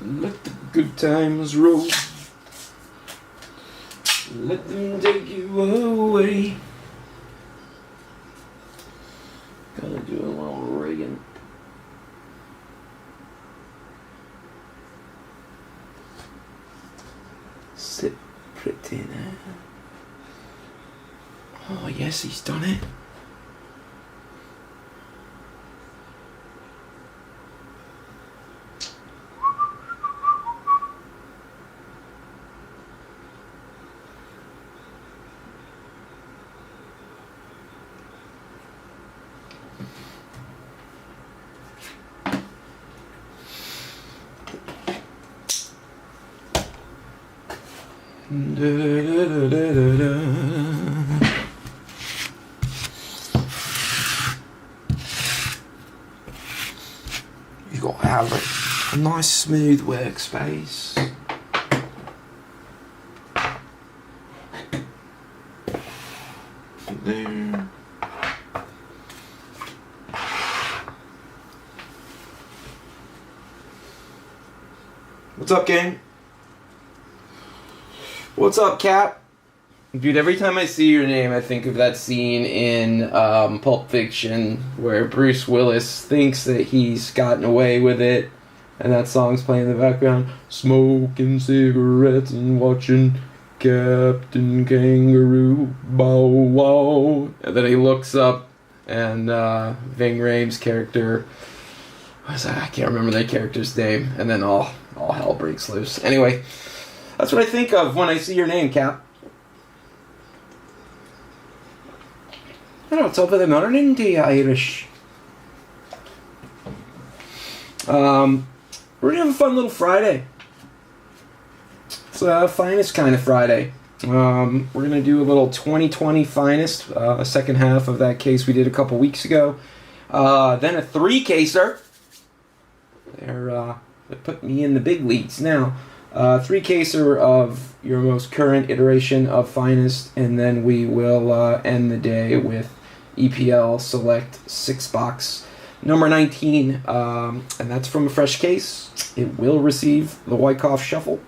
Let the good times roll. Let them take you away. Gotta do a little Reagan. Sit pretty now. Oh yes, he's done it. You got to have a nice smooth workspace. There. What's up, gang? What's up, Cap? Dude, every time I see your name, I think of that scene in Pulp Fiction where Bruce Willis thinks that he's gotten away with it, and that song's playing in the background, smoking cigarettes and watching Captain Kangaroo Bow Wow. And then he looks up, and Ving Rhames' character, I can't remember that character's name, and then all hell breaks loose. Anyway, that's what I think of when I see your name, Cap. I don't know, top of the morning to you, Irish. We're gonna have a fun little Friday. It's a finest kind of Friday. We're gonna do a little 2020 finest, second half of that case we did a couple weeks ago. Then a 3-caser. They're putting me in the big leagues now. 3-caser of your most current iteration of finest, and then we will end the day with EPL Select 6-box number 19, and that's from a fresh case. It will receive the Wyckoff Shuffle,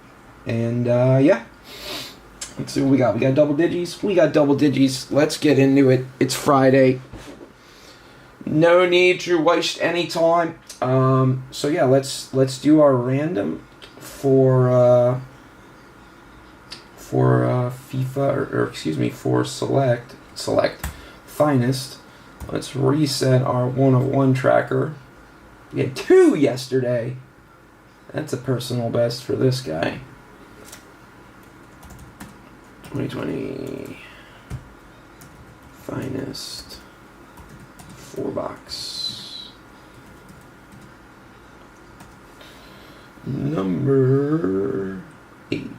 and yeah, let's see what we got. We got double digis. Let's get into it. It's Friday. No need to waste any time. So yeah, let's do our random for FIFA or excuse me, for select finest. Let's reset our 1-of-1 tracker. We had 2 yesterday. That's a personal best for this guy. 2020 finest 4-box number 8.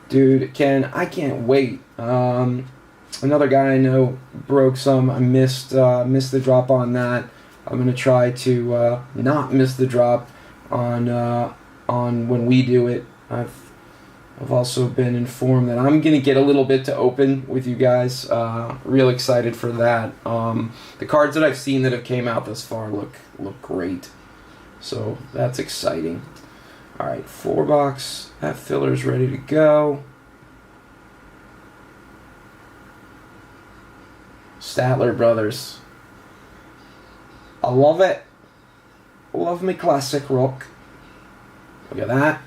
Dude, Ken, I can't wait. Another guy I know broke some. I missed the drop on that. I'm gonna try to not miss the drop on when we do it. I've also been informed that I'm gonna get a little bit to open with you guys. Real excited for that. The cards that I've seen that have came out thus far look great, so that's exciting. All right, 4-box. That filler's ready to go. Statler Brothers. I love it. Love me classic rock. Look at that.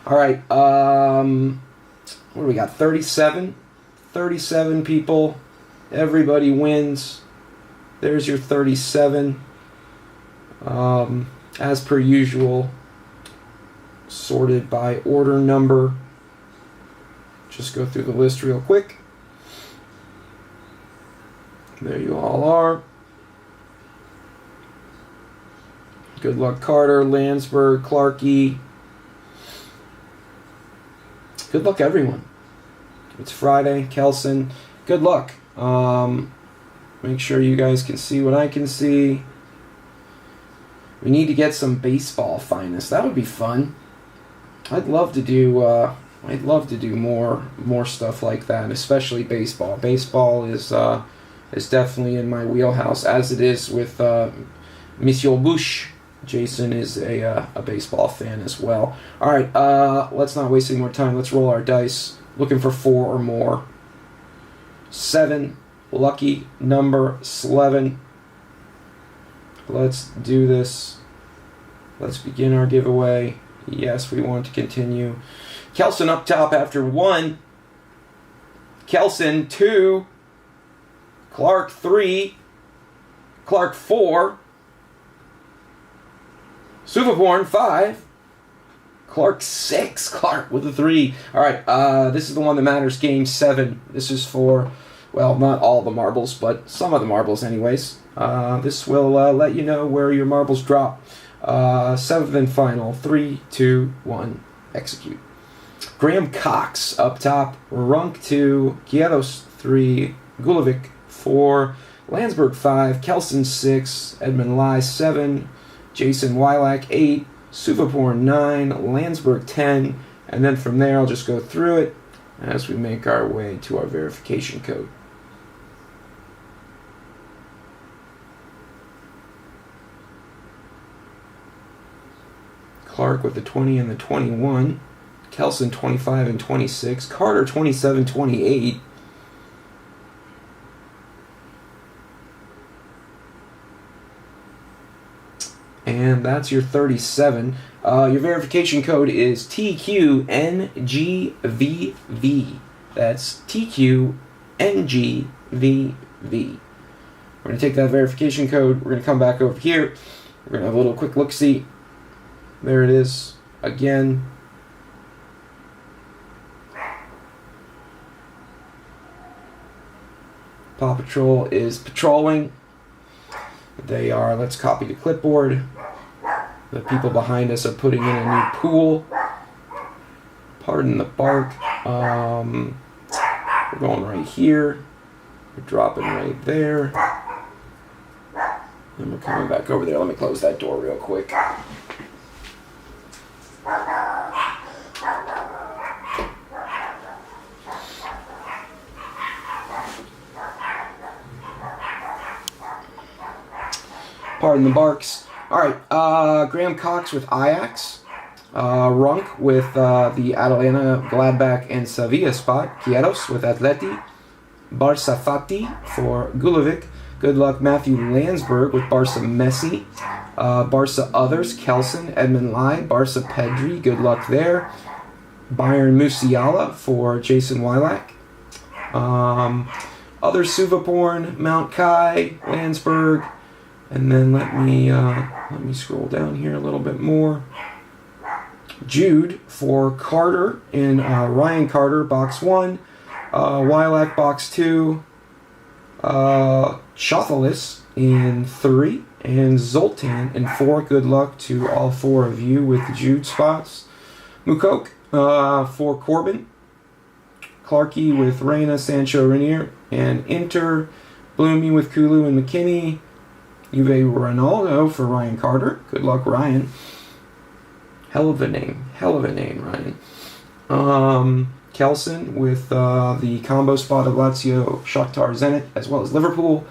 All right. What do we got? 37. 37 people. Everybody wins. There's your 37. As per usual, sorted by order number. Just go through the list real quick. There you all are. Good luck, Carter, Landsberg, Clarkey. Good luck, everyone. It's Friday. Kelson, good luck. Make sure you guys can see what I can see. We need to get some baseball finest. That would be fun. I'd love to do more stuff like that, especially baseball. Baseball is is definitely in my wheelhouse, as it is with Monsieur Bush. Jason is a baseball fan as well. All right, let's not waste any more time. Let's roll our dice. Looking for 4 or more. 7, lucky number 11. Let's do this. Let's begin our giveaway. Yes, we want to continue. Kelson up top after 1. Kelson 2. Clark 3. Clark 4. Superborn 5. Clark 6. Clark with a 3. All right, this is the one that matters. Game 7. This is for, well, not all the marbles, but some of the marbles anyways. This will let you know where your marbles drop. 7th and final. 3, 2, 1. Execute. Graham Cox up top. Runk 2. Kieros 3. Gulovic 4. Landsberg 5. Kelson 6. Edmund Lai 7. Jason Wylak 8. Suvaporn 9. Landsberg 10. And then from there I'll just go through it as we make our way to our verification code. Clark with the 20 and the 21. Kelson 25 and 26. Carter 27, 28. And that's your 37. Your verification code is TQNGVV. That's TQNGVV. We're going to take that verification code. We're going to come back over here. We're going to have a little quick look-see. There it is. Again. Paw Patrol is patrolling. They are, let's copy the clipboard. The people behind us are putting in a new pool. Pardon the bark. We're going right here. We're dropping right there. And we're coming back over there. Let me close that door real quick. Pardon the barks. All right, Graham Cox with Ajax. Runk with the Atalanta, Gladbach, and Sevilla spot. Kieros with Atleti. Barca Fati for Gulovic. Good luck, Matthew Landsberg with Barca Messi. Barca Others, Kelson, Edmund Lai, Barca Pedri. Good luck there. Bayern Musiala for Jason Wylak. Other Suvaporn, Mount Kai, Landsberg. And then let me scroll down here a little bit more. Jude for Carter in Ryan Carter, box 1. Wylak, box 2. Chothalis in 3. And Zoltan in 4. Good luck to all 4 of you with the Jude spots. Mukok for Corbin. Clarkey with Reyna, Sancho, Renier. And Inter. Bloomy with Kulu and McKinney. Juve Ronaldo for Ryan Carter. Good luck, Ryan. Hell of a name, Ryan. Kelson with the combo spot of Lazio, Shakhtar, Zenit, as well as Liverpool.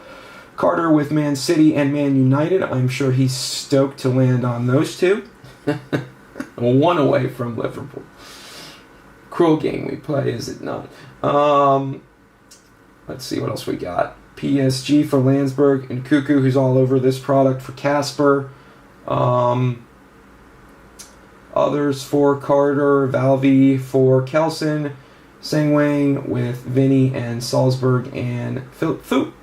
Carter with Man City and Man United. I'm sure he's stoked to land on those two. 1 away from Liverpool. Cruel game we play, is it not? Let's see what else we got. PSG for Landsberg and Cuckoo, who's all over this product for Casper. Others for Carter, Valvey for Kelson, Sangwang with Vinny and Salzburg and Philip Fu.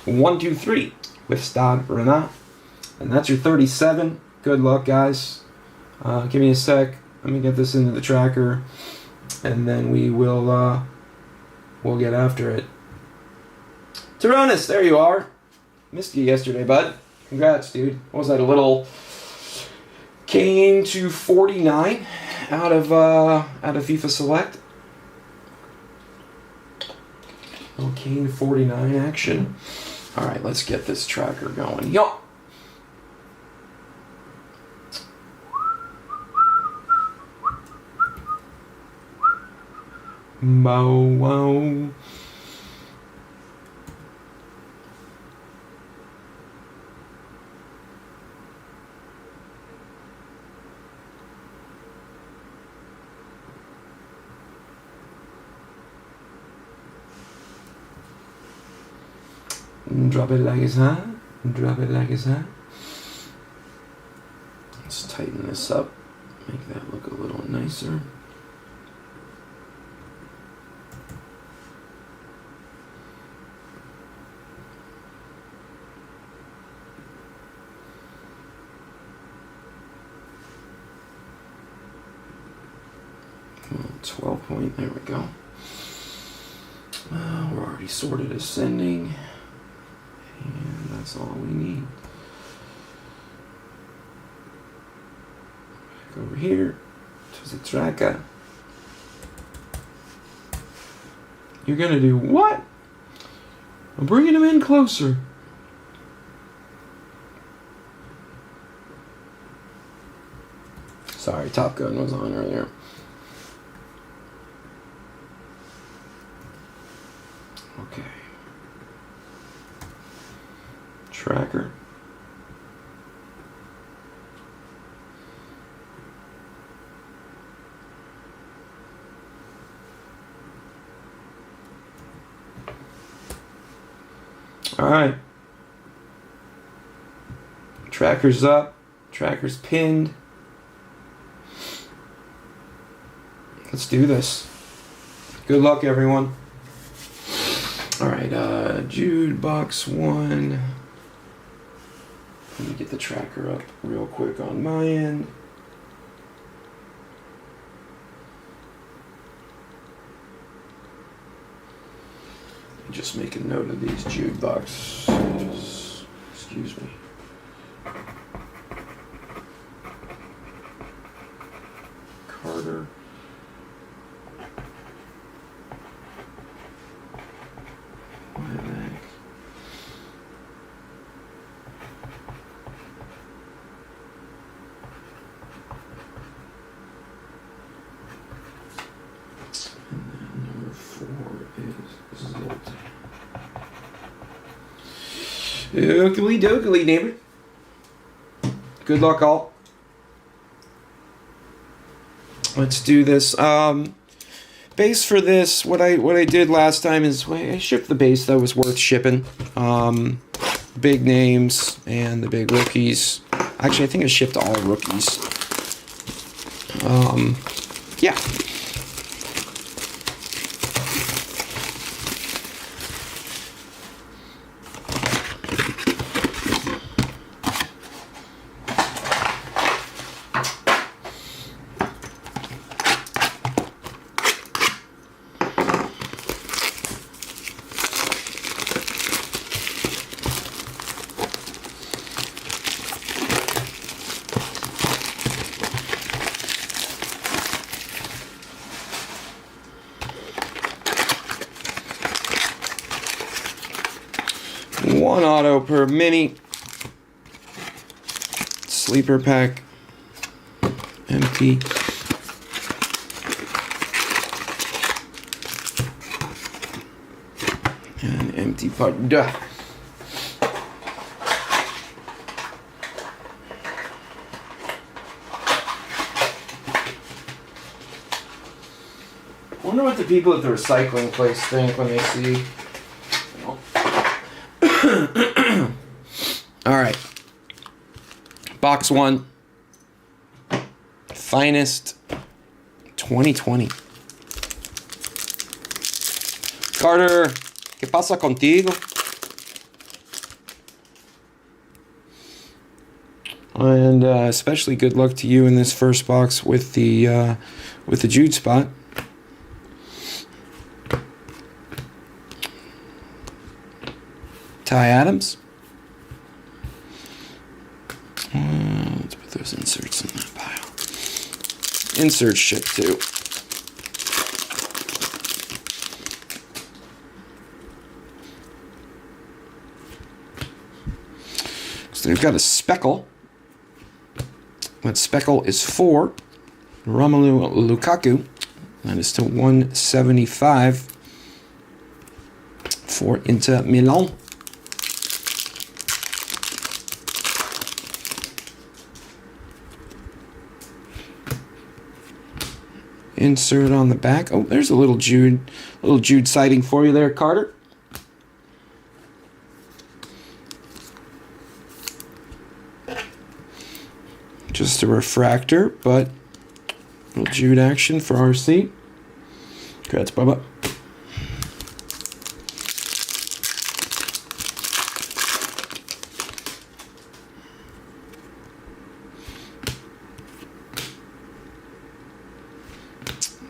1, 2, 3 with Stade Renat. And that's your 37. Good luck, guys. Give me a sec. Let me get this into the tracker. And then we'll get after it. Tyronis, there you are. Missed you yesterday, bud. Congrats, dude. What was that, a little Kane to 49 out of FIFA Select? Oh, Kane 49 action. All right, let's get this tracker going. Yo. Wow. Drop it like it's hot. Drop it like it's hot. Let's tighten this up. Make that look a little nicer. Well, 12 point, there we go. We're already sorted ascending, and that's all we need. Back over here to the tracker. You're gonna do what? I'm bringing him in closer. Sorry, Top Gun was on earlier. Okay. Tracker. All right. Tracker's up. Tracker's pinned. Let's do this. Good luck, everyone. All right, Jude, box 1. Let me get the tracker up real quick on my end. Just make a note of these Jude boxes. Excuse me. Carter. Oakley dokley, neighbor. Good luck, all. Let's do this. Base for this, what I did last time is I shipped the base that was worth shipping. Big names and the big rookies. Actually, I think I shipped all rookies. Yeah. One auto per mini. Sleeper pack. Empty. And empty part. Duh. I wonder what the people at the recycling place think when they see. All right. Box 1. Finest 2020. Carter, ¿qué pasa contigo? And especially good luck to you in this first box with the Jude spot. Ty Adams. Let's put those inserts in that pile. Insert ship too. So we've got a speckle. That speckle is 4. Romelu Lukaku. That is to 175 for Inter Milan. Insert on the back. Oh, there's a little Jude sighting for you there, Carter. Just a refractor, but a little Jude action for RC. Congrats, Bubba.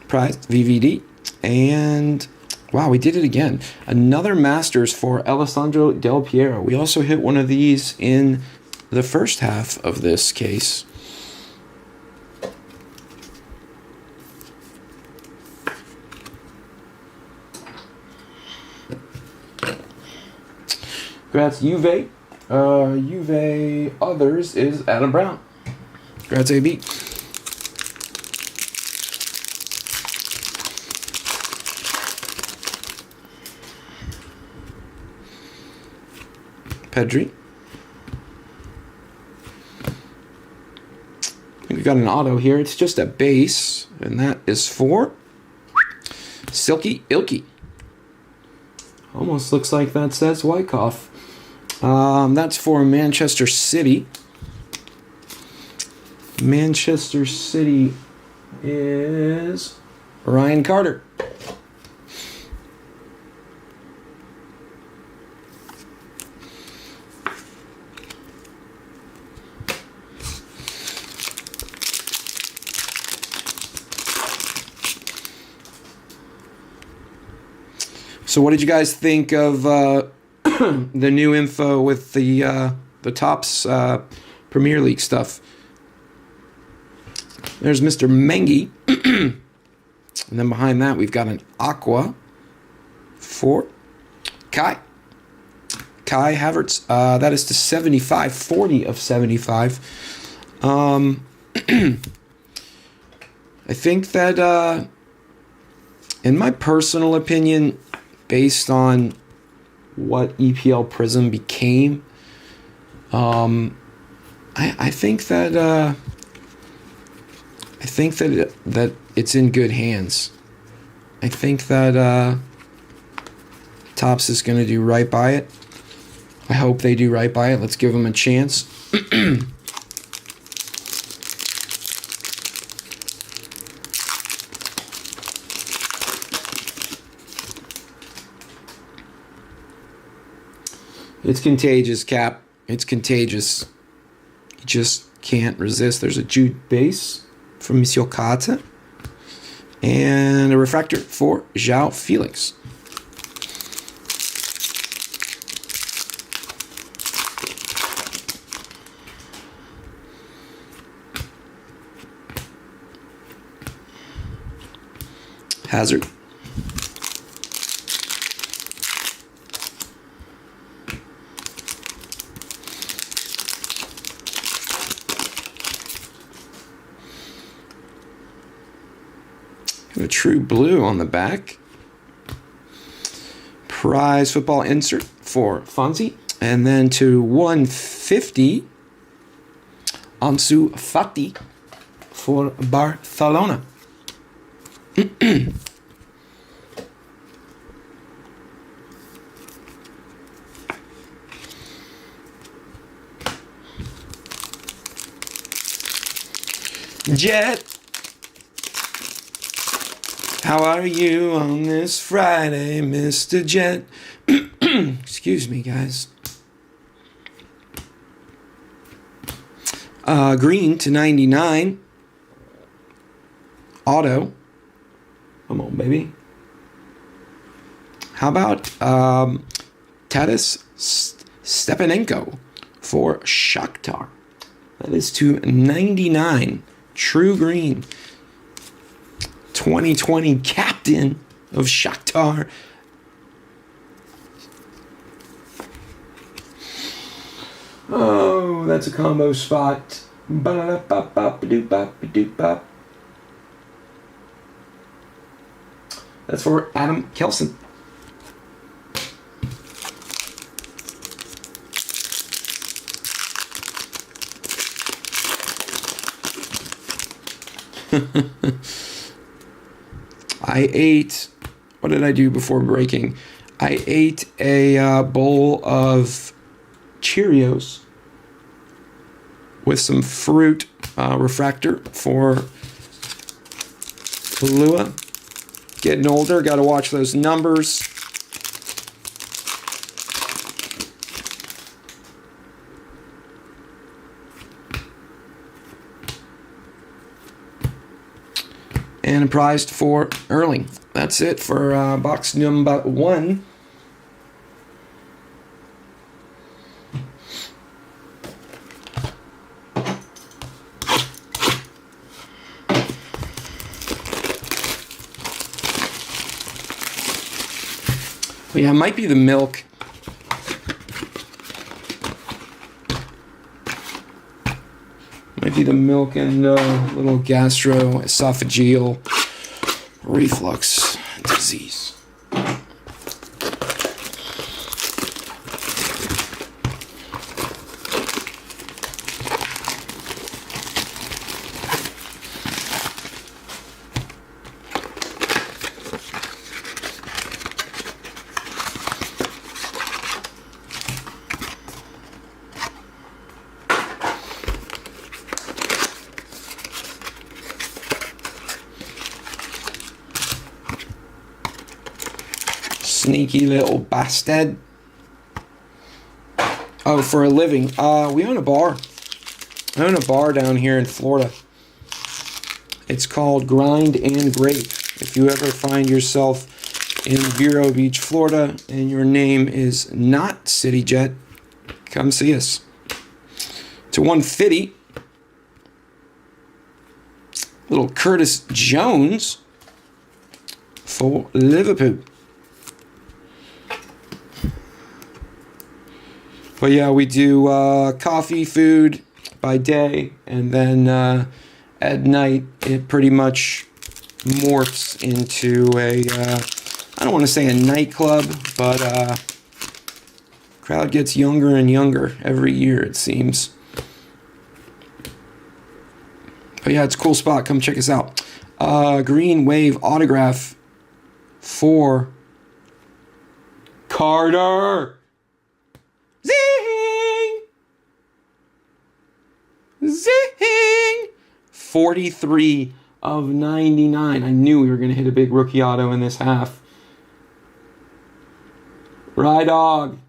Prize VVD. And wow, we did it again. Another Masters for Alessandro Del Piero. We also hit one of these in the first half of this case. Congrats, Juve. Juve others is Adam Brown. Congrats, AB. Pedri. We've got an auto here. It's just a base, and that is for Silky Ilky. Almost looks like that says Wyckoff. That's for Manchester City. Manchester City is Ryan Carter. So what did you guys think of the new info with the Topps Premier League stuff? There's Mr. Mengi. And then behind that, we've got an Aqua for Kai. Kai Havertz. That is to 75, 40 of 75. I think that, in my personal opinion, based on what EPL Prism became, I think that that it's in good hands. I think that Topps is going to do right by it. I hope they do right by it. Let's give them a chance. It's contagious, Cap. It's contagious. You just can't resist. There's a Jude base from Monsieur Carter. And a refractor for João Felix. Hazard. A true blue on the back. Prize football insert for Fonzie. And then to 150, Ansu Fati for Barcelona. Jet. How are you on this Friday, Mr. Jet? Excuse me, guys. Green to 99. Auto. Come on, baby. How about Tadas Stepanenko for Shakhtar? That is to 99. True green. 2020 captain of Shakhtar. Oh, that's a combo spot. That's for Adam Kelson. I ate, what did I do before breaking? I ate a bowl of Cheerios with some fruit refractor for Lua. Getting older, got to watch those numbers. And a prize for Erling. That's it for box number 1. But yeah, it might be the milk. Might be the milk and little gastroesophageal reflux disease. Sneaky little bastard. Oh, for a living. We own a bar. I own a bar down here in Florida. It's called Grind and Grape. If you ever find yourself in Vero Beach, Florida, and your name is not City Jet, come see us. To 150. Little Curtis Jones for Liverpool. But yeah, we do coffee, food by day, and then at night it pretty much morphs into a, I don't want to say a nightclub, but crowd gets younger and younger every year, it seems. But yeah, it's a cool spot. Come check us out. Green Wave autograph for Carter. Zing! Zing! 43 of 99. I knew we were going to hit a big rookie auto in this half. Rye Dog.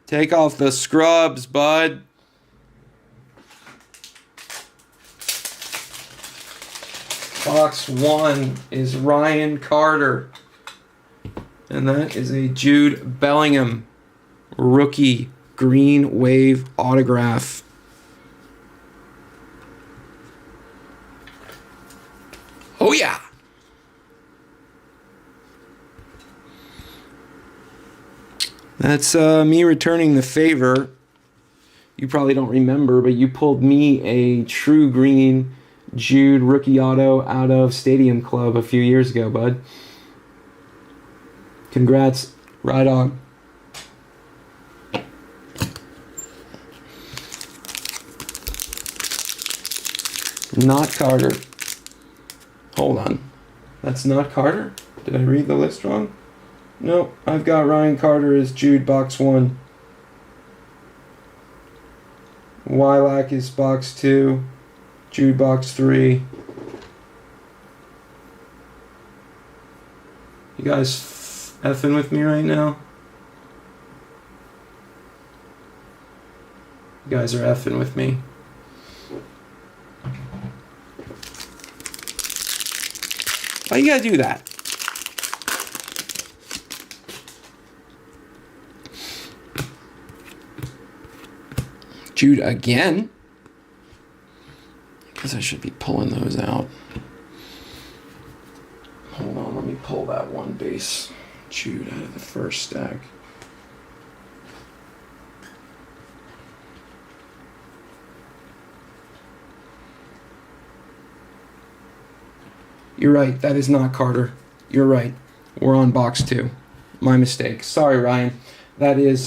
Take off the scrubs, bud. Box 1 is Ryan Carter. And that is a Jude Bellingham rookie Green Wave autograph. Oh yeah. That's me returning the favor. You probably don't remember, but you pulled me a true green Jude rookie auto out of Stadium Club a few years ago, bud. Congrats, Rye Dog. Not Carter. Hold on. That's not Carter? Did I read the list wrong? Nope. I've got Ryan Carter as Jude box 1. Wylack is box 2. Jude box 3. You guys effing with me right now? You guys are effing with me. Why you gotta do that? Jude again. I guess I should be pulling those out. Hold on, let me pull that one base Jude out of the first stack. You're right, that is not Carter. You're right. We're on box 2. My mistake. Sorry, Ryan. That is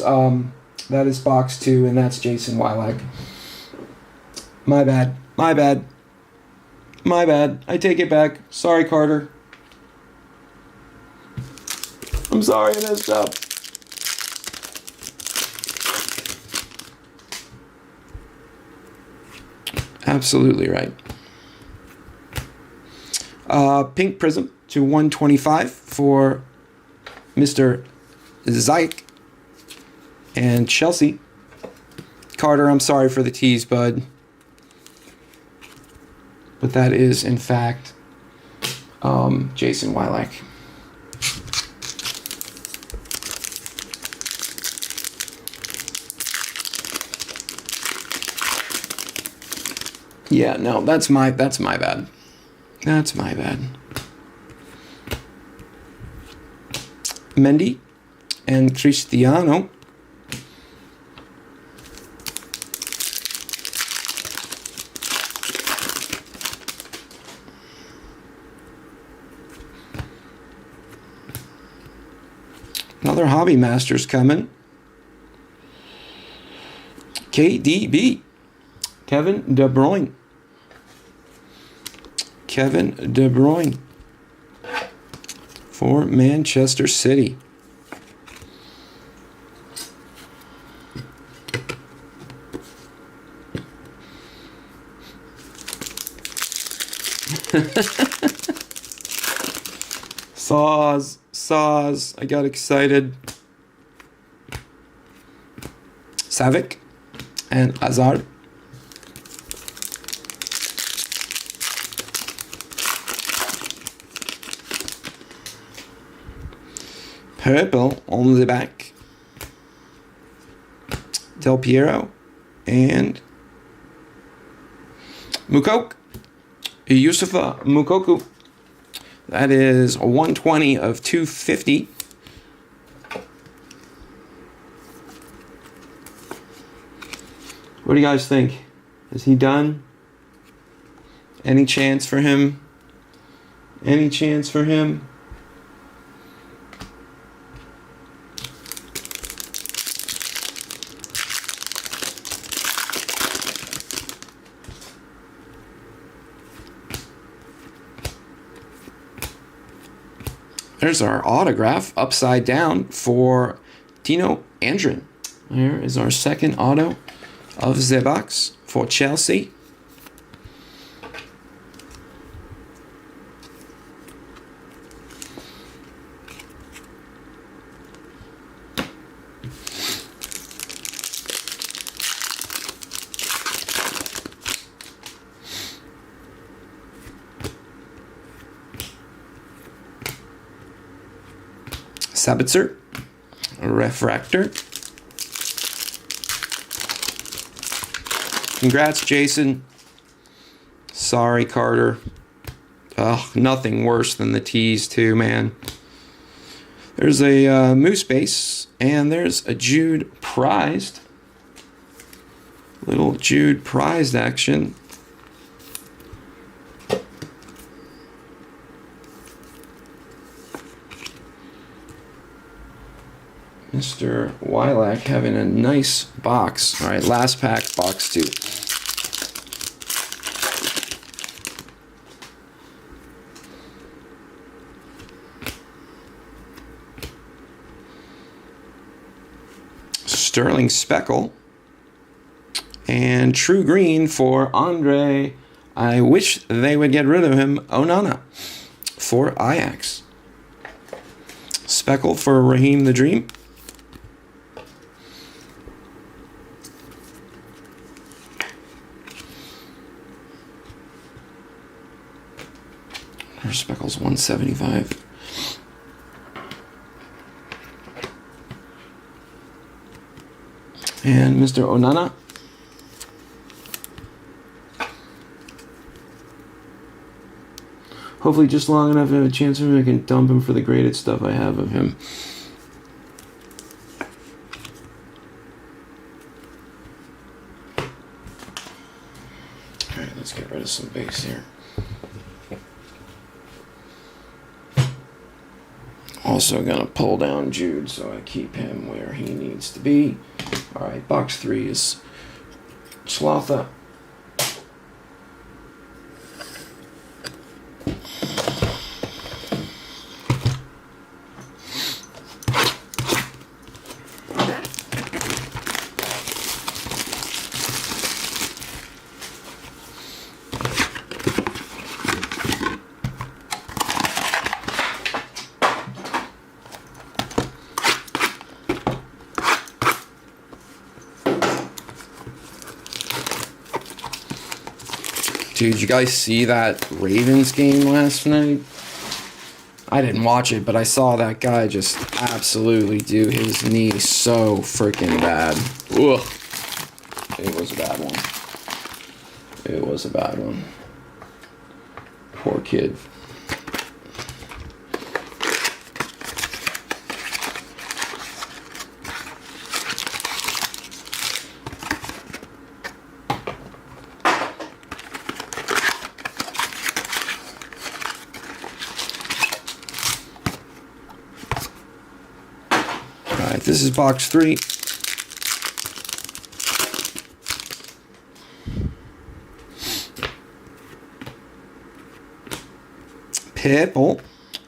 box 2, and that's Jason Wylack. My bad. My bad. My bad. I take it back. Sorry, Carter. I'm sorry I messed up. Absolutely right. Pink Prism to 125 for Mr. Zayek and Chelsea. Carter, I'm sorry for the tease, bud. But that is, in fact, Jason Wilac. Yeah, no, that's my bad. That's my bad. Mendy and Cristiano. Another Hobby Masters coming. KDB. Kevin De Bruyne. Kevin De Bruyne for Manchester City. Saws, I got excited. Savic and Hazard. Purple on the back. Del Piero and Mukok. Yusufa Mukoku. That is a 120 of 250. What do you guys think? Is he done? Any chance for him? Any chance for him? There's our autograph upside down for Tino Andrin. There is our second auto of Zebox for Chelsea. Sabitzer, Refractor. Congrats, Jason. Sorry, Carter. Ugh, nothing worse than the tease, too, man. There's a Moose base, and there's a Jude prized. Little Jude prized action. Mr. Wilac having a nice box. All right, last pack, box 2. Sterling Speckle. And True Green for Andre. I wish they would get rid of him. Onana for Ajax. Speckle for Raheem the Dream. Speckle's 175. And Mr. Onana. Hopefully just long enough to have a chance of him, I can dump him for the graded stuff I have of him. Alright, let's get rid of some base here. Also gonna pull down Jude so I keep him where he needs to be. Alright, box 3 is Slotha. Dude, you guys see that Ravens game last night? I didn't watch it, but I saw that guy just absolutely do his knee so freaking bad. Ugh. It was a bad one. It was a bad one. Poor kid. Alright, this is box 3. Purple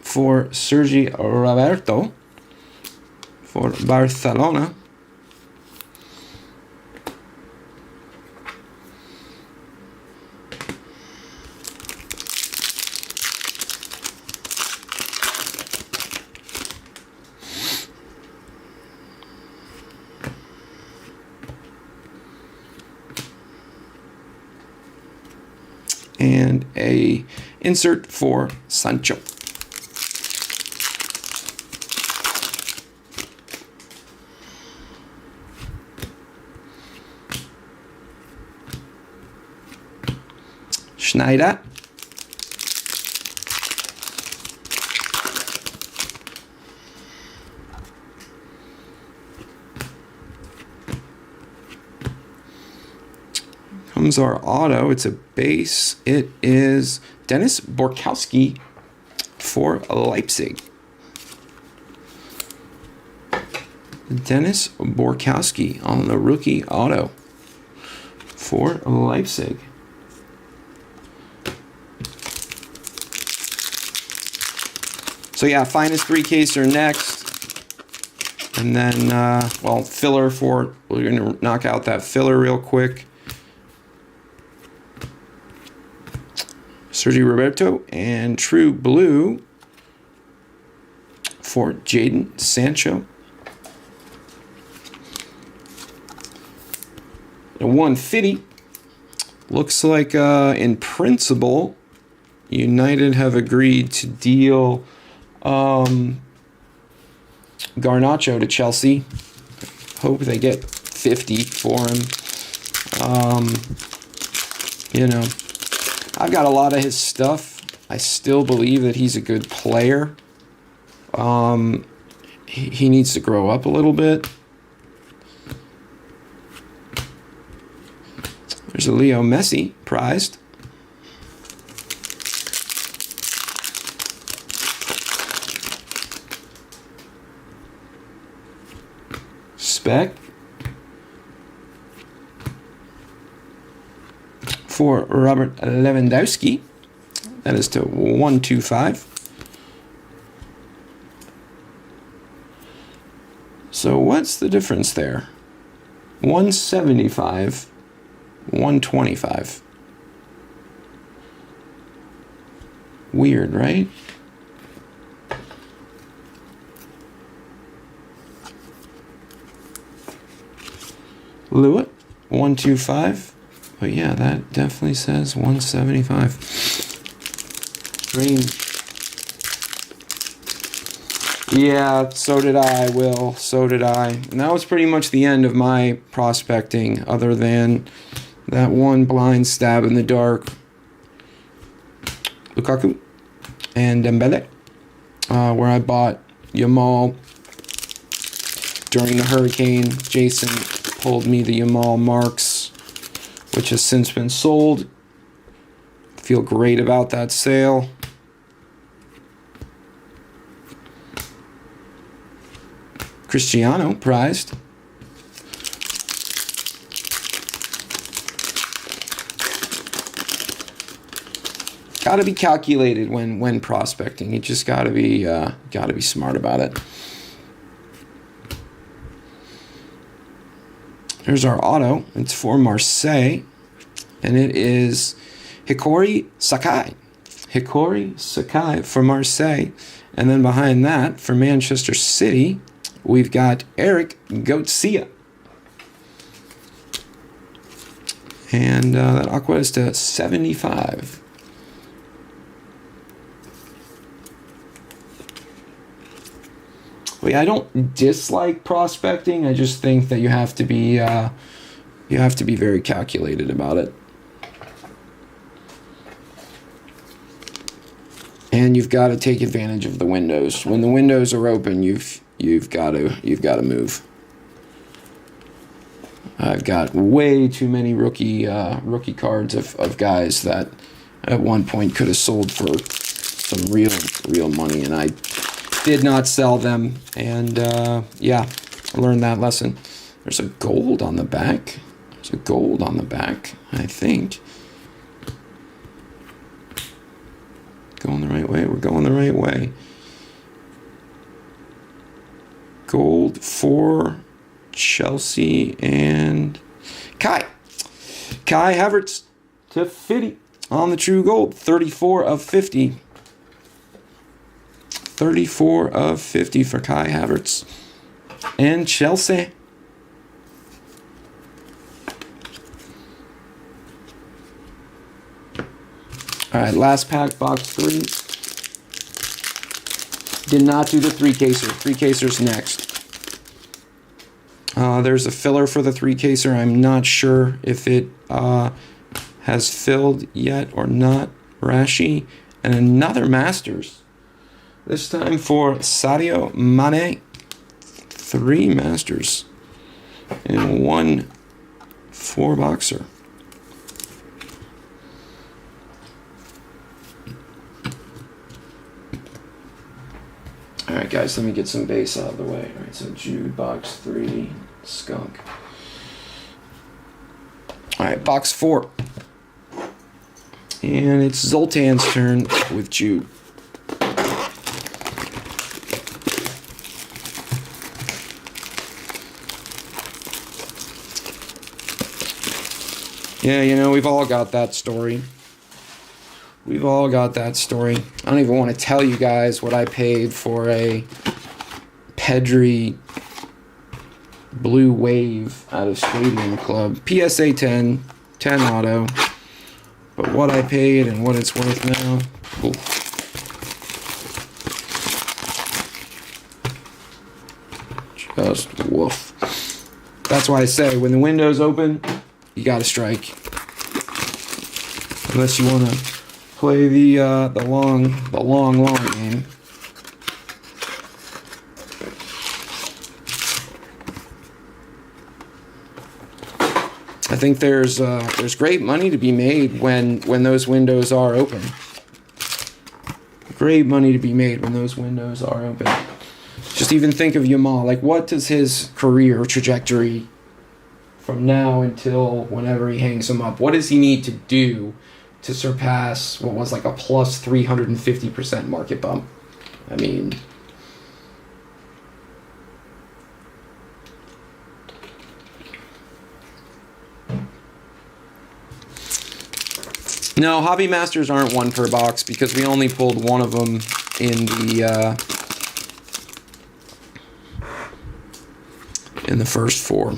for Sergi Roberto for Barcelona. And a insert for Sancho. Schneider. Comes our auto. It's a base. It is Dennis Borkowski for Leipzig. Dennis Borkowski on the rookie auto for Leipzig. So yeah, finest 3 case are next. And then, well, filler for, we're going to knock out that filler real quick. Sergi Roberto and True Blue for Jadon Sancho. A 150. Looks like in principle, United have agreed to deal Garnacho to Chelsea. Hope they get 50 for him. You know, I've got a lot of his stuff. I still believe that he's a good player. He needs to grow up a little bit. There's a Leo Messi prized. Spec for Robert Lewandowski. That is to 125. So what's the difference there? 175, 125. Weird, right? Lewitt, 125. But yeah, that definitely says 175. Green. Yeah, so did I, Will. So did I. And that was pretty much the end of my prospecting, other than that one blind stab in the dark. Lukaku and Dembele, where I bought Yamal during the hurricane. Jason pulled me the Yamal Marks, which has since been sold. Feel great about that sale. Cristiano prized. Got to be calculated when prospecting. You just got to be smart about it. Here's our auto. It's for Marseille, and it is Hikori Sakai. Hikori Sakai for Marseille, and then behind that for Manchester City, we've got Eric Garcia. And that aqua is to 75. Well, yeah, I don't dislike prospecting. I just think that you have to be very calculated about it. And you've got to take advantage of the windows. When the windows are open, you've got to move. I've got way too many rookie cards of guys that at one point could have sold for some real money, and I did not sell them. And yeah, I learned that lesson. There's a gold on the back. There's a gold on the back, I think. Going the right way. We're going the right way. Gold for Chelsea and Kai Havertz to 50 on the true gold. 34 of 50. 34 of 50 for Kai Havertz and Chelsea. All right, last pack, box 3. Did not do the 3-caser. 3-caser's next. There's a filler for the 3-caser. I'm not sure if it has filled yet or not. Rashi and another Masters. This time for Sadio Mane. 3 Masters and 1 4-boxer. All right, guys, let me get some base out of the way. All right, so Jude, box 3, Skunk. All right, box 4. And it's Zoltan's turn with Jude. Yeah, you know, we've all got that story. We've all got that story. I don't even want to tell you guys what I paid for a Pedri Blue Wave out of Stadium Club. PSA 10 auto. But what I paid and what it's worth now. Ooh. Just woof. That's why I say when the window's open, you got to strike. Unless you want to play the long game. I think there's great money to be made when those windows are open. Great money to be made when those windows are open. Just even think of Yamal. Like, what does his career trajectory from now until whenever he hangs them up, what does he need to do to surpass what was like a plus 350% market bump? I mean, no, Hobby Masters aren't 1 per box because we only pulled one of them in the first 4.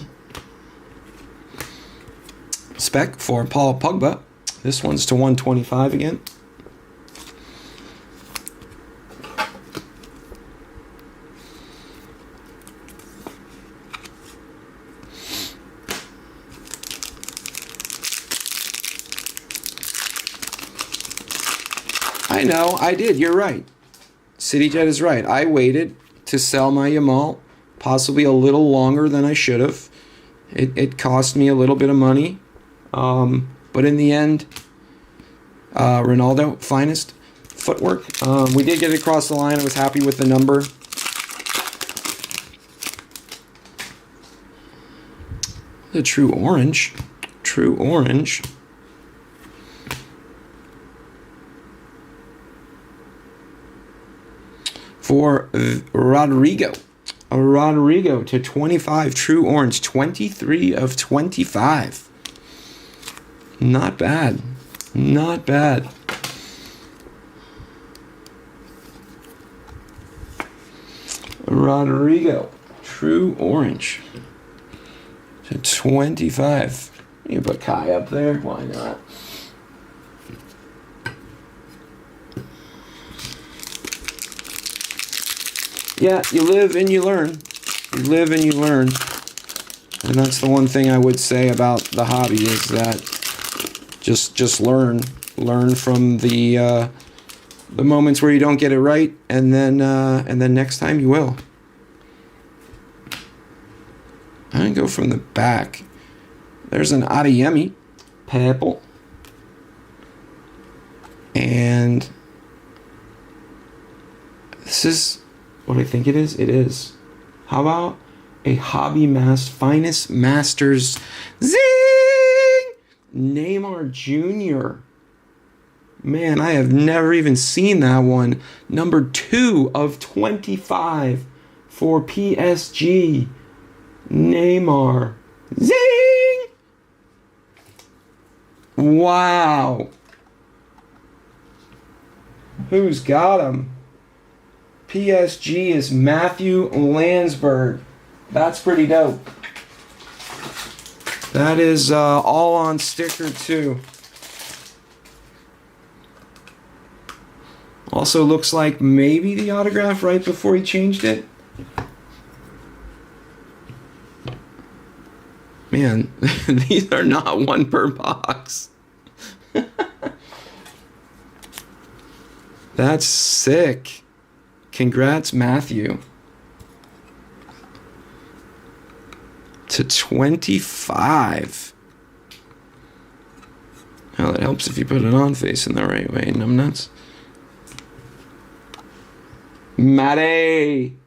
Spec for Paul Pogba. This one's to 125 again. I know, I did. You're right. CityJet is right. I waited to sell my Yamal possibly a little longer than I should have. It cost me a little bit of money. But in the end, Ronaldo, finest footwork. We did get it across the line. I was happy with the number. The true orange. True orange. For Rodrigo. Rodrigo to 25. True orange. 23 of 25. Not bad. Not bad. Rodrigo. True orange. To 25. You put Kai up there. Why not? Yeah, you live and you learn. You live and you learn. And that's the one thing I would say about the hobby is that just learn. Learn from the moments where you don't get it right, and then next time you will. I'm gonna go from the back. There's an Adeyemi purple. And this is what I think it is. It is. How about a Finest Masters zing Neymar Jr. Man, I have never even seen that one. Number 2 of 25 for PSG. Neymar. Zing! Wow. Who's got him? PSG is Matthew Landsberg. That's pretty dope. That is all on sticker too. Also looks like maybe the autograph right before he changed it. Man, these are not one per box. That's sick. Congrats, Matthew. To 25. Well, it helps if you put it on facing the right way, numbnuts. Matty.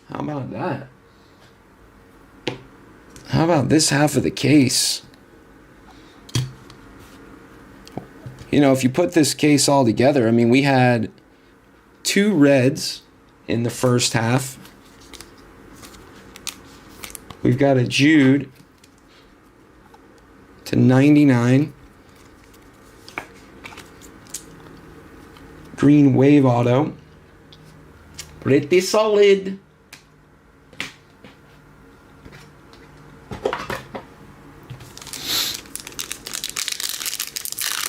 How about that? How about this half of the case? You know, if you put this case all together, I mean, we had 2 reds in the first half. We've got a Jude to 99. Green Wave Auto. Pretty solid.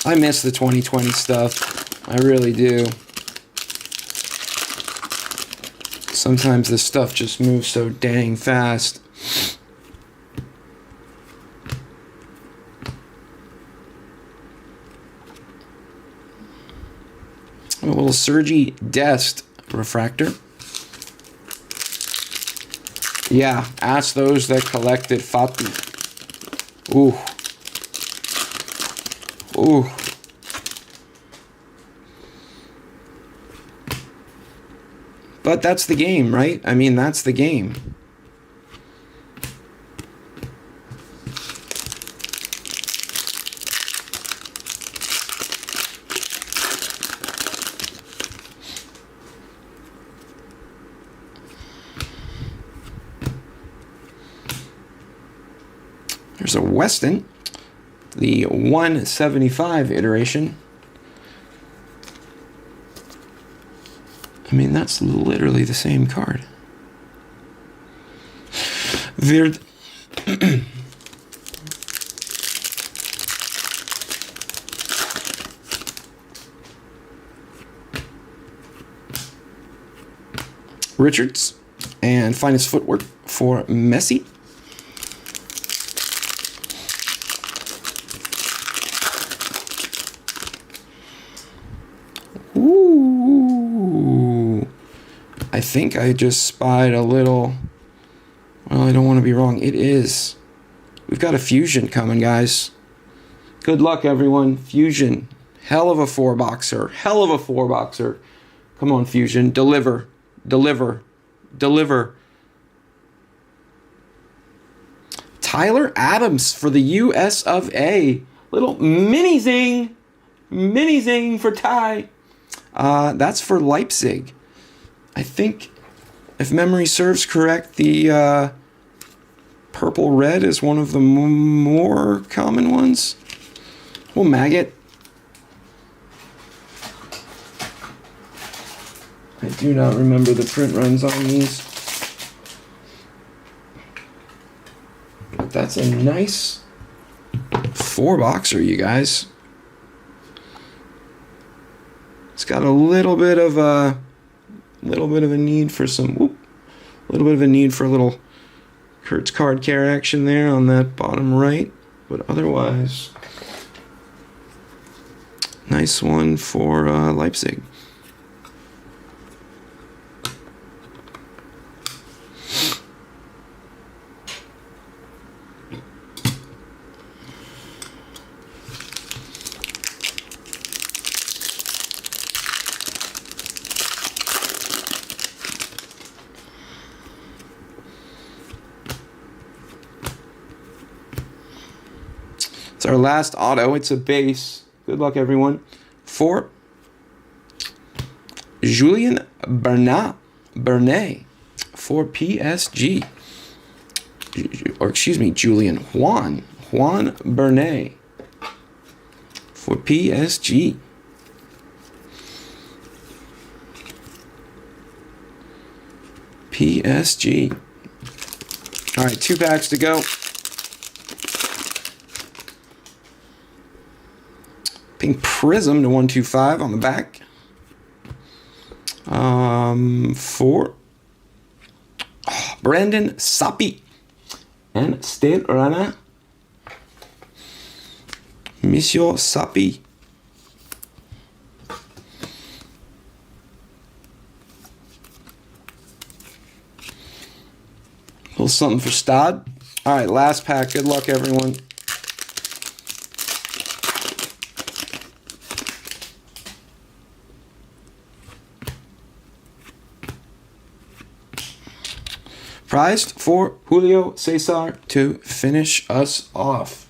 I miss the 2020 stuff. I really do. Sometimes this stuff just moves so dang fast. A little Sergi Dest refractor. Yeah, ask those that collected Fati. Ooh. Ooh. But that's the game, right? I mean, that's the game. There's a Weston, the 175 iteration. I mean, that's literally the same card. Richards and finest footwork for Messi. Ooh. I think I just spied a little. Well, I don't want to be wrong. It is. We've got a fusion coming, guys. Good luck, everyone. Fusion. Hell of a 4-boxer. Hell of a 4-boxer. Come on, Fusion. Deliver. Deliver. Deliver. Tyler Adams for the US of A. Little mini zing. Mini zing for Ty. That's for Leipzig. I think, if memory serves correct, the purple red is one of the more common ones. We'll mag it. I do not remember the print runs on these. But that's That's a nice 4-boxer, you guys. It's got a little bit of a need for some, a little bit of a need for a little Kurt's card care action there on that bottom right, but otherwise, nice one for Leipzig. It's our last auto. It's a base. Good luck, everyone. For Julien Bernet for PSG. Or excuse me, Juan Bernet for PSG. PSG. All right, 2 packs to go. Pink Prism to 125 on the back. For Brandon Sapi and Stan Rana. Monsieur Sapi. A little something for Stad. All right, last pack. Good luck, everyone. Prized for Julio Cesar to finish us off.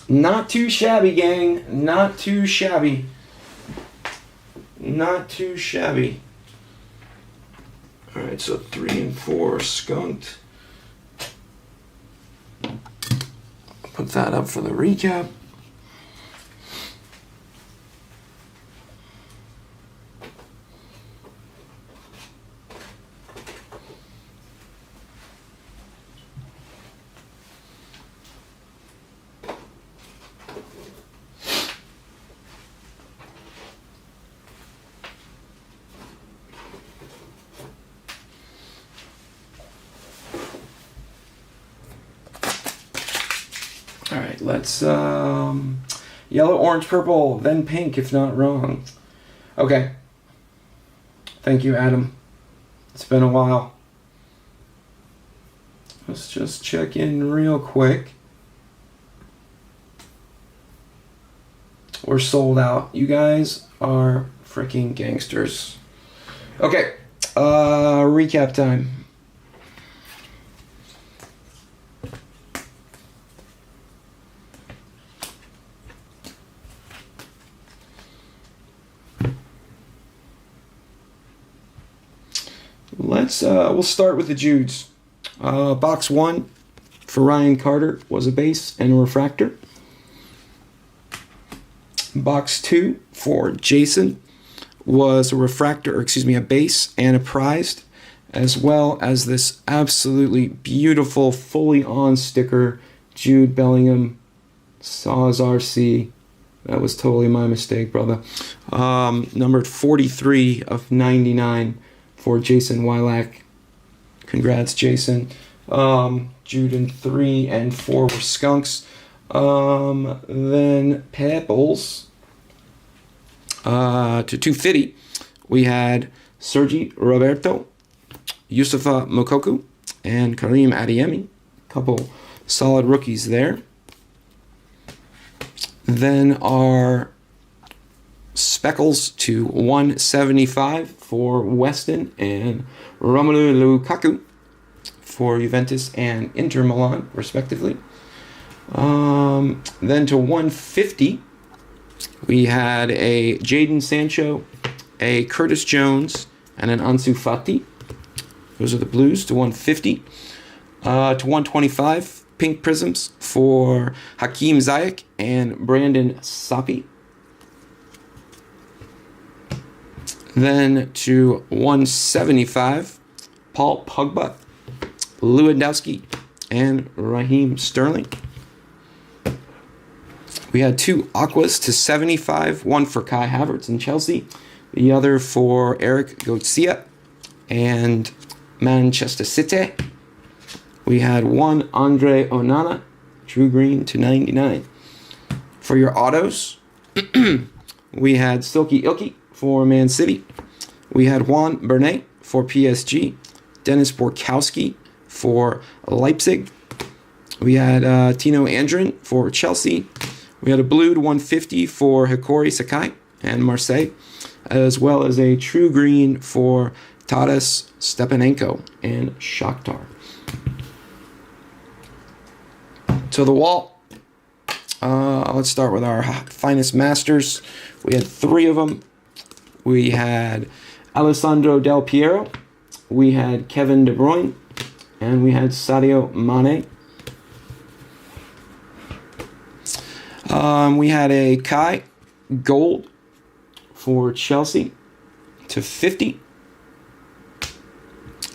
Not too shabby, gang. Not too shabby. Not too shabby. All right, so 3 and 4 skunked. Put that up for the recap. All right, let's yellow, orange, purple, then pink, if not wrong. Okay. Thank you, Adam. It's been a while. Let's just check in real quick. We're sold out. You guys are freaking gangsters. Okay, recap time. We'll start with the Judes. Box 1 for Ryan Carter was a base and a refractor. Box 2 for Jason was a refractor, or excuse me, a base and a prized, as well as this absolutely beautiful, fully on sticker, Jude Bellingham, Saws RC. That was totally my mistake, brother. Numbered 43 of 99 for Jason Willack. Congrats, Jason. Jude in 3 and 4 were skunks. Then Pebbles to 250. We had Sergi Roberto, Yusufa Mokoku, and Karim Adeyemi. Couple solid rookies there. Then our Speckles to 175 for Weston and Romelu Lukaku for Juventus and Inter Milan, respectively. Then to 150, we had a Jadon Sancho, a Curtis Jones, and an Ansu Fati. Those are the Blues to 150. To 125, Pink Prisms for Hakeem Ziyech and Brandon Sapi. Then to 175, Paul Pogba, Lewandowski, and Raheem Sterling. We had 2 Aquas to 75, one for Kai Havertz in Chelsea, the other for Eric Garcia and Manchester City. We had 1 Andre Onana, True Green to 99. For your autos, we had Silky Ilky for Man City. We had Juan Bernat for PSG, Dennis Borkowski for Leipzig. We had Tino Andrin for Chelsea. We had a blue to 150 for Hikori Sakai and Marseille, as well as a true green for Taras Stepanenko and Shakhtar. To the wall, let's start with our finest masters. We had 3 of them. We had Alessandro Del Piero, we had Kevin De Bruyne, and we had Sadio Mane. We had a Kai Gold for Chelsea to 50.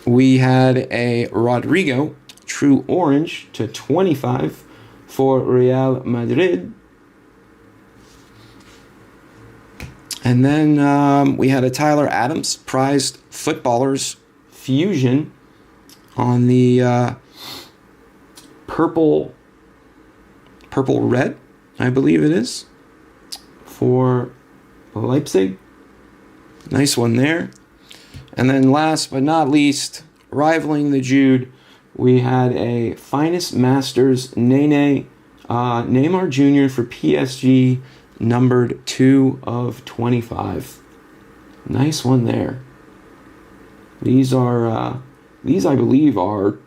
We had a Rodrigo True Orange to 25 for Real Madrid. And then we had a Tyler Adams Prized Footballers Fusion on the purple red, I believe it is, for Leipzig. Nice one there. And then last but not least, rivaling the Jude, we had a Finest Masters Neymar Jr. for PSG, numbered 2 of 25. Nice one there. These I believe are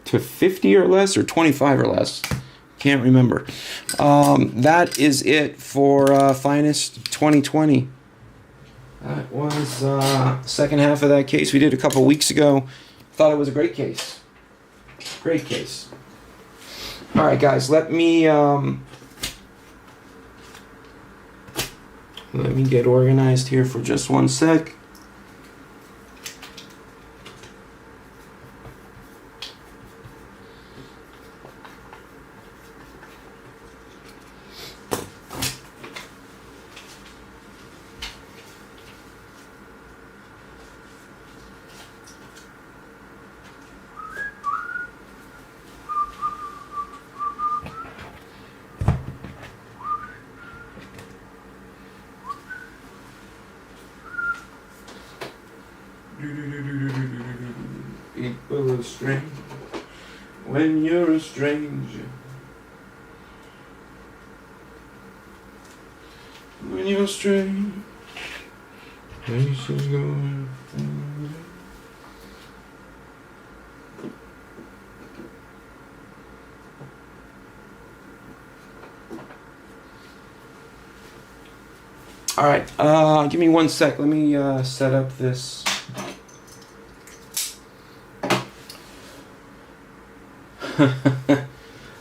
to 50 or less, or 25 or less. Can't remember. That is it for Finest 2020. That was second half of that case we did a couple weeks ago. Thought it was a great case. Great case. All right, guys, let me get organized here for just one sec. People are strange when you're a stranger. When you're strange, places going. All right, give me one sec. Let me set up this.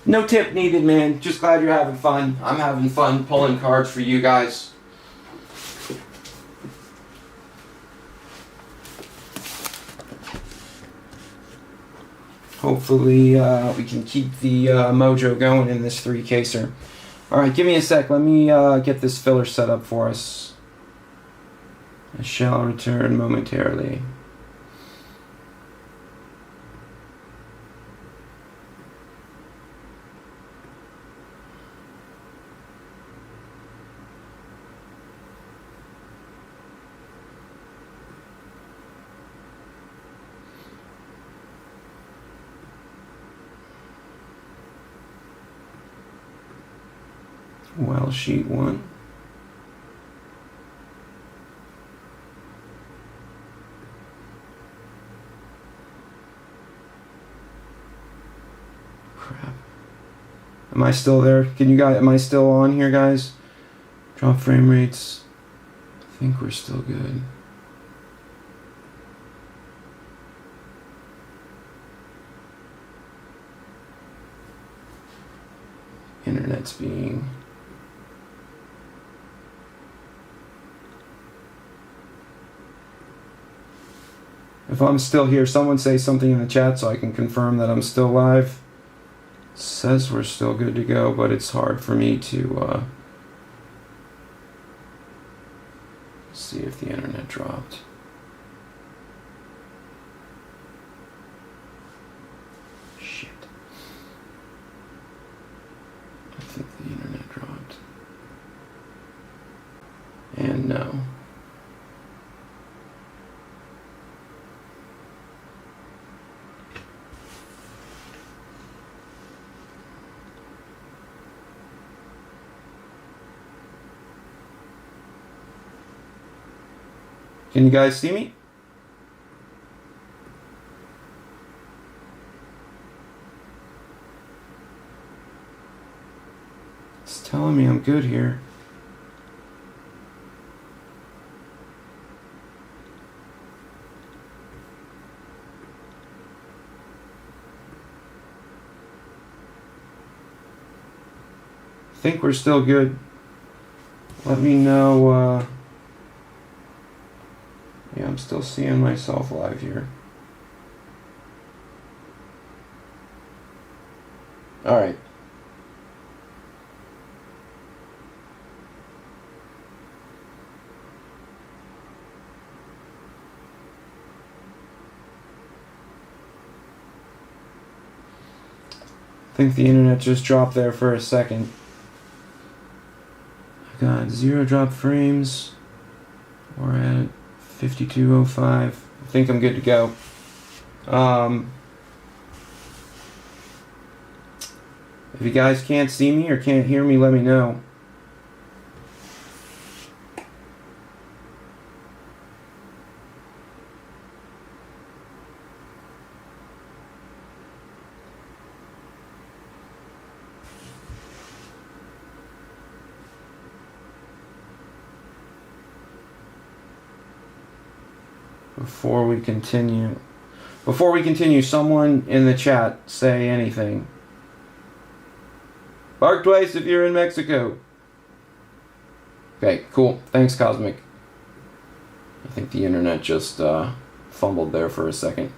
No tip needed, man. Just glad you're having fun. I'm having fun pulling cards for you guys. Hopefully we can keep the mojo going in this 3-caser. Alright, give me a sec. Let me get this filler set up for us. I shall return momentarily. Well, sheet 1. Crap. Am I still there? Am I still on here, guys? Drop frame rates. I think we're still good. Internet's being... If I'm still here, someone say something in the chat so I can confirm that I'm still live. It says we're still good to go, but it's hard for me to see if the internet dropped. Shit. I think the internet dropped. And no. Can you guys see me? It's telling me I'm good here. I think we're still good. Let me know. Yeah, I'm still seeing myself live here. All right. I think the internet just dropped there for a second. I got 0 drop frames. We're at 5205. I think I'm good to go. If you guys can't see me or can't hear me, let me know. Before we continue, someone in the chat say anything. Bark twice if you're in Mexico. Okay, cool. Thanks, Cosmic. I think the internet just fumbled there for a second.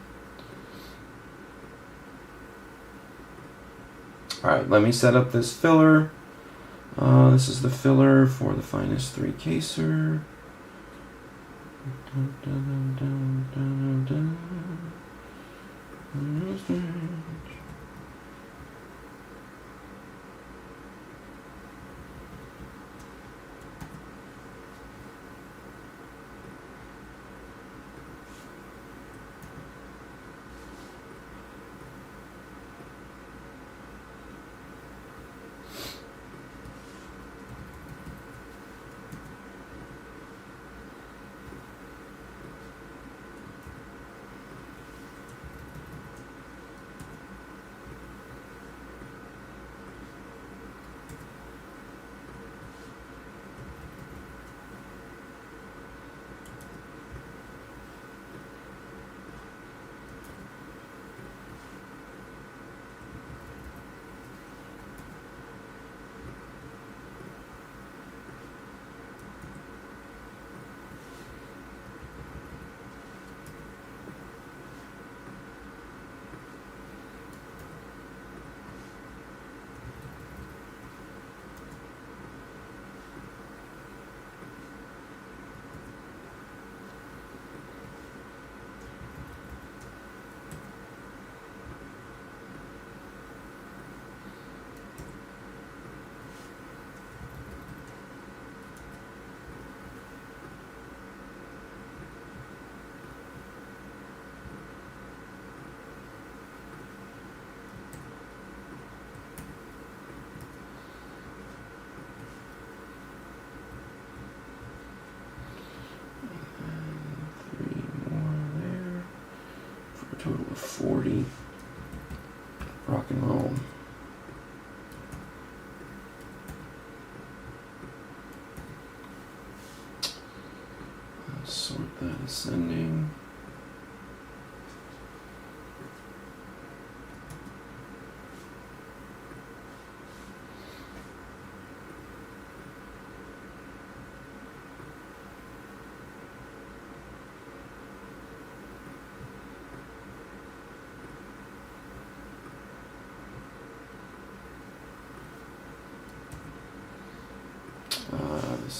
Alright, let me set up this filler. This is the filler for the Finest 3 caser. Total of 40. Rock and roll. Let's sort that ascending.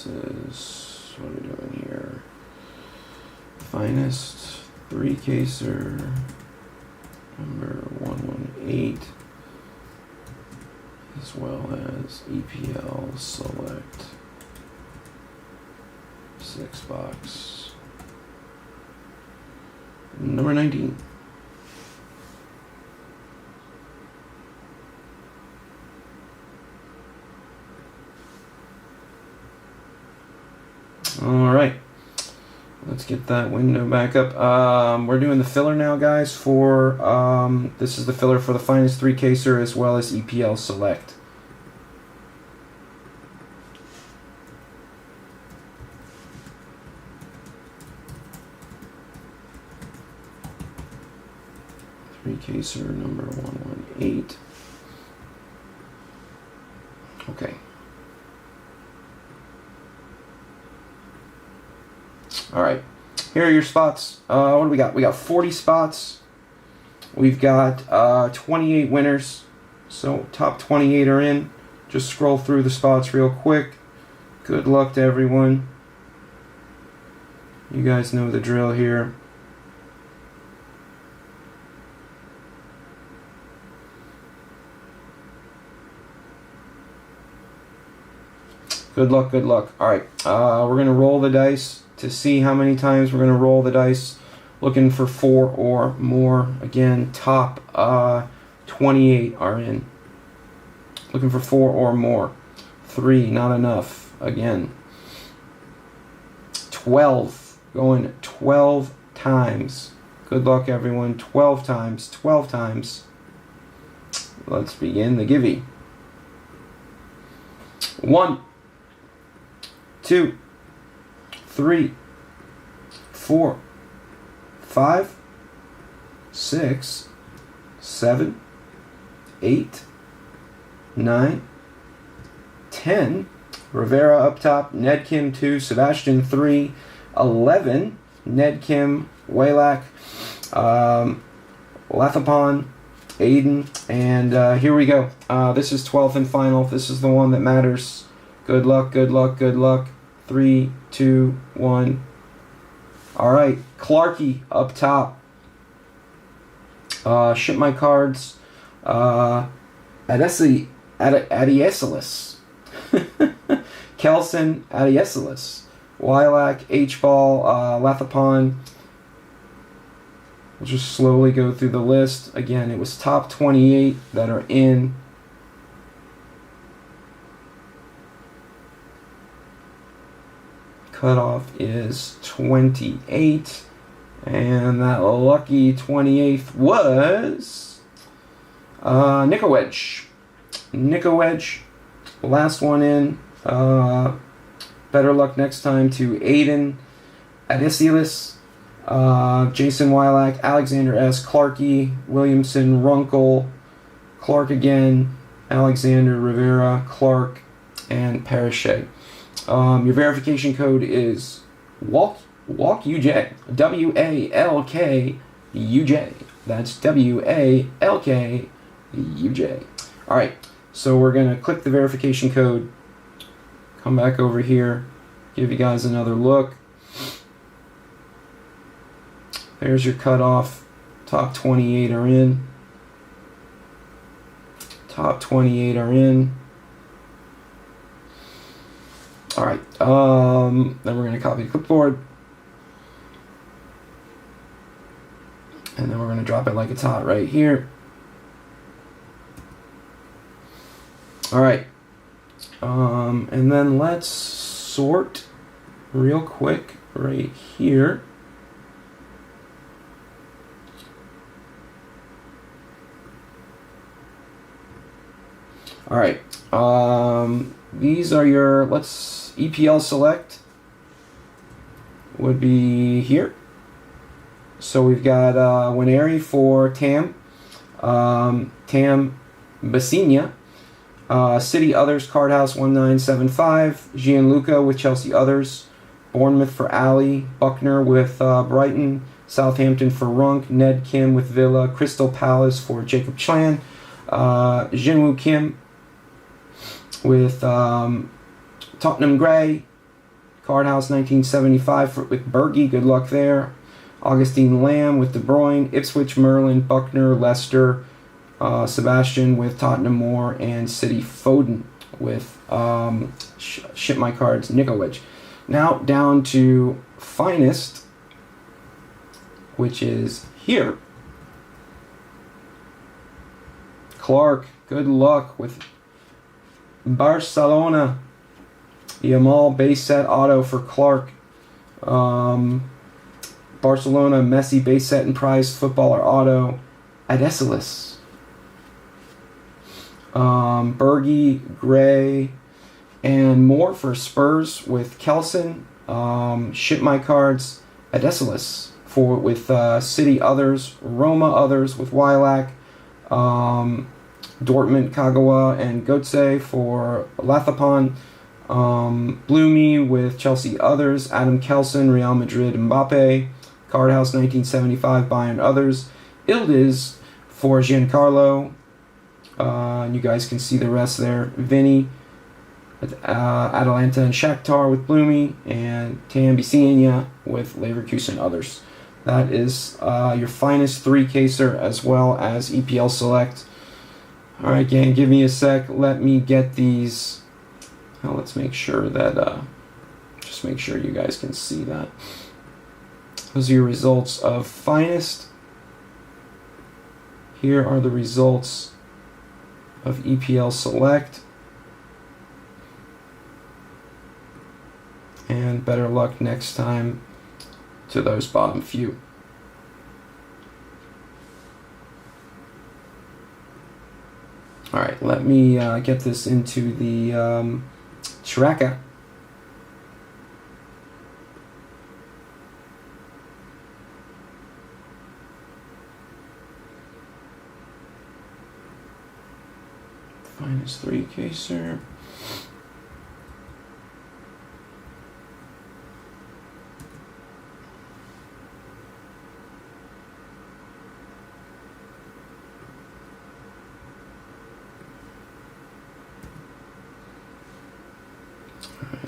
This is, what are we doing here? Finest 3-caser number 118, as well as EPL Select 6-box number 19. All right, let's get that window back up. We're doing the filler now, guys, for this is the filler for the Finest 3-caser as well as EPL Select. Three-caser number 118. Okay. All right, here are your spots. What do we got? We got 40 spots. We've got 28 winners. So top 28 are in. Just scroll through the spots real quick. Good luck to everyone. You guys know the drill here. Good luck, good luck. All right, we're going to roll the dice to see how many times we're going to roll the dice. Looking for 4 or more. Again, top 28 are in. Looking for 4 or more. 3, not enough. Again. 12. Going 12 times. Good luck, everyone. 12 times. 12 times. Let's begin the givey. 1, 2, 3, 4, 5, 6, 7, 8, 9, 10. Rivera up top. NEDtle 2. Sebastian 3. 11. NEDtle, Waylak, Lathapon, Aiden, and here we go. This is 12th and final. This is the one that matters. Good luck, good luck, good luck. 3, 2, 1. All right, Clarky up top. Ship my cards. Adieselis. Kelson Adieselis. Waylak, H-Ball, Lathapon. We'll just slowly go through the list. Again, it was top 28 that are in. Cutoff is 28. And that lucky 28th was Nickowedge. Nickowedge, last one in. Better luck next time to Aiden, Adieselis, Jason Waylak, Alexander S., Clarky, Williamson, Runkle, Clark again, Alexander, Rivera, Clark, and Parachet. Your verification code is WALKUJ. WALKUJ. That's WALKUJ. All right, so we're going to click the verification code. Come back over here, give you guys another look. There's your cutoff. Top 28 are in. Top 28 are in. All right. Then we're going to copy the clipboard. And then we're going to drop it like it's hot right here. All right. And then let's sort real quick right here. All right. These are your, EPL Select would be here. So we've got Winery for Tam. Tam Bassinia. City Others, Cardhouse 1975. Gianluca with Chelsea Others. Bournemouth for Ali. Buckner with Brighton. Southampton for Runk. Ned Kim with Villa. Crystal Palace for Jacob Chan. Jinwoo Kim with Tottenham Grey. Card House 1975 with Bergie. Good luck there. Augustine Lamb with De Bruyne. Ipswich, Merlin, Buckner, Leicester, Sebastian with Tottenham Moore, and City Foden with Ship My Cards Nikolic. Now down to Finest, which is here. Clark, good luck with Barcelona. Yamal base set auto for Clark. Barcelona Messi base set and prize footballer auto. Adesilis. Bergie, Gray, and more for Spurs with Kelson. Ship My Cards. Adesilis with City others. Roma others with Wilac. Dortmund, Kagawa, and Gotze for Lathapon. Bloomy with Chelsea others. Adam Kelson, Real Madrid, Mbappe. Card House 1975, Bayern others. Ildiz for Giancarlo. You guys can see the rest there. Vinny, Atalanta and Shakhtar with Bloomy. And Tambisinia with Leverkusen others. That is your Finest 3-caser as well as EPL Select. Alright, gang, give me a sec. Let me get these. Now let's make sure that, just make sure you guys can see that. Those are your results of Finest. Here are the results of EPL Select. And better luck next time to those bottom few. Alright, let me get this into the tracker. Finest 3-caser.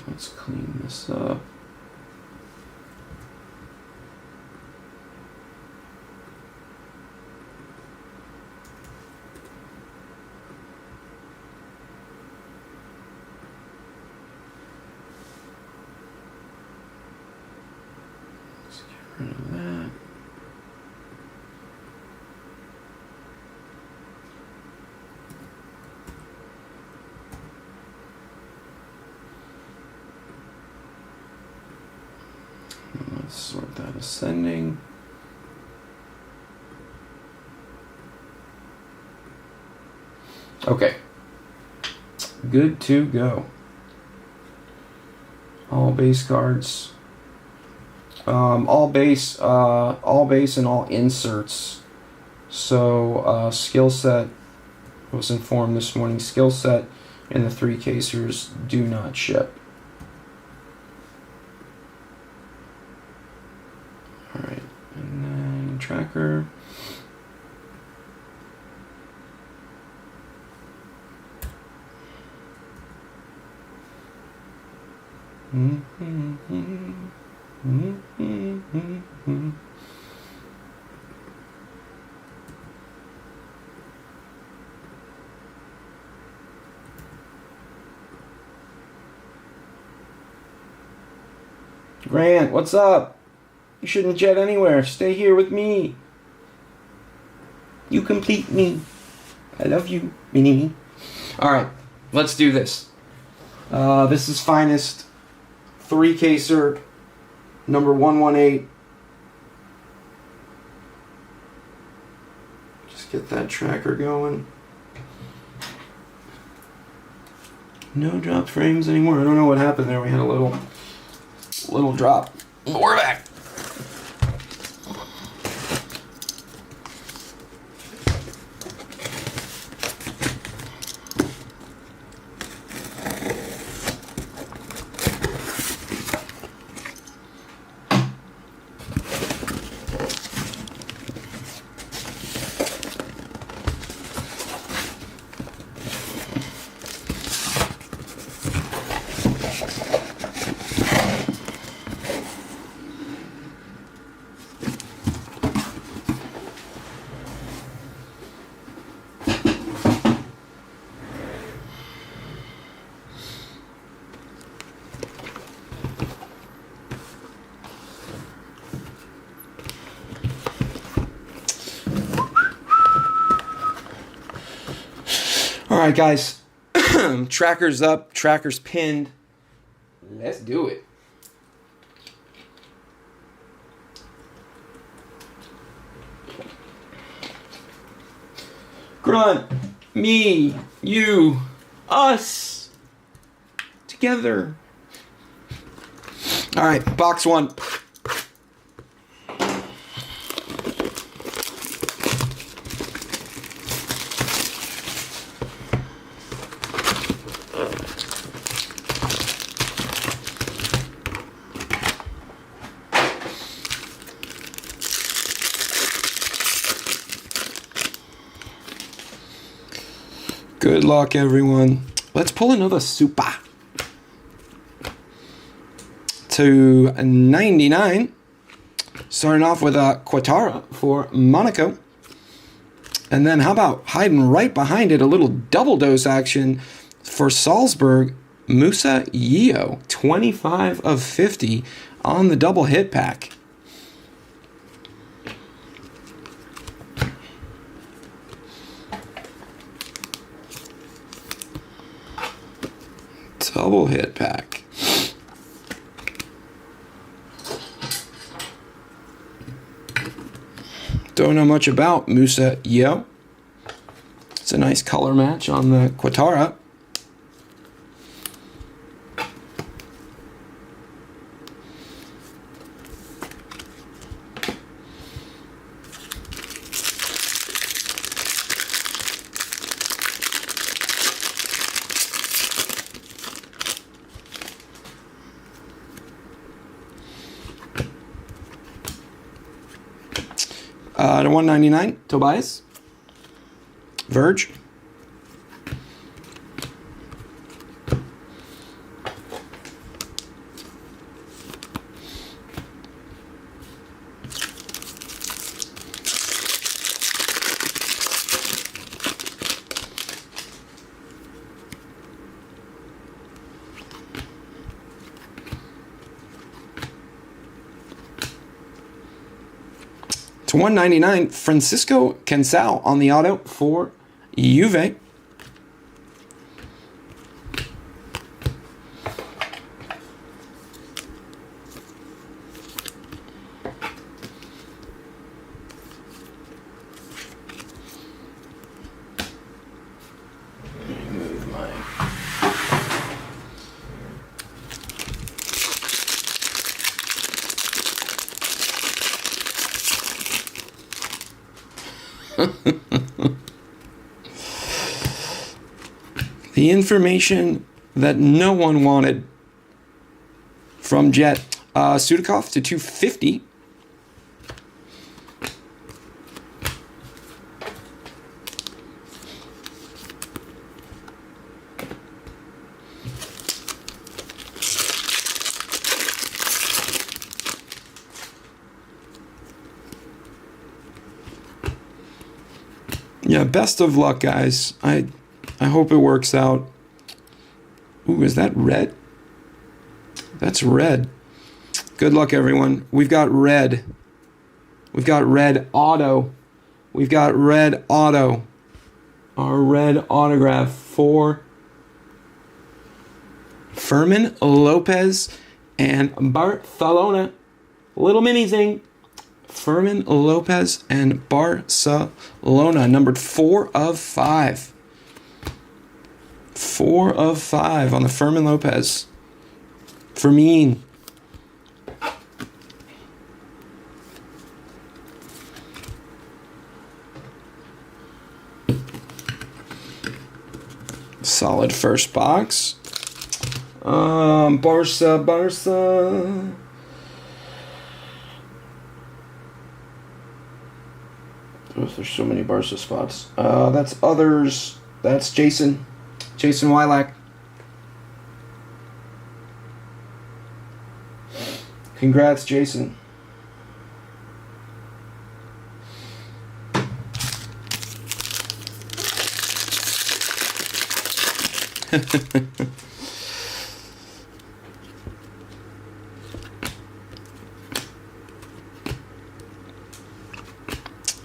Let's clean this up. Let's get rid of that. Let's sort that ascending. Okay. Good to go. All base cards. All base and all inserts. So skill set, I was informed this morning, skill set and the 3-casers do not ship. Alright, and then tracker. Grant, what's up? You shouldn't jet anywhere. Stay here with me. You complete me. I love you, Minnie. Alright, let's do this. This is Finest 3-caser number 118. Just get that tracker going. No drop frames anymore. I don't know what happened there. We had a little drop. We're back. right, guys. Trackers up, trackers pinned. Let's do it. Grunt, me, you, us, together. All right, box one. Good luck, everyone. Let's pull another super. To 99. Starting off with a Quattara for Monaco. And then how about hiding right behind it, a little double dose action for Salzburg. Musa Yeo, 25 of 50 on the double hit pack. Double hit pack. Don't know much about Musa Yeo. It's a nice color match on the Quattara. To 199, Tobias. Verge. To 199, Francisco Cansao on the auto for Juve. Move my... The information that no one wanted from Jet. Sudakov to 250. Yeah, best of luck, guys. I hope it works out. Ooh, is that red? That's red. Good luck, everyone. We've got red. We've got red auto. We've got red auto. Our red autograph for Fermin Lopez and Barcelona. Little mini zing. Fermin Lopez and Barcelona, numbered 4 of 5. 4 of 5 on the Fermin Lopez. Fermin. Solid first box. Barca. Oh, there's so many Barca spots. That's others. That's Jason Wylack. Congrats, Jason.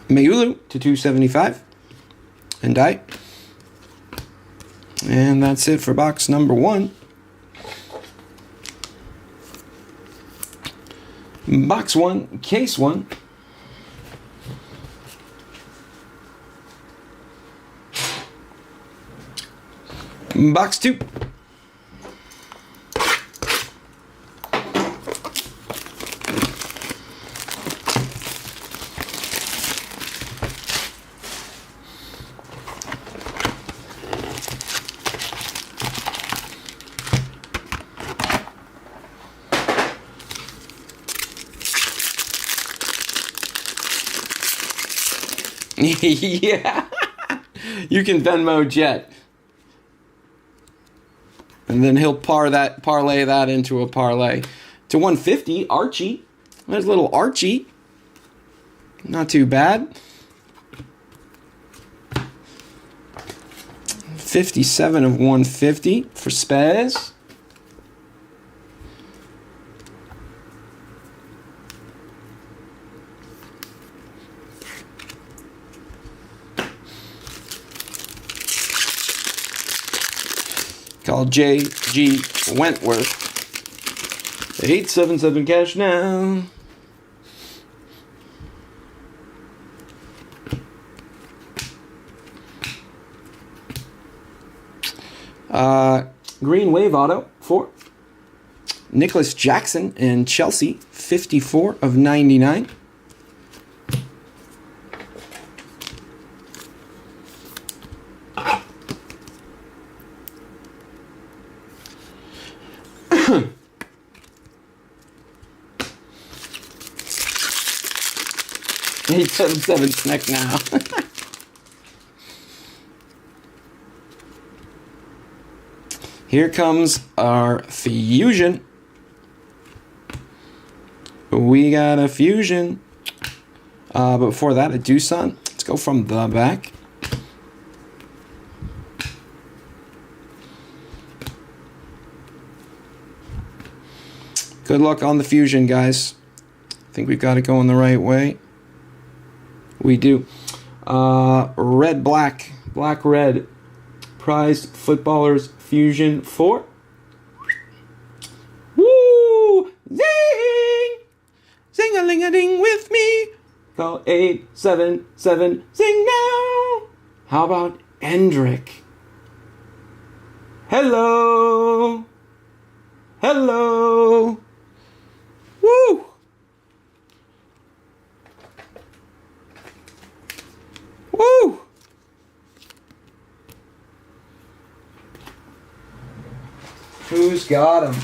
Mayulu to 275. And die. And that's it for box number 1. Box 1, case 1. Box 2. Yeah, you can Venmo Jet, and then he'll parlay that into a parlay. To 150, Archie. There's little Archie. Not too bad. 57 of 150 for Spez. Called J.G. Wentworth. 877 cash now. Green Wave Auto for Nicholas Jackson and Chelsea. 54 of 99. Eight seven snack now. Here comes our fusion. We got a fusion. But before that, a Doosan. Let's go from the back. Good luck on the fusion, guys. I think we've got it going the right way. We do. Red, black, black, red. Prized Footballers Fusion 4. Woo! Zing! Zing-a-ling-a-ding with me. Call 877 zing now. How about Endrick? Hello. Hello. Woo! Woo! Who's got him?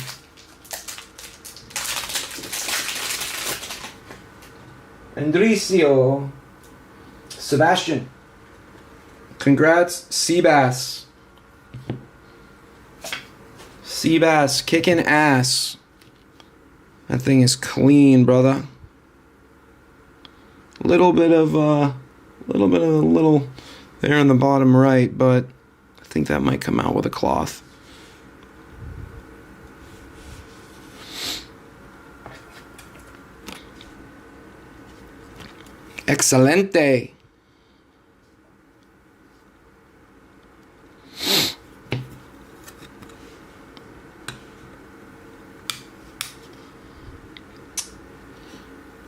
Andricio. Sebastian. Congrats, Seabass. Seabass kicking ass. That thing is clean, brother. Little bit of a little there in the bottom right, but I think that might come out with a cloth. Excelente.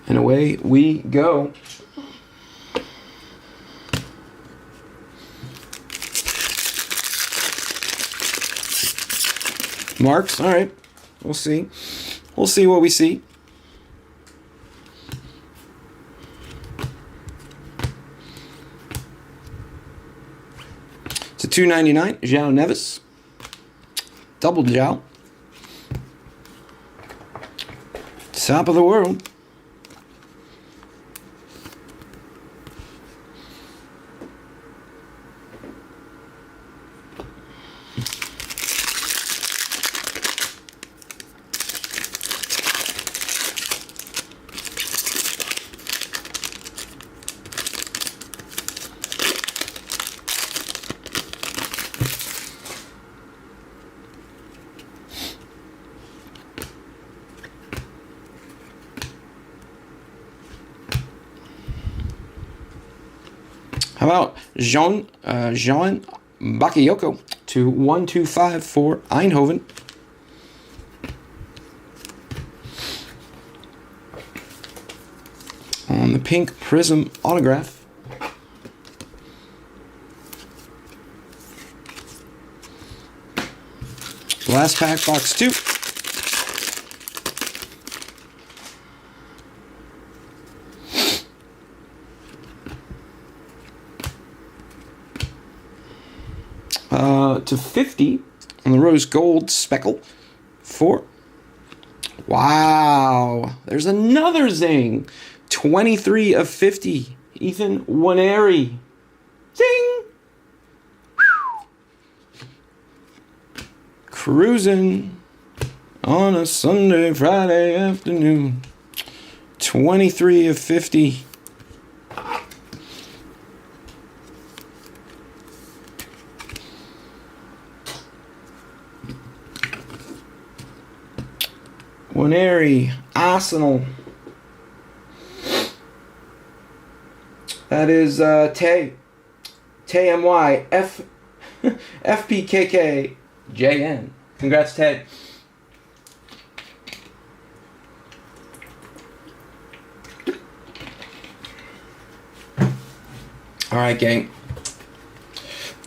And away we go. Marks, all right. We'll see. We'll see what we see. It's a $2.99. João Neves. Double João. Top of the world. How about Jean Bakayoko? to 125 for Eindhoven. On the pink Prism autograph. Last pack, box 2. To 50 on the rose gold speckle for, wow, there's another zing. 23 of 50, Ethan Waneri. Zing! Cruising on a Sunday, Friday afternoon. 23 of 50. Waneri, Arsenal. That is Tay. Tay MY. FPKKJN. Congrats, Tay. All right, gang.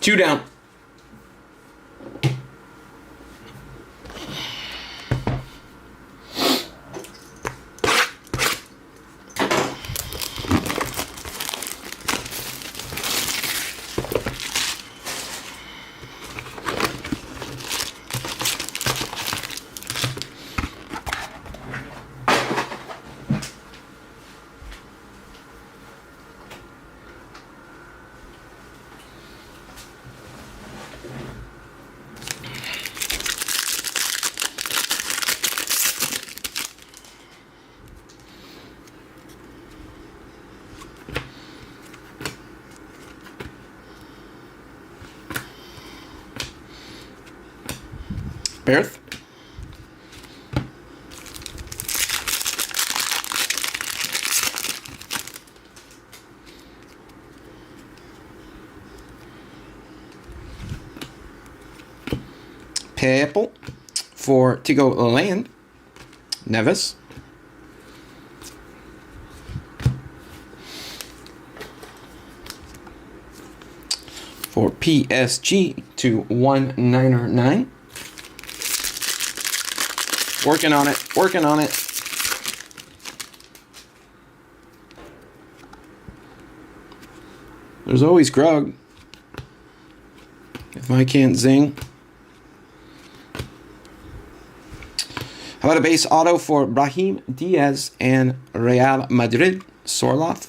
2 down. Berth. Purple for Tigo Land. Neves. For PSG to 199. Working on it. Working on it. There's always Grug. If I can't zing. How about a base auto for Brahim Diaz and Real Madrid? Sorloth.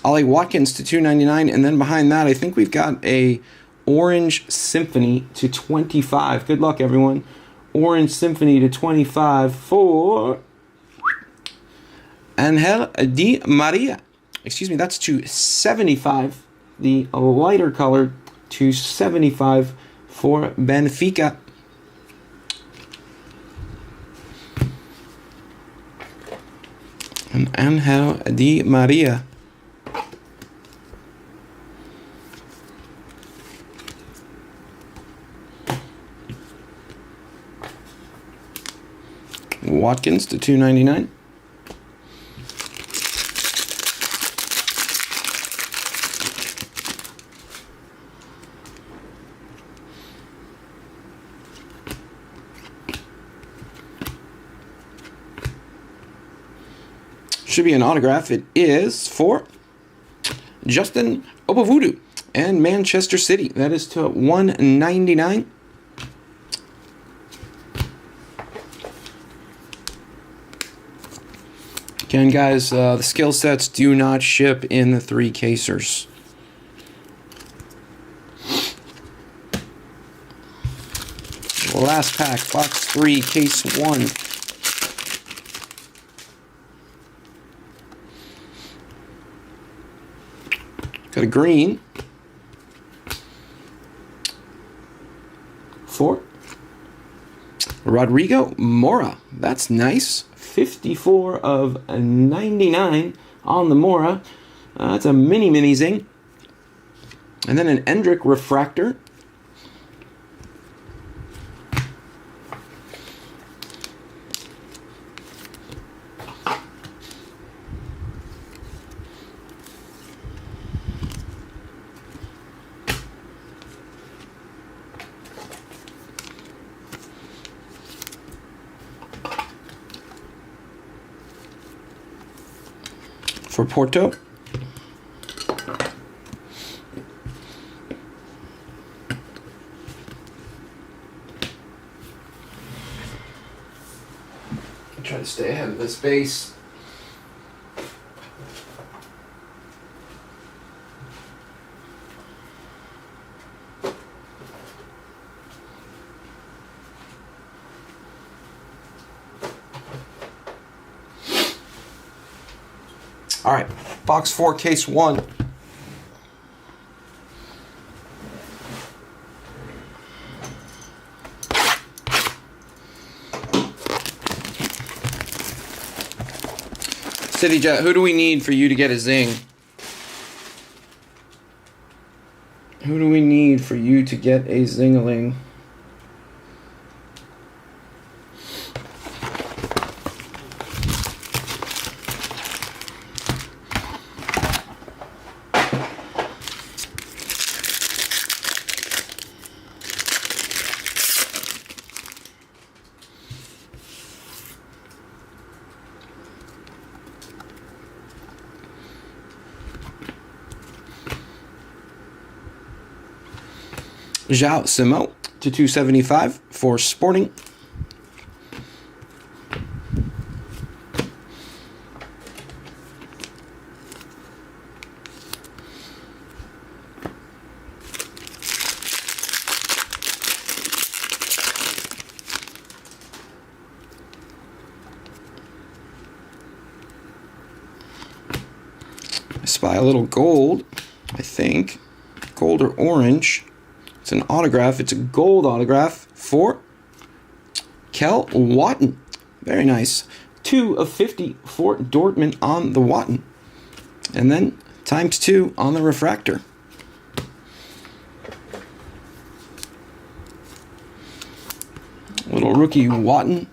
Ollie Watkins to 299, and then behind that, I think we've got a Orange Symphony to 25. Good luck, everyone. Orange Symphony to 25 for Angel Di Maria. Excuse me, that's to 75. The lighter colored to 75 for Benfica. And Angel Di Maria. Watkins to 299. Should be an autograph. It is for Justin Obavudu and Manchester City. That is to 199. Again, guys, the skill sets do not ship in the 3 casers. Last pack, box 3, case 1. Got a green for Rodrigo Mora. That's nice. 54 of 99 on the Mora. That's a mini zing. And then an Endrick refractor. For Porto. Try to stay ahead of this base. All right, box 4, case 1. City Jet, who do we need for you to get a zing? Who do we need for you to get a zingaling? João Simo to 275 for Sporting. I spy a little gold, I think. Gold or orange. It's an autograph. It's a gold autograph for Kel Watton. Very nice. 2 of 50 for Dortmund on the Watton. And then times 2 on the refractor. Little rookie Watton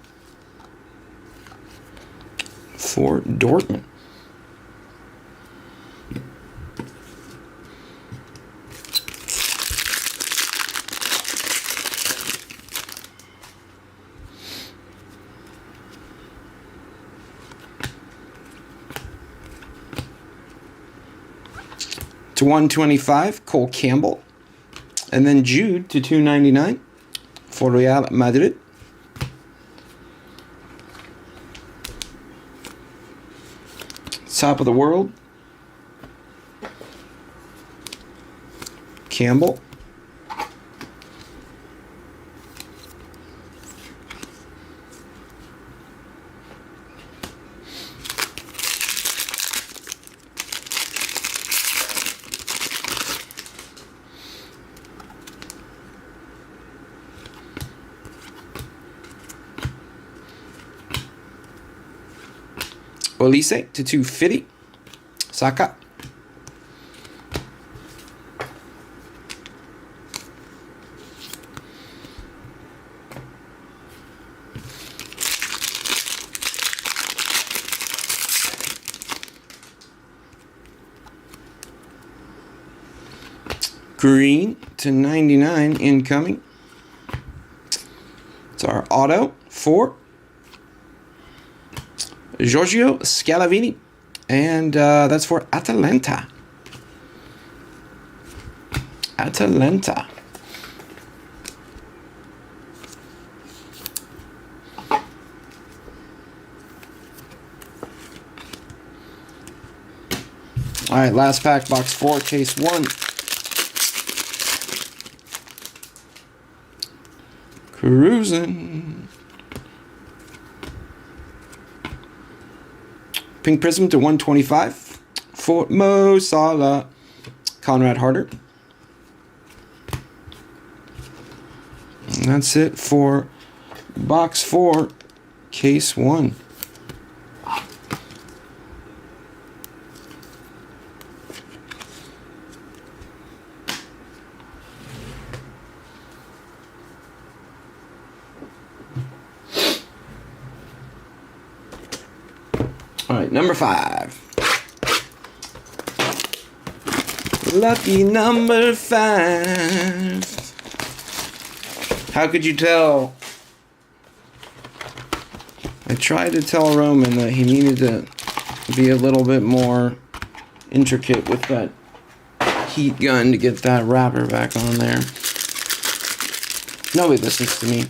for Dortmund. To 125, Cole Campbell. And then Jude to 299 for Real Madrid. Top of the world. Campbell. Olise to 250. Saka. Green to 99 incoming. It's our auto for Giorgio Scalavini, and that's for Atalanta. Atalanta. All right, last pack, box 4, case 1. Cruising. Pink Prism to 125 for Mo Salah. Conrad Harder. And that's it for box 4, case 1. All right, number 5. Lucky number 5. How could you tell? I tried to tell Roman that he needed to be a little bit more intricate with that heat gun to get that wrapper back on there. Nobody listens to me.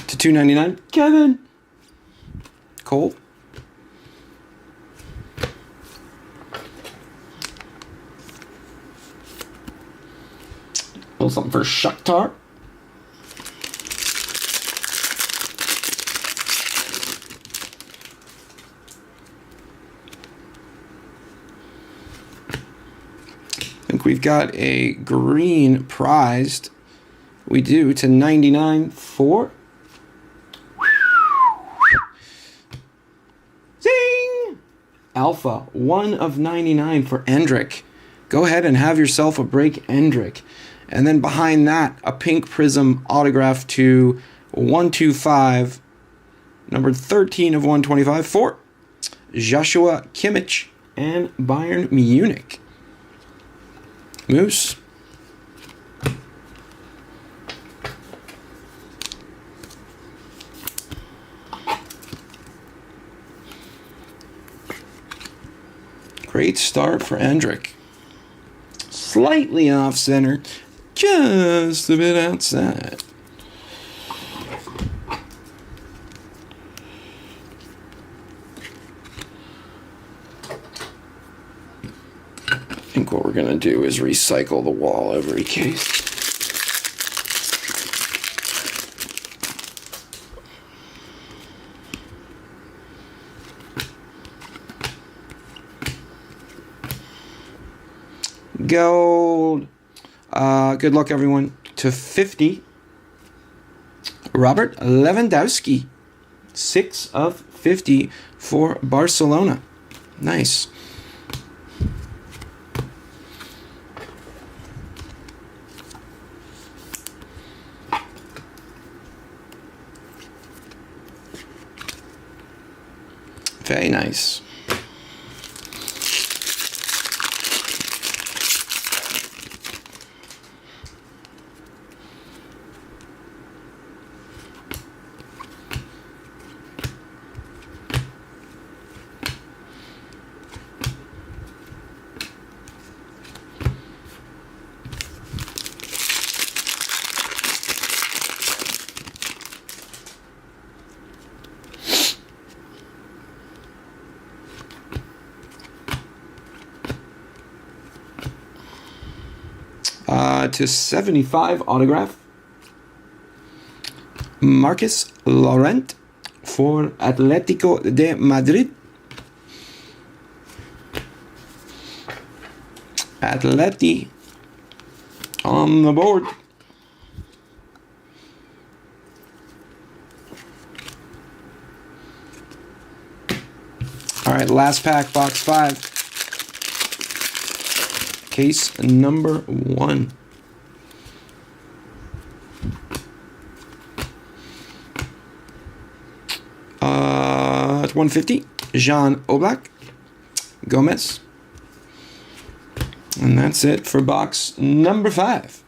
To $2.99, Kevin. Cole. A little something for Shakhtar. I think we've got a green prized. We do to 99 for Zing! Alpha, 1 of 99 for Endrick. Go ahead and have yourself a break, Endrick. And then behind that, a pink prism autograph to 125, number 13 of 125 for Joshua Kimmich and Bayern Munich. Moose. Great start for Endrick. Slightly off center, just a bit outside. I think what we're going to do is recycle the wall every case. Gold. Good luck, everyone. To 50. Robert Lewandowski. 6 of 50 for Barcelona. Nice. Very nice. To 75 autograph. Marcus Laurent for Atlético de Madrid. Atleti on the board. All right, last pack, box 5. Case number 1. 150, Jean Oblak, Gomez. And that's it for box number 5.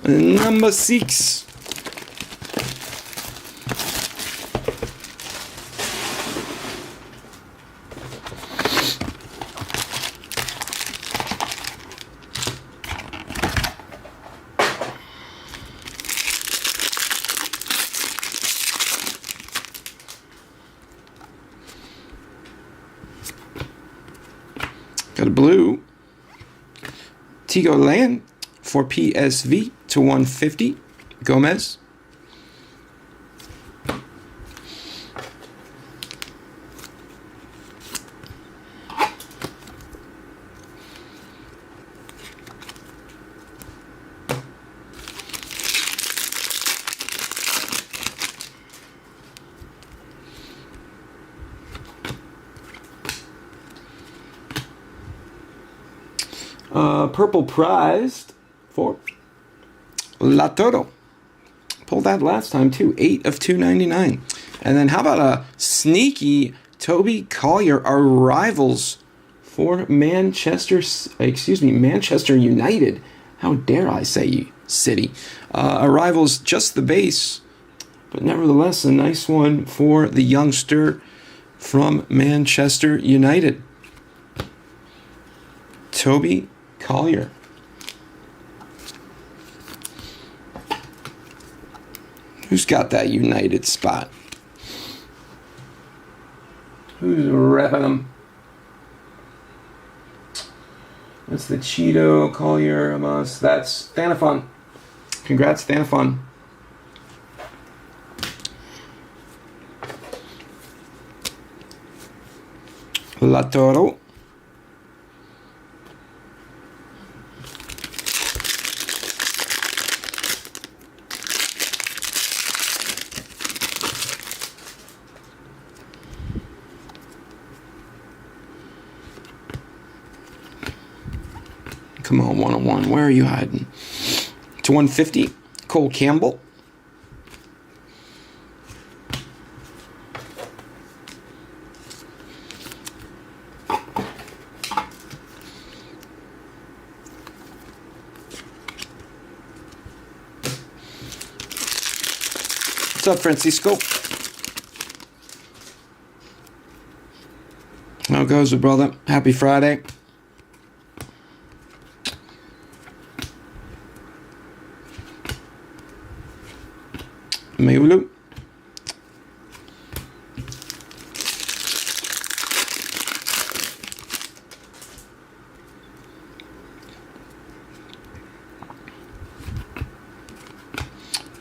Number 6. Blue, Tigo Land for PSV to 150, Gomez. Purple prized for NEDtle. Pulled that last time too. 8 of 299. And then how about a sneaky Toby Collier Arrivals for Manchester United. How dare I say City. Arrivals just the base, but nevertheless a nice one for the youngster from Manchester United. Toby Collier. Who's got that United spot? Who's repping them? That's the Cheeto Collier Amos. That's Thanafon. Congrats, Thanafon. NEDtle. Come on, 101. Where are you hiding? To 150, Cole Campbell. What's up, Francisco? How goes it, brother? Happy Friday. Mayulu.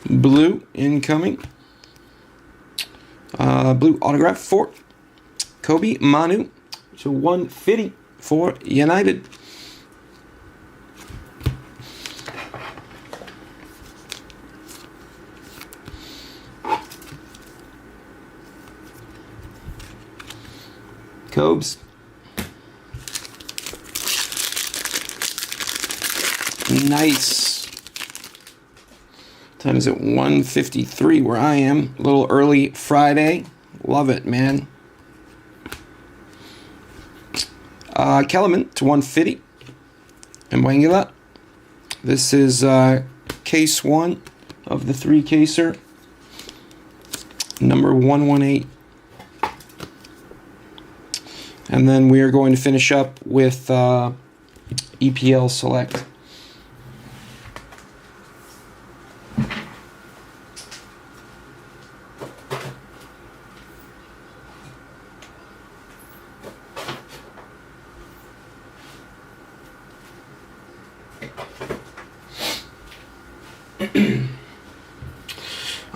Blue incoming. Blue autograph for Kobe Manu to 150 for United. Cobes. Nice. Time is at 1:53 where I am. A little early Friday. Love it, man. Kellerman to 150. And Wangula. This is case 1 of the 3-caser. Number 118. And then we are going to finish up with EPL Select.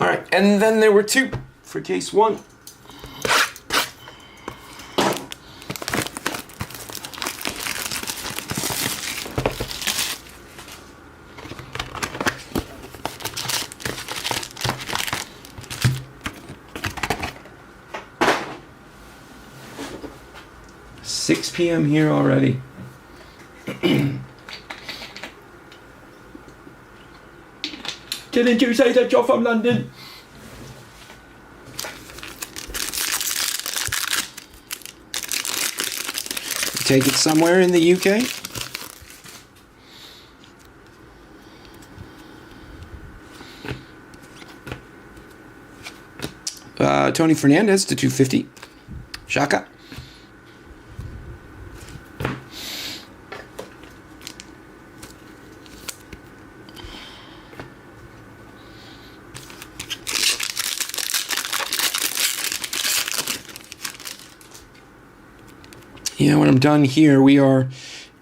All right, and then there were 2 for case 1. $6 p.m. here already. Didn't you say that you're from London? Take it somewhere in the UK? Tony Fernandez to 250. Shaka. Yeah, when I'm done here, we are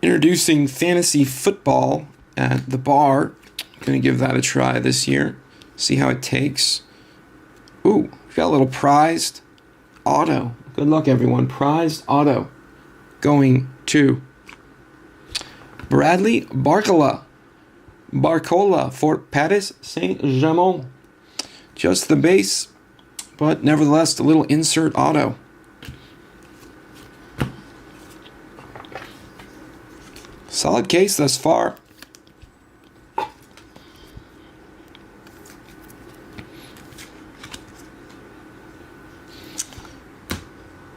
Introducing fantasy football at the bar. Gonna give that a try this year. See how it takes. Ooh, we got a little prized auto. Good luck, everyone. Prized auto. Going to Bradley Barcola for Paris Saint-Germain. Just the base, but nevertheless, a little insert auto. Solid case thus far.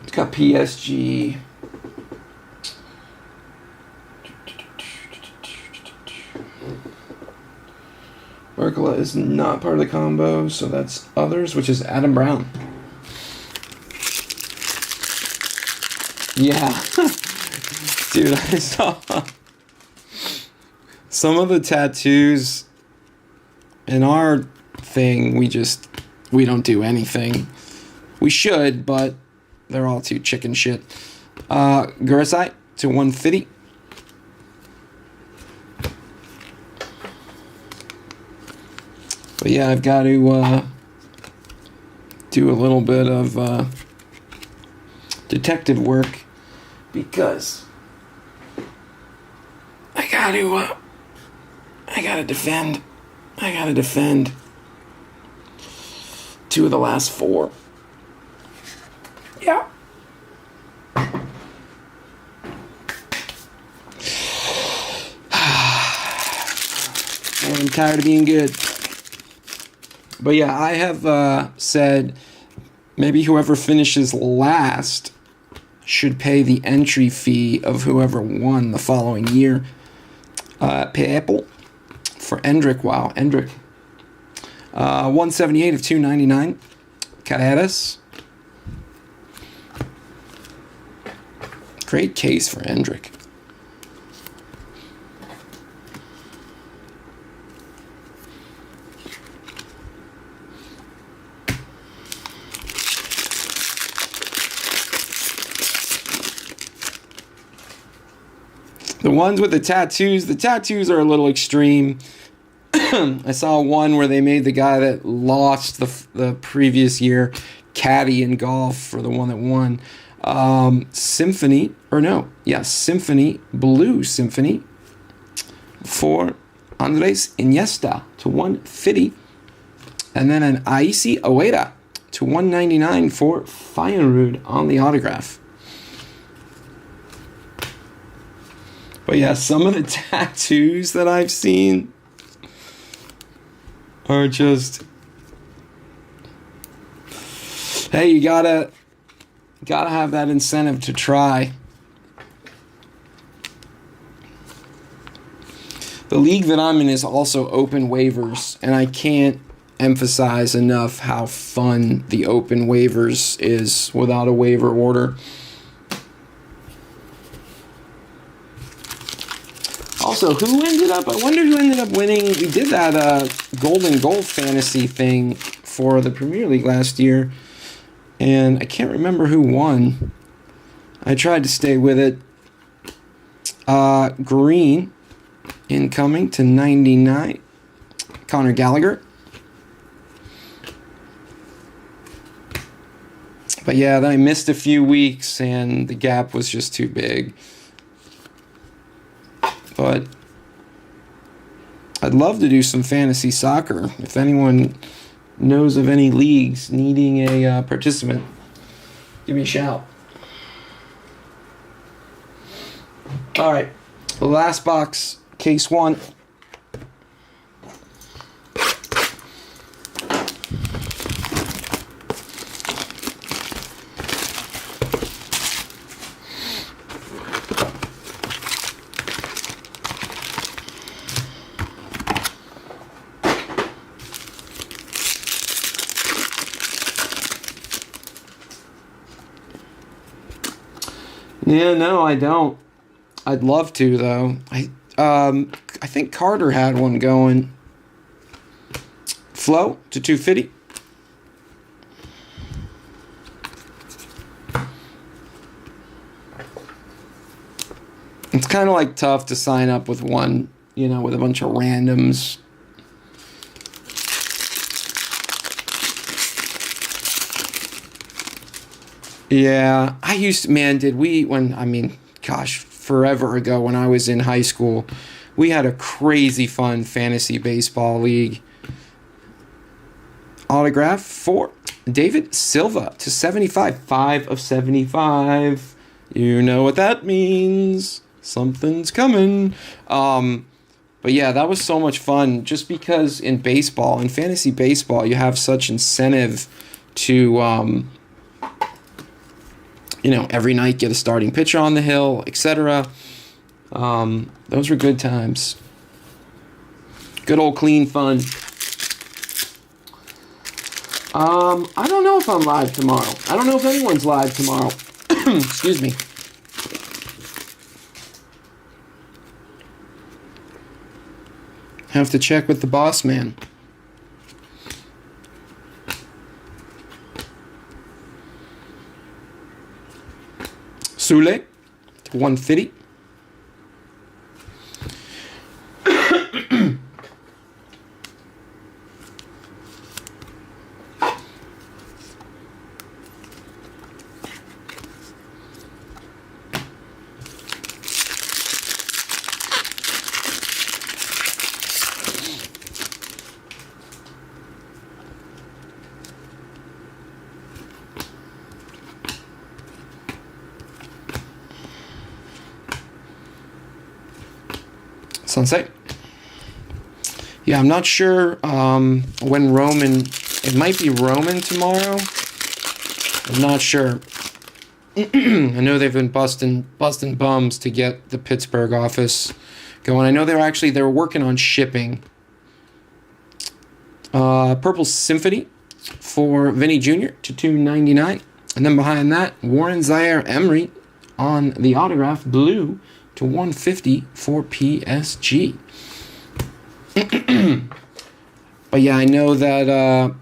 It's got PSG. Barcola is not part of the combo, so that's others, which is Adam Brown. Yeah. Dude, I saw some of the tattoos in our thing. We don't do anything. We should, but they're all too chicken shit. Gurisai to 150. But yeah, I've got to do a little bit of detective work because I gotta defend. I gotta defend 2 of the last 4. Yeah. I'm tired of being good. But yeah, I have said maybe whoever finishes last should pay the entry fee of whoever won the following year. Payable for Endrick. Wow, Endrick. 178 of 299. Carreras. Great case for Endrick. The ones with the tattoos are a little extreme. I saw one where they made the guy that lost the previous year caddy in golf for the one that won. Symphony, Blue Symphony for Andres Iniesta to 150. And then an Aisi Oeda to 199 for Feyenoord on the autograph. But yeah, some of the tattoos that I've seen are just, hey, you gotta have that incentive to try. The league that I'm in is also open waivers, and I can't emphasize enough how fun the open waivers is without a waiver order. Also, I wonder who ended up winning. We did that golden goal fantasy thing for the Premier League last year, and I can't remember who won. I tried to stay with it. Green, incoming to 99. Conor Gallagher. But yeah, then I missed a few weeks, and the gap was just too big. But I'd love to do some fantasy soccer. If anyone knows of any leagues needing a participant, give me a shout. All right, the last box, case 1. Yeah, no, I don't. I'd love to, though. I think Carter had one going. Flo to 250. It's kind of like tough to sign up with one, with a bunch of randoms. Yeah, I used to, man, forever ago when I was in high school, we had a crazy fun fantasy baseball league. Autograph for David Silva to 75. 5 of 75. You know what that means. Something's coming. But yeah, that was so much fun just because in fantasy baseball, you have such incentive to, every night get a starting pitcher on the hill, etc. Those were good times. Good old clean fun. I don't know if I'm live tomorrow. I don't know if anyone's live tomorrow. Excuse me. Have to check with the boss man. Sule to 150. Sunset. Yeah, I'm not sure when Roman. It might be Roman tomorrow. I'm not sure. I know they've been busting bums to get the Pittsburgh office going. I know they're working on shipping. Purple Symphony for Vinny Jr. to $2.99, and then behind that, Warren Zaire Emery on the autograph, blue to $150 for PSG. But yeah, I know that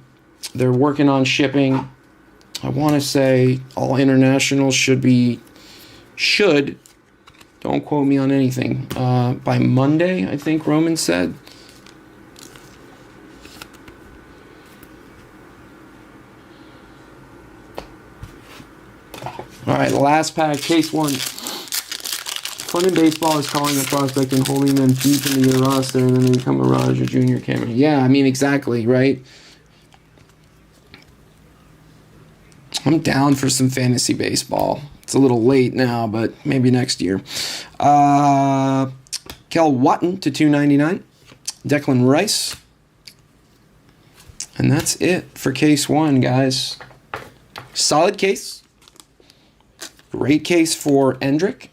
they're working on shipping. I want to say all international should, don't quote me on anything, by Monday, I think Roman said. All right, the last pack, case 1. Fun in baseball is calling a prospect and holding them deep into your roster, and then they become a Roger Jr. Cameron. Yeah, I mean, exactly, right? I'm down for some fantasy baseball. It's a little late now, but maybe next year. Kel Watton to $2.99. Declan Rice. And that's it for case 1, guys. Solid case. Great case for Endrick.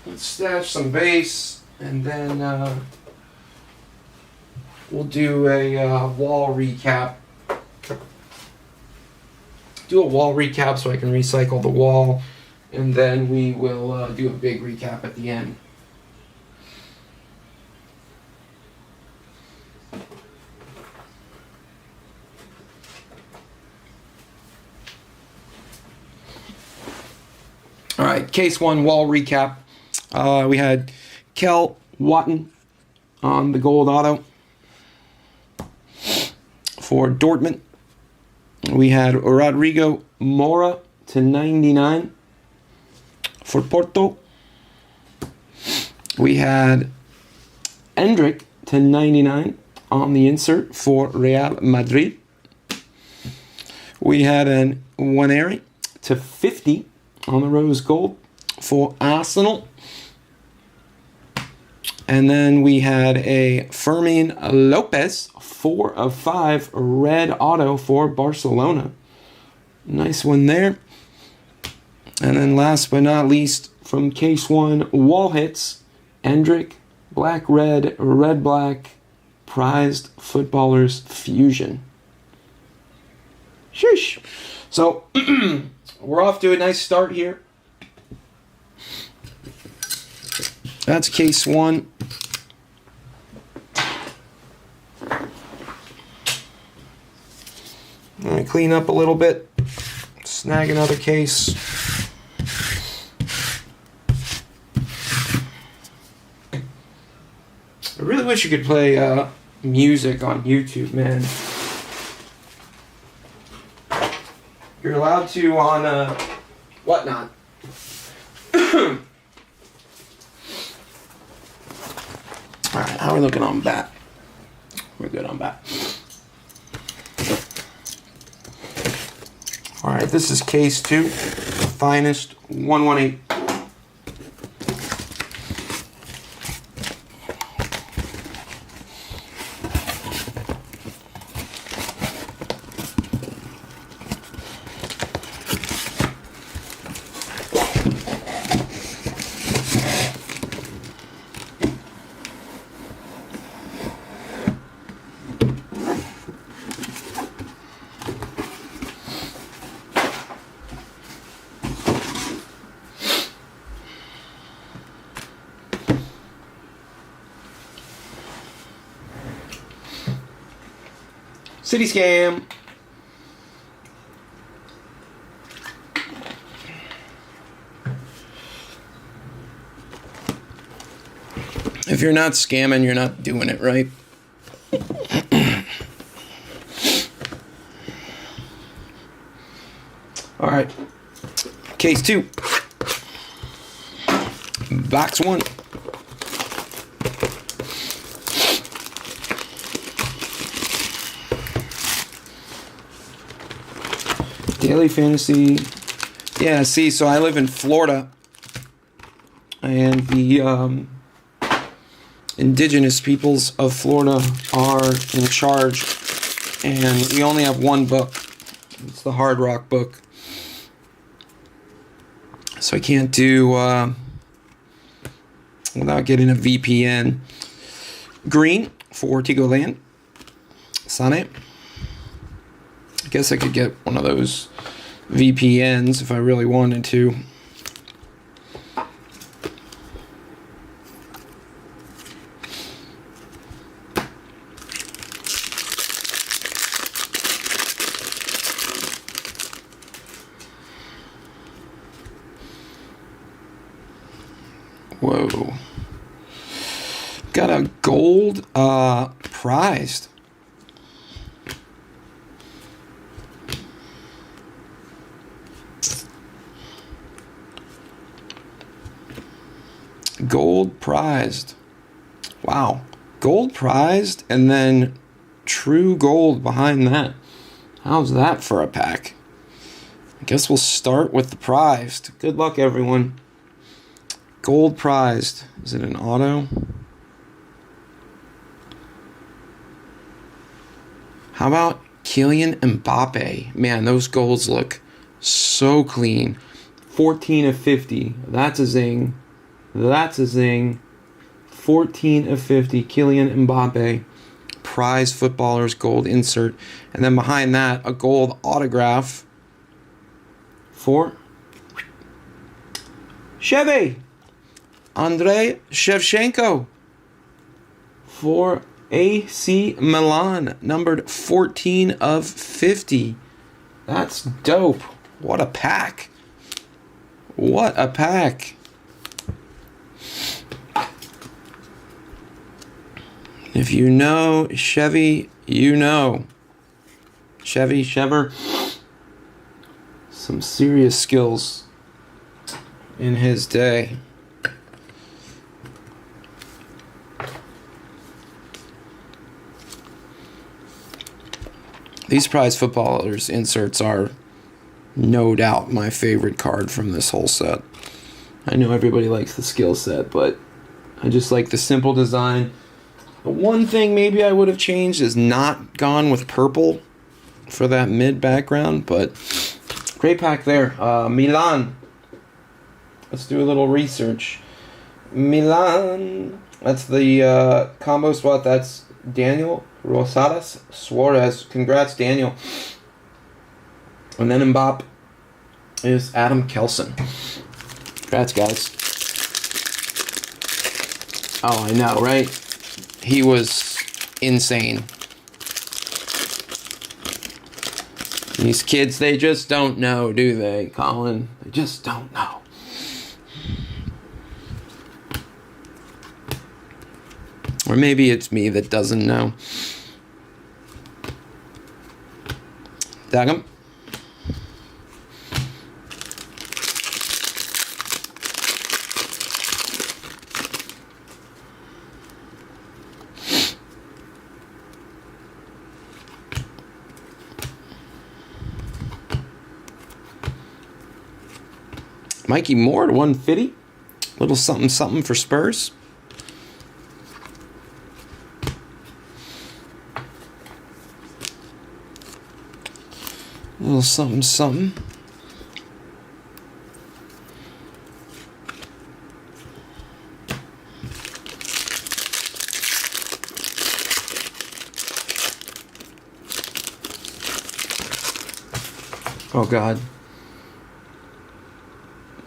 Let's stash some base, and then we'll do a wall recap. Do a wall recap so I can recycle the wall, and then we will do a big recap at the end. All right, case 1 wall recap. We had Kel Watton on the gold auto for Dortmund. We had Rodrigo Mora to 99 for Porto. We had Endrick to 99 on the insert for Real Madrid. We had an Waneri to 50 on the rose gold for Arsenal. And then we had a Fermin Lopez, 4 of 5, red auto for Barcelona. Nice one there. And then last but not least, from case 1, wall hits, Endrick, black-red, red-black, prized footballers fusion. Sheesh. So, we're off to a nice start here. That's case 1. Let me clean up a little bit. snag another case. I really wish you could play music on YouTube, man. You're allowed to on Whatnot. Alright, how are we looking on bat? We're good on bat. Alright, this is case 2, Finest 118. City Scam. If you're not scamming, you're not doing it right. All right. Case 2. Box 1. Daily Fantasy. Yeah, see, so I live in Florida, and the indigenous peoples of Florida are in charge, and we only have one book. It's the Hard Rock book. So I can't do without getting a VPN. Green for Tigoland. Sane. I guess I could get one of those VPNs if I really wanted to. Whoa. Got a gold prized. Gold prized. Wow. Gold prized and then true gold behind that. How's that for a pack? I guess we'll start with the prized. Good luck, everyone. Gold prized. Is it an auto? How about Kylian Mbappe? Man, those golds look so clean. 14 of 50. That's a zing. That's a zing. 14 of 50. Kylian Mbappe. Prize footballers gold insert. And then behind that, a gold autograph for Chevy. Andrei Shevchenko. For AC Milan. Numbered 14 of 50. That's dope. What a pack. What a pack. If you know Chevy, you know. Chevy, Chever. Some serious skills in his day. These prize footballers inserts are no doubt my favorite card from this whole set. I know everybody likes the skill set, but I just like the simple design. The one thing maybe I would have changed is not gone with purple for that mid background, but great pack there. Milan. Let's do a little research. Milan. That's the combo spot. That's Daniel Rosadas Suarez. Congrats, Daniel. And then Mbappe is Adam Kelson. Congrats, guys. Oh, I know, right? He was insane. These kids, they just don't know, do they, Colin? They just don't know. Or maybe it's me that doesn't know. Daggum. Mikey Moore to 150. Little something something for Spurs. Little something something. Oh God.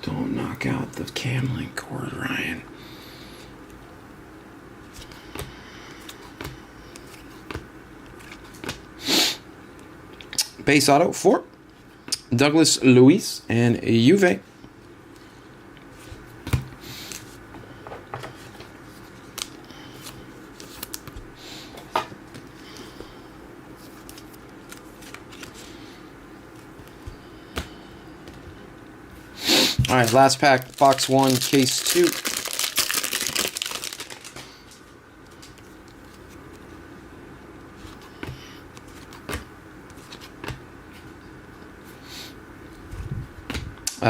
Don't knock out the Camlink cord, Ryan. Base auto for Douglas Luiz and Juve. All right, last pack, box 1, case 2.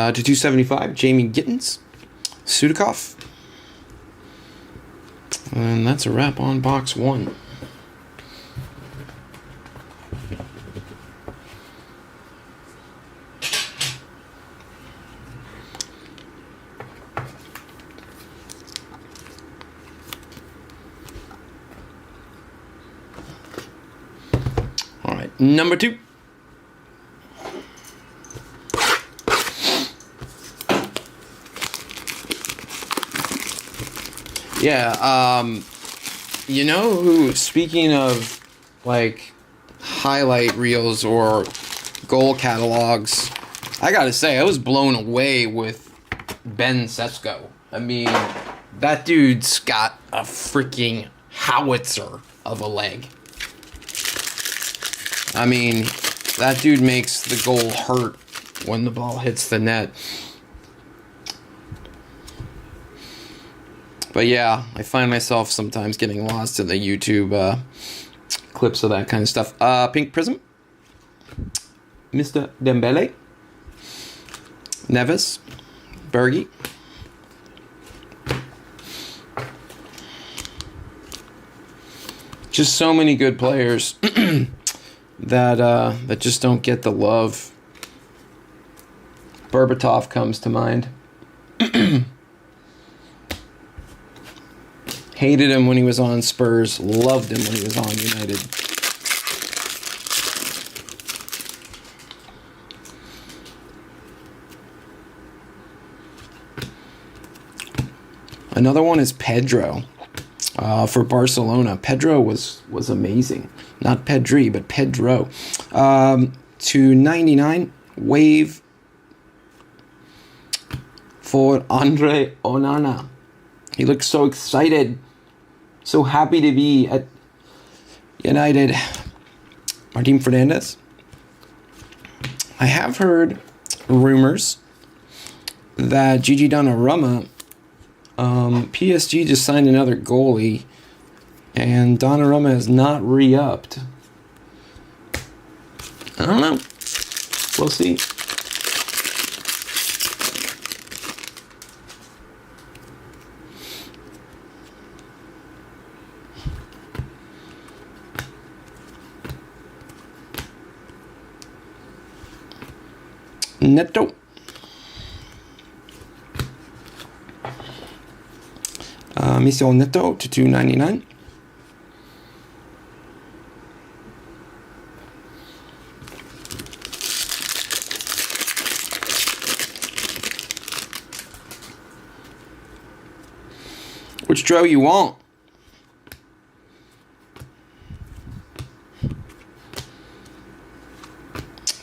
To 275, Jamie Gittins, Sudakov. And that's a wrap on box 1. All right, number 2. Yeah, you know who, speaking of, like, highlight reels or goal catalogs, I gotta say, I was blown away with Ben Sesko. I mean, that dude's got a freaking howitzer of a leg. I mean, that dude makes the goal hurt when the ball hits the net. But yeah, I find myself sometimes getting lost in the YouTube clips of that kind of stuff. Pink Prism. Mr. Dembele. Neves. Bergie. Just so many good players that just don't get the love. Berbatov comes to mind. Hated him when he was on Spurs. Loved him when he was on United. Another one is Pedro for Barcelona. Pedro was amazing. Not Pedri, but Pedro. To 99, wave for Andre Onana. He looks so excited. So happy to be at United. Martin Fernandez. I have heard rumors that Gigi Donnarumma, PSG just signed another goalie, and Donnarumma has not re-upped. I don't know. We'll see. NEDtle. Michel NEDtle to 299. Which draw you want?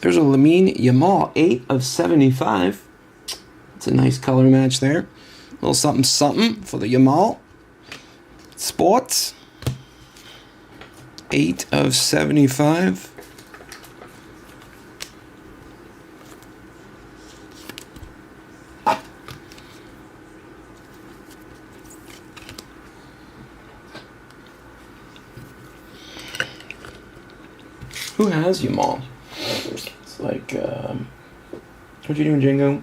There's a Lamine Yamal, 8 of 75. It's a nice color match there. A little something something for the Yamal. Sports. 8 of 75. Who has Yamal? It's like, what you doing, Django?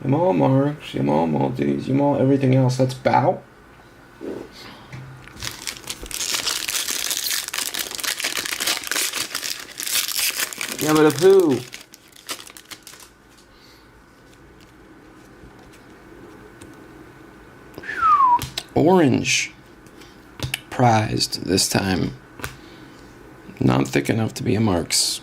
Yamal Marks, Yamal Maltese, Yamal everything else. That's Bow. Yeah, but of who? Orange. Prized this time. Not thick enough to be a Marks.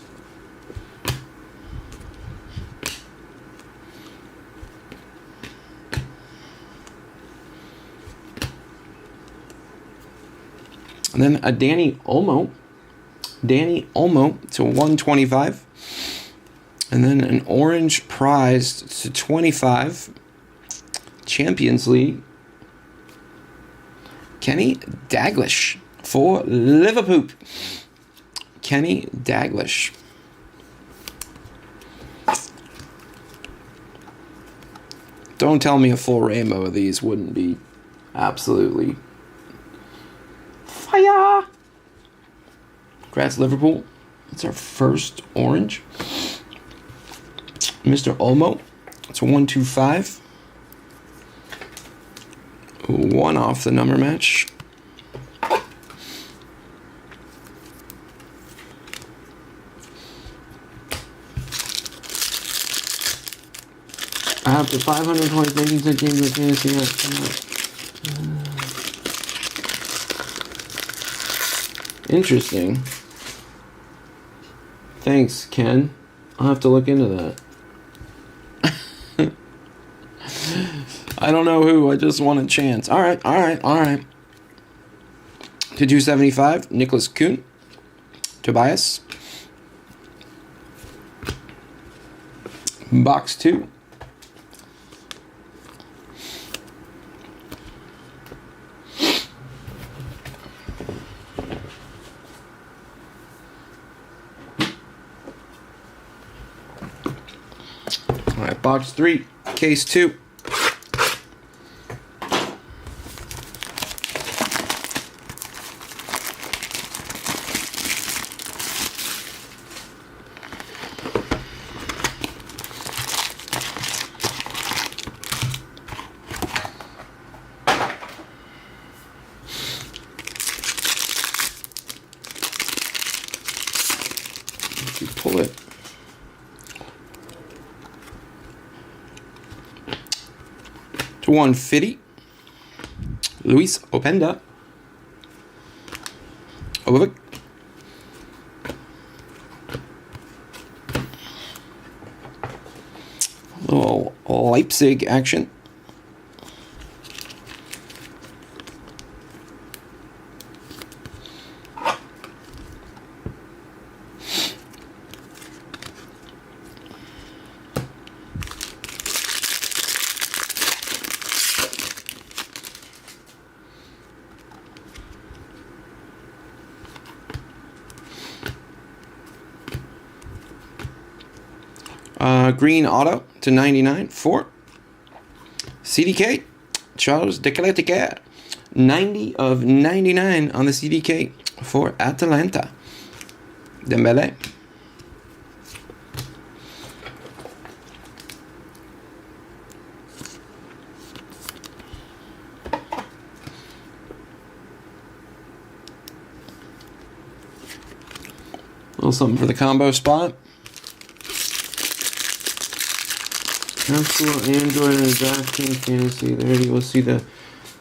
And then a Danny Olmo to 125. And then an orange prized to 25. Champions League. Kenny Dalglish for Liverpool. Kenny Dalglish. Don't tell me a full rainbow of these wouldn't be absolutely fire. Congrats, Liverpool. That's our first orange. Mr. Olmo. It's a 125. One off the number match. After 520 19-cent games of fantasy. Interesting. Thanks, Ken. I'll have to look into that. I don't know who. I just want a chance. All right. To 275, Nicholas Kuhn. Tobias. Box 2. All right, box 3, case 2. Pull it. To 150. Luis Openda. Ovovic. A little Leipzig action. Green auto to 99 for CDK. Charles de Keletike. 90 of 99 on the CDK for Atalanta. Dembele. A little something for the combo spot. Absolute Android and DraftKings Fantasy. There you will see the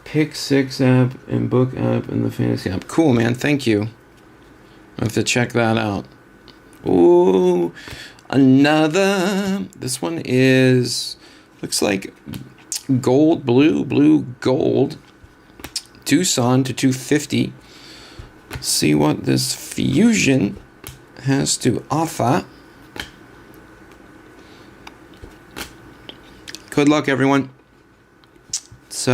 Pick 6 app and Book app and the Fantasy app. Cool, man. Thank you. I have to check that out. Ooh, another. This one is, looks like gold, blue, gold. Tucson to 250. See what this fusion has to offer. Good luck, everyone. It's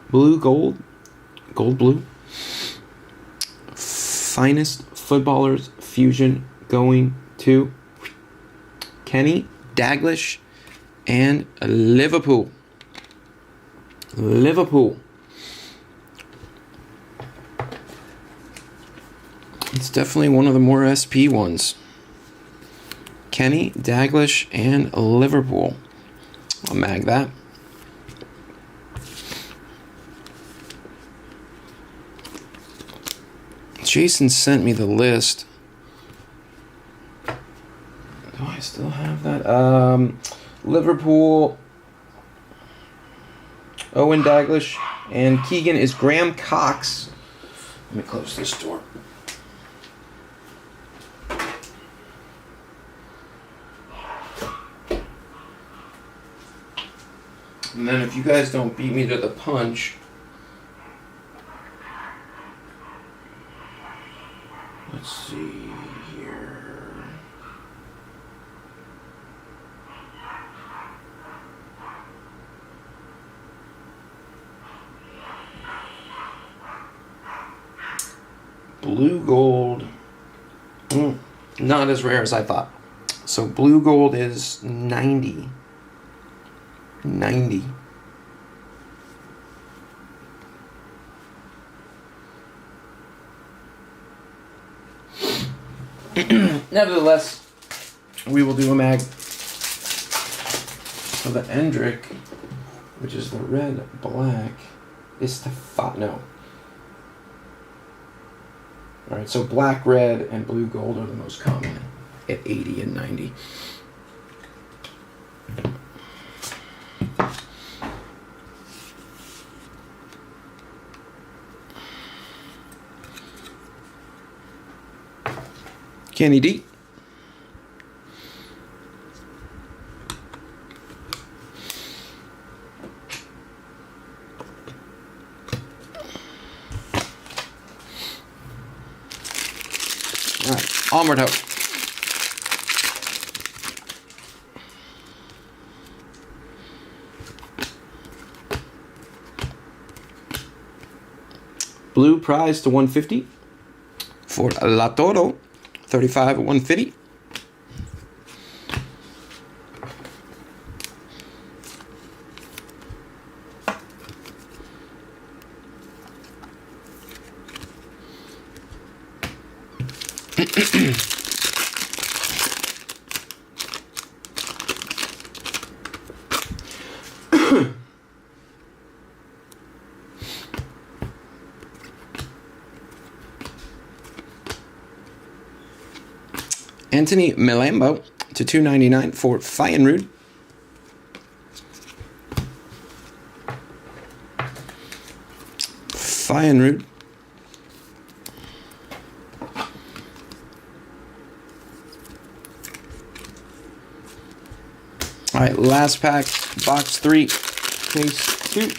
blue, gold, blue. Finest footballers fusion going to Kenny Dalglish and Liverpool. It's definitely one of the more SP ones. Kenny Dalglish and Liverpool. I'll mag that. Jason sent me the list. Do I still have that? Liverpool, Owen Dalglish, and Keegan is Graham Cox. Let me close this door. And then if you guys don't beat me to the punch, let's see here. Blue gold. Not as rare as I thought. So blue gold is 90. 90. Nevertheless, we will do a mag for the Endrick, which is the red black. Is no. Alright, so black, red, and blue gold are the most common at 80 and 90. Kenny D. All right, onward hope. Blue prize to 150 for La Toro. 35 at 150. Anthony Milambo to 299 for Feyenoord. All right, last pack, box 3, case 2.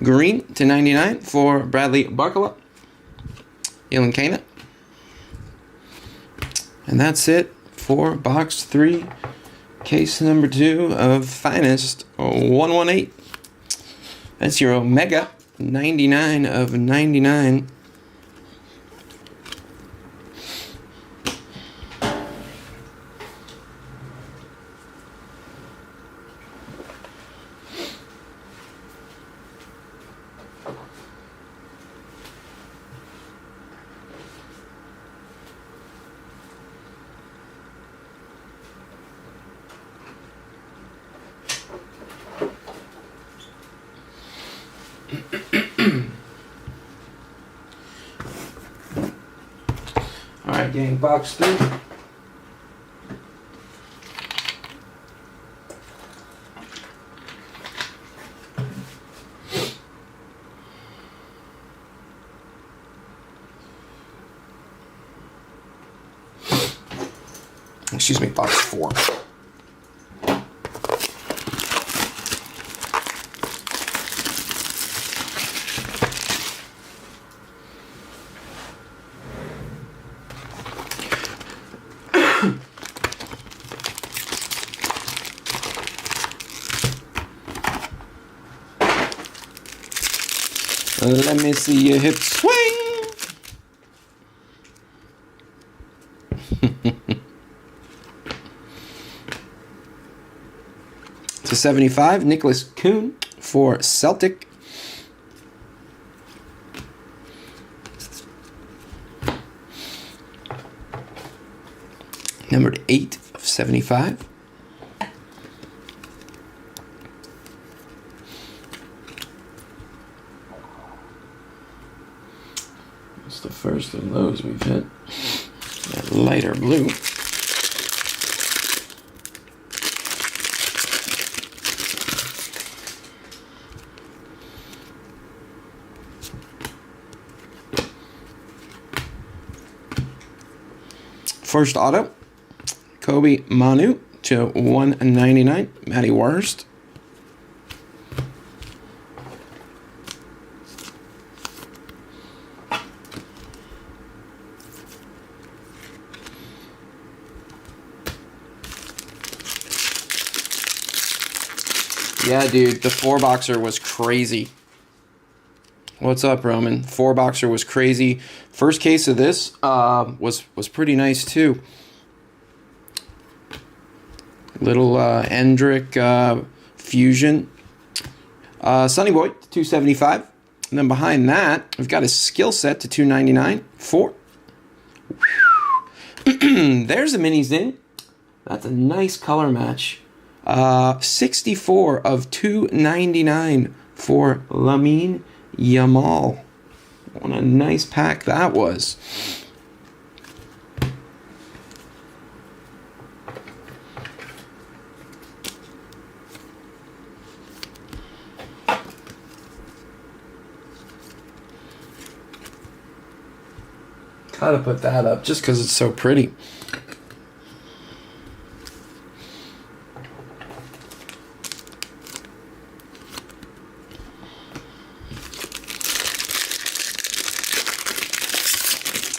Green to 99 for Bradley Barcola. Ilan Kana. And that's it for box 3, case number 2 of Finest 118. That's your Omega 99 of 99. Alright, gang, box 3. Excuse me, box 4. Let me see your hips swing. To 75, Nicholas Kuhn for Celtic. Numbered 8 of 75. It's the first of those we've hit. That lighter blue. First auto, Kobe Manu to 199, Matty Worst. Yeah, dude, the 4-boxer was crazy. What's up, Roman? 4-boxer was crazy. First case of this was pretty nice too. Little Endrick fusion. Sunny Boy to 275. And then behind that, we've got a skill set to 299. 4. There's a mini Zing. That's a nice color match. 64 of 299 for Lamine Yamal. What a nice pack that was. Gotta put that up just because it's so pretty.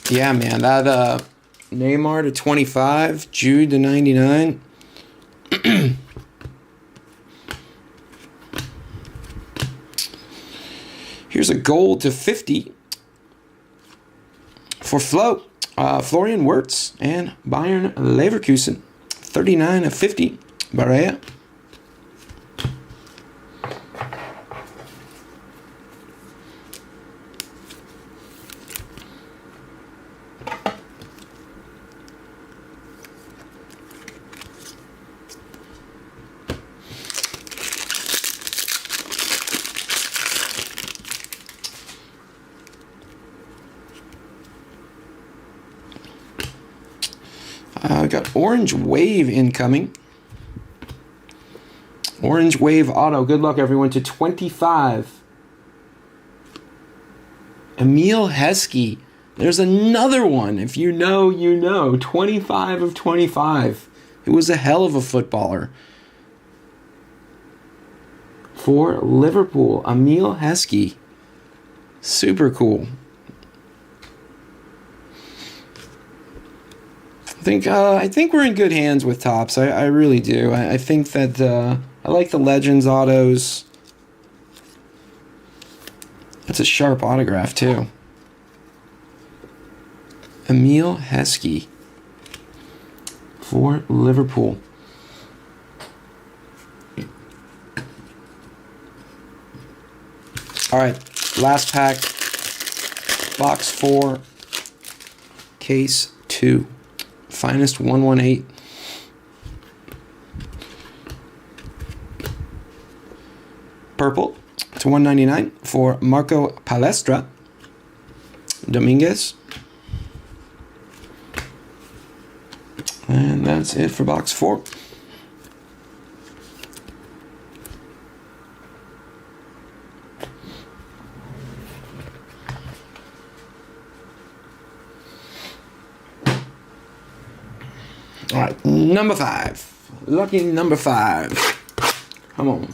Yeah, man, that Neymar to 25, Jude to 99. Here's a gold to 50 for Flo, Florian Wirtz and Bayern Leverkusen. 39 of 50, Barea. We got Orange Wave incoming. Orange Wave auto. Good luck, everyone. To 25. Emil Heskey. There's another one. If you know, you know. 25 of 25. It was a hell of a footballer. For Liverpool, Emil Heskey. Super cool. I think we're in good hands with Topps. I really do. I think that I like the Legends autos. That's a sharp autograph too. Emil Heskey for Liverpool. All right, last pack. Box 4, case 2. Finest 118. Purple to 199 for Marco Palestra. Dominguez. And that's it for box 4. All right, number 5. Lucky number 5. Come on.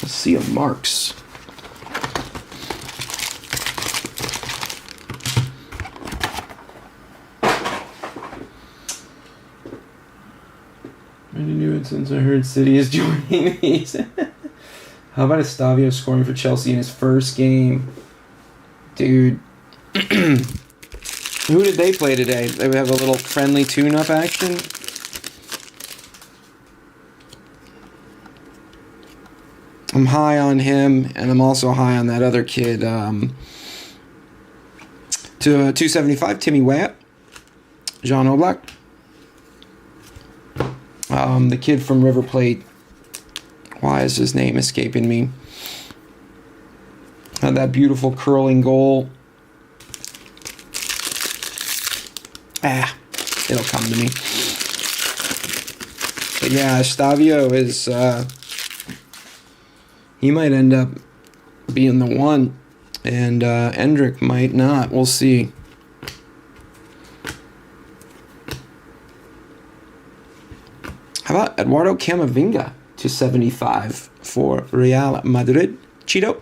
Let's see if Marks. I knew it since I heard City is joining these. How about Estavio scoring for Chelsea in his first game? Dude. Who did they play today? They would have a little friendly tune-up action? I'm high on him, and I'm also high on that other kid. To 275, Timmy Weah, Jean Oblak. The kid from River Plate. Why is his name escaping me? Had that beautiful curling goal. It'll come to me. But yeah, Estavio is... he might end up being the one, and Endrick might not. We'll see. How about Eduardo Camavinga to 75 for Real Madrid? Cheeto.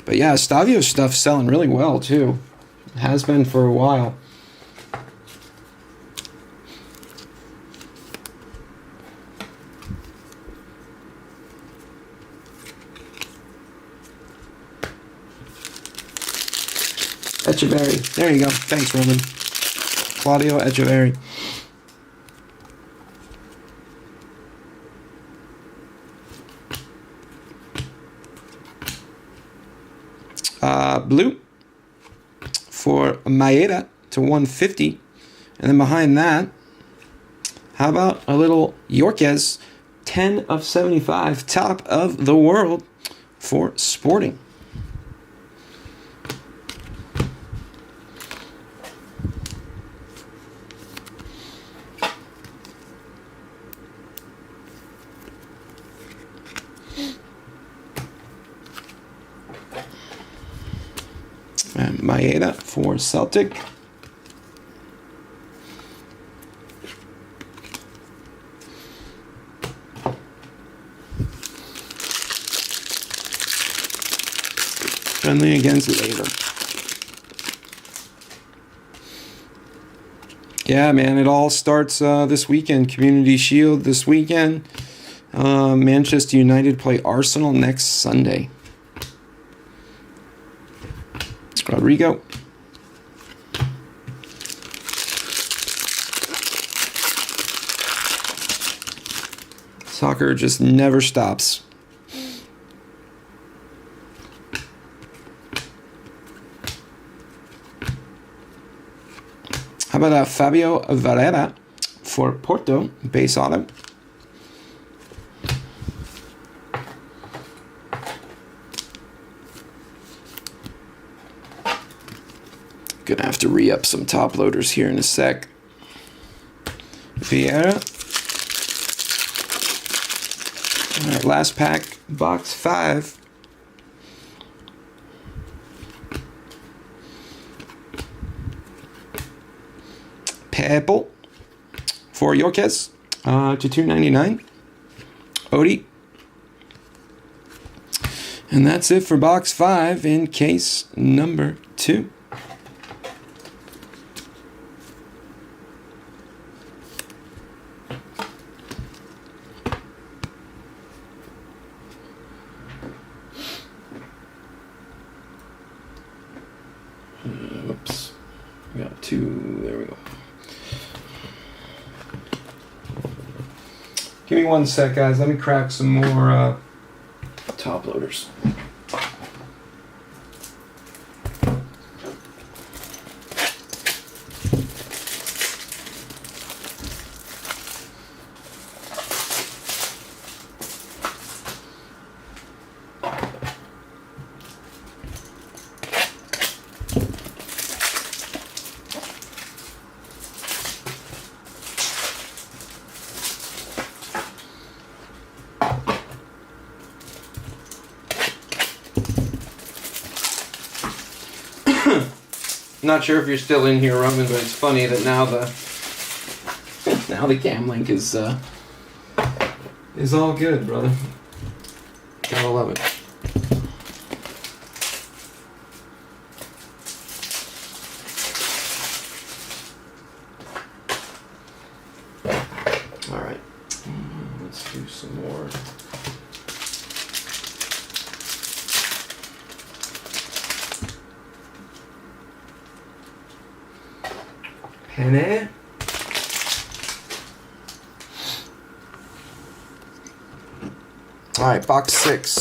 But yeah, Estavio's stuff's selling really well too. Has been for a while. Echeverry. There you go. Thanks, Roman. Claudio Echeverry. Blue for Maeda to 150. And then behind that, how about a little Yorkes, 10 of 75, top of the world for Sporting. And Maeda for Celtic. Friendly against Labour. Yeah, man, it all starts this weekend. Community Shield this weekend. Manchester United play Arsenal next Sunday. Rodrigo. Soccer just never stops. How about Fabio Varela for Porto, base auto. Gonna have to re-up some top loaders here in a sec. Vieira. All right, last pack, box 5. Purple for Yorkes to 299. Odie. And that's it for box 5 in case number 2. Whoops. We got 2. There we go. Give me 1 sec, guys. Let me crack some more top loaders. Not sure if you're still in here, Roman, but it's funny that now the cam link is all good, brother. Gotta love it. All right. Let's do some more. Penny. All right, box 6.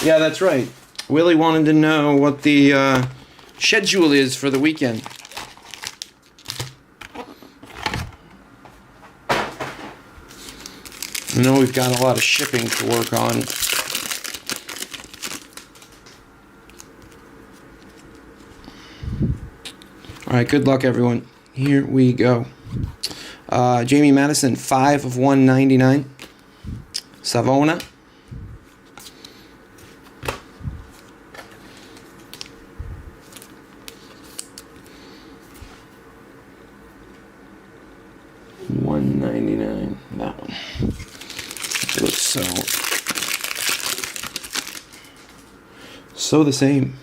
Yeah, that's right. Willie wanted to know what the schedule is for the weekend. I know we've got a lot of shipping to work on. All right, good luck, everyone. Here we go. Jamie Madison, 5 of 199. Savona. $199. That one. It looks so the same.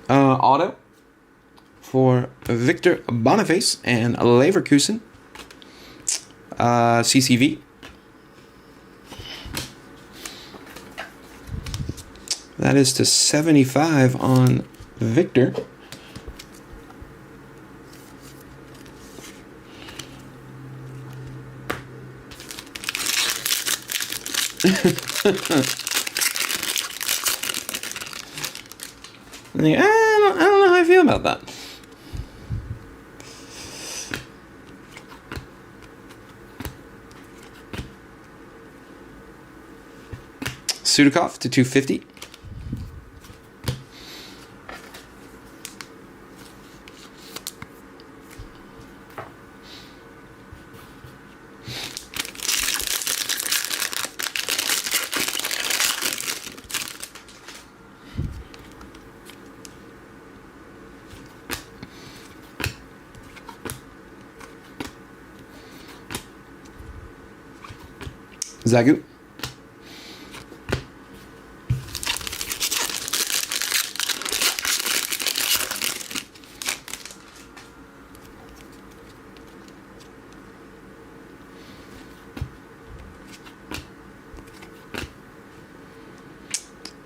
Auto for Victor Boniface and Leverkusen. CCV. That is to 75 on Victor. I don't know how I feel about that. Sudakov to 250. Zagu.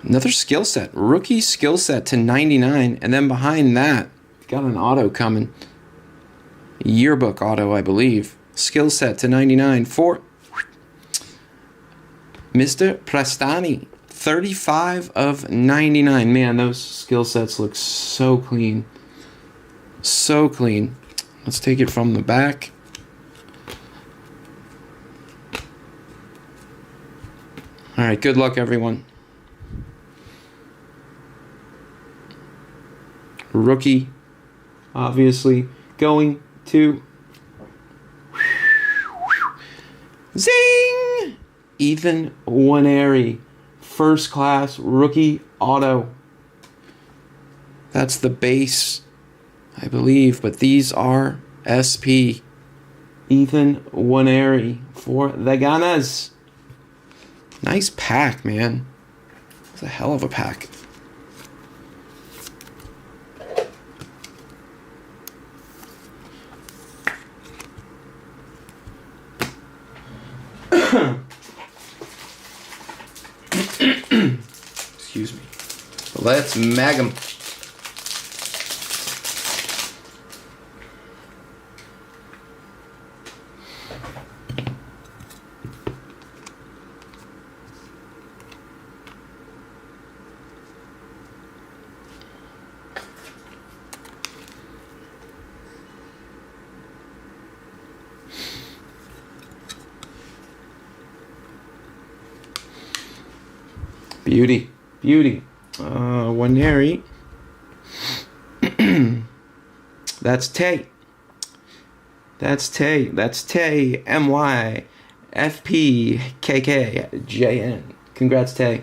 Another skill set. Rookie skill set to 99. And then behind that, got an auto coming. Yearbook auto, I believe. Skill set to 99 for Mr. Prestani. 35 of 99. Man, those skill sets look so clean. So clean. Let's take it from the back. All right, good luck, everyone. Rookie, obviously, going to zing! Ethan Waneri, first class rookie auto. That's the base, I believe, but these are SP. Ethan Waneri for the Ganas. Nice pack, man. It's a hell of a pack. Excuse me. Let's mag 'em. Beauty, beauty. Waneri. That's Tay. That's Tay. That's Tay. MYFPKKJN. Congrats, Tay.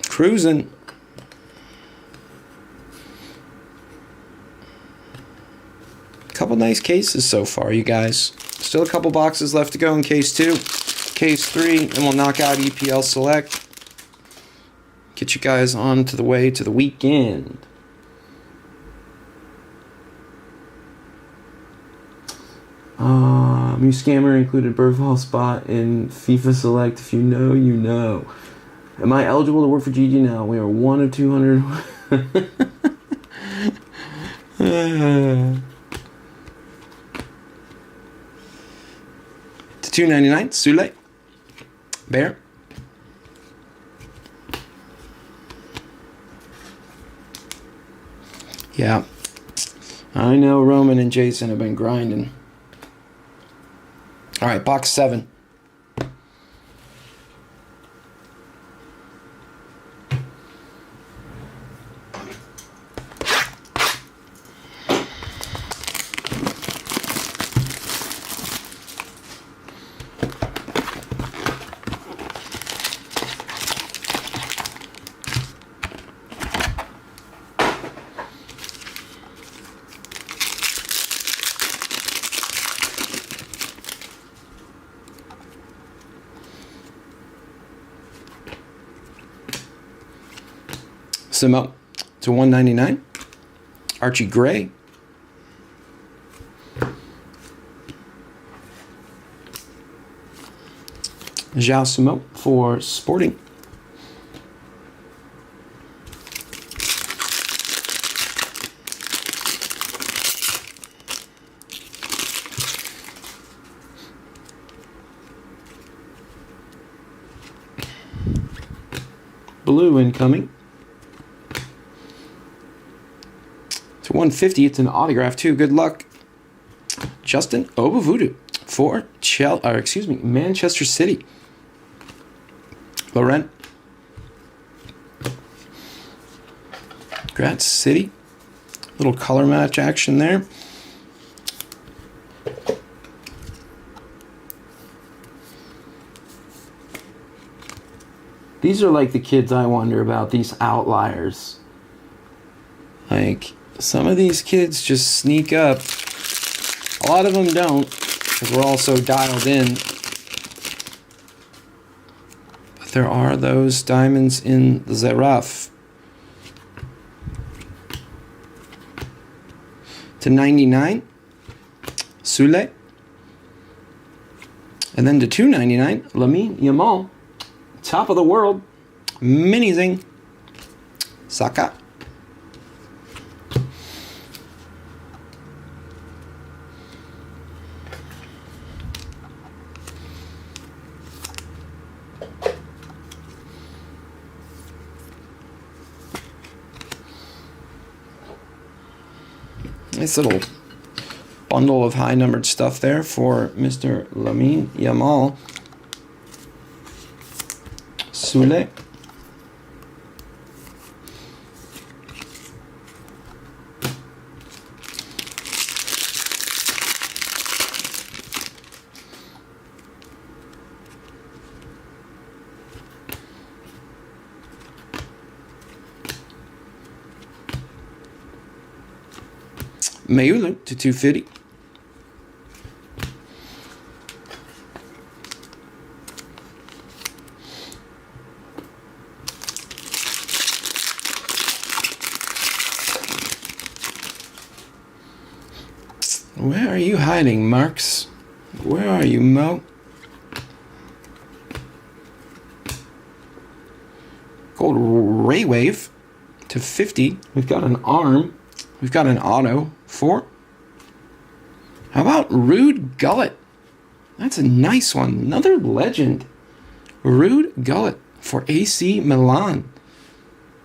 Cruising. couple nice cases so far, you guys. Still a couple boxes left to go in case 2. Case 3, and we'll knock out EPL Select. Get you guys on to the way to the weekend. New scammer included Burfall spot in FIFA Select. If you know, you know. Am I eligible to work for GG now? We are 1 of 200. To $2.99, Sule. Bear. Yeah. I know Roman and Jason have been grinding. All right, box 7. Simo to $1.99. Archie Gray. Zhao Simo for Sporting. Blue incoming. To 150, it's an autograph too. Good luck. Justin Obavudu for Manchester City. Laurent. Congrats, City. Little color match action there. These are like the kids I wonder about, these outliers. Like, some of these kids just sneak up. A lot of them don't, because we're all so dialed in. But there are those diamonds in the rough. To 99, Sule. And then to 299, Lamine Yamal. Top of the world, mini zing. Saka. Nice little bundle of high-numbered stuff there for Mr. Lamine Yamal. Sule. Mayulu to 250. Where are you hiding, Marks? Where are you, Mo? Gold Ray Wave to 50. We've got an arm. We've got an auto for. How about Rude Gullet? That's a nice one. Another legend. Rude Gullet for AC Milan.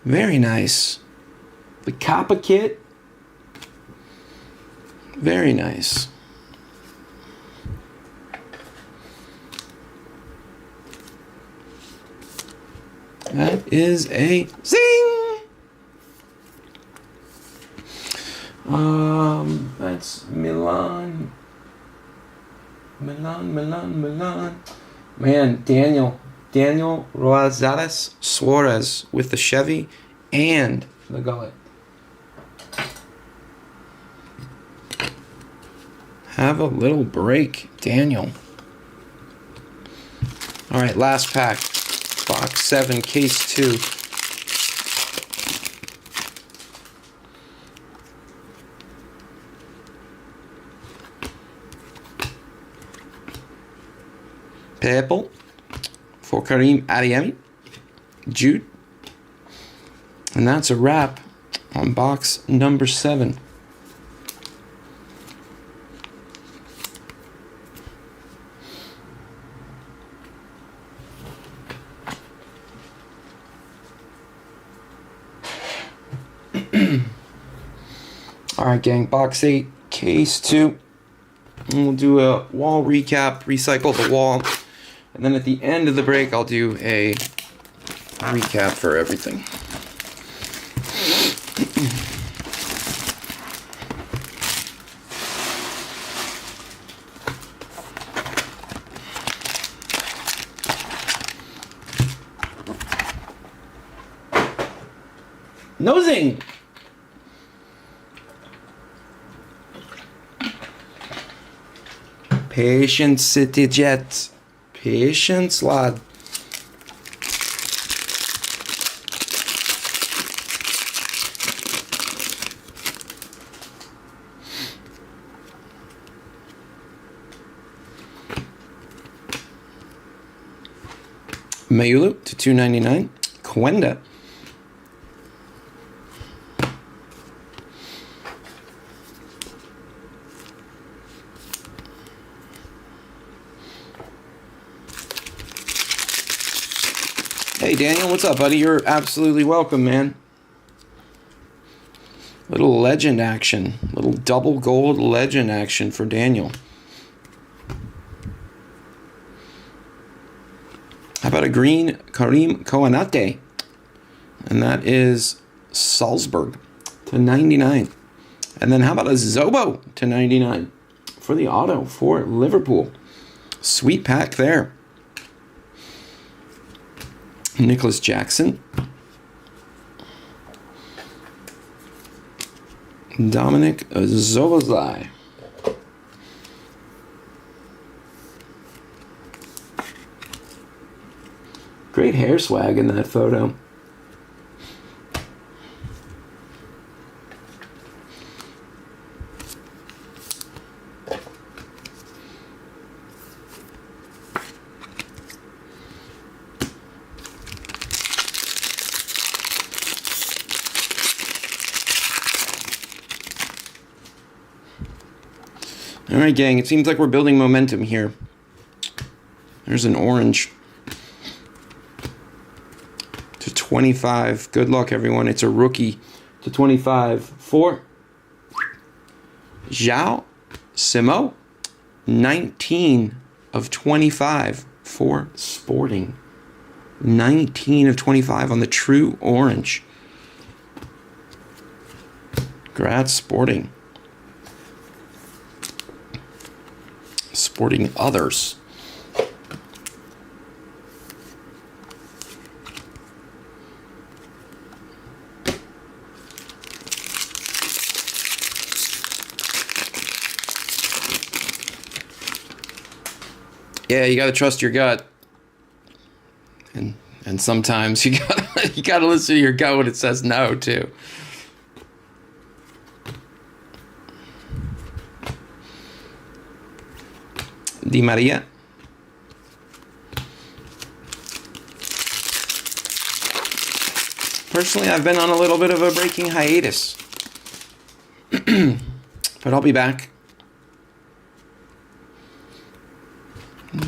Very nice. The Kappa kit. Very nice. That is a zing! That's Milan. Man, Daniel Rosales Suarez with the Chevy and the gullet. Have a little break, Daniel. All right, last pack. Box 7, case 2. Purple for Karim Adeyemi, Jude. And that's a wrap on box number 7. Alright, gang, box 8, case 2. And we'll do a wall recap, recycle the wall. And then at the end of the break, I'll do a recap for everything. Nosing! Patience, City Jets. Patience, lad. Mayulu to 299. Kwenda. Hey Daniel, what's up, buddy? You're absolutely welcome, man. Little legend action. Little double gold legend action for Daniel. How about a green Karim Koanate? And that is Salzburg to 99. And then how about a Zobo to 99 for the auto for Liverpool. Sweet pack there. Nicholas Jackson. Dominic Zobozlai. Great hair swag in that photo. All right, gang, it seems like we're building momentum here. There's an orange to 25. Good luck, everyone. It's a rookie to 25 for João Simo. 19 of 25 for Sporting. 19 of 25 on the true orange. Congrats, Sporting. Sporting others. Yeah, you gotta trust your gut, and sometimes you gotta listen to your gut when it says no too. Di Maria. Personally, I've been on a little bit of a breaking hiatus, but I'll be back.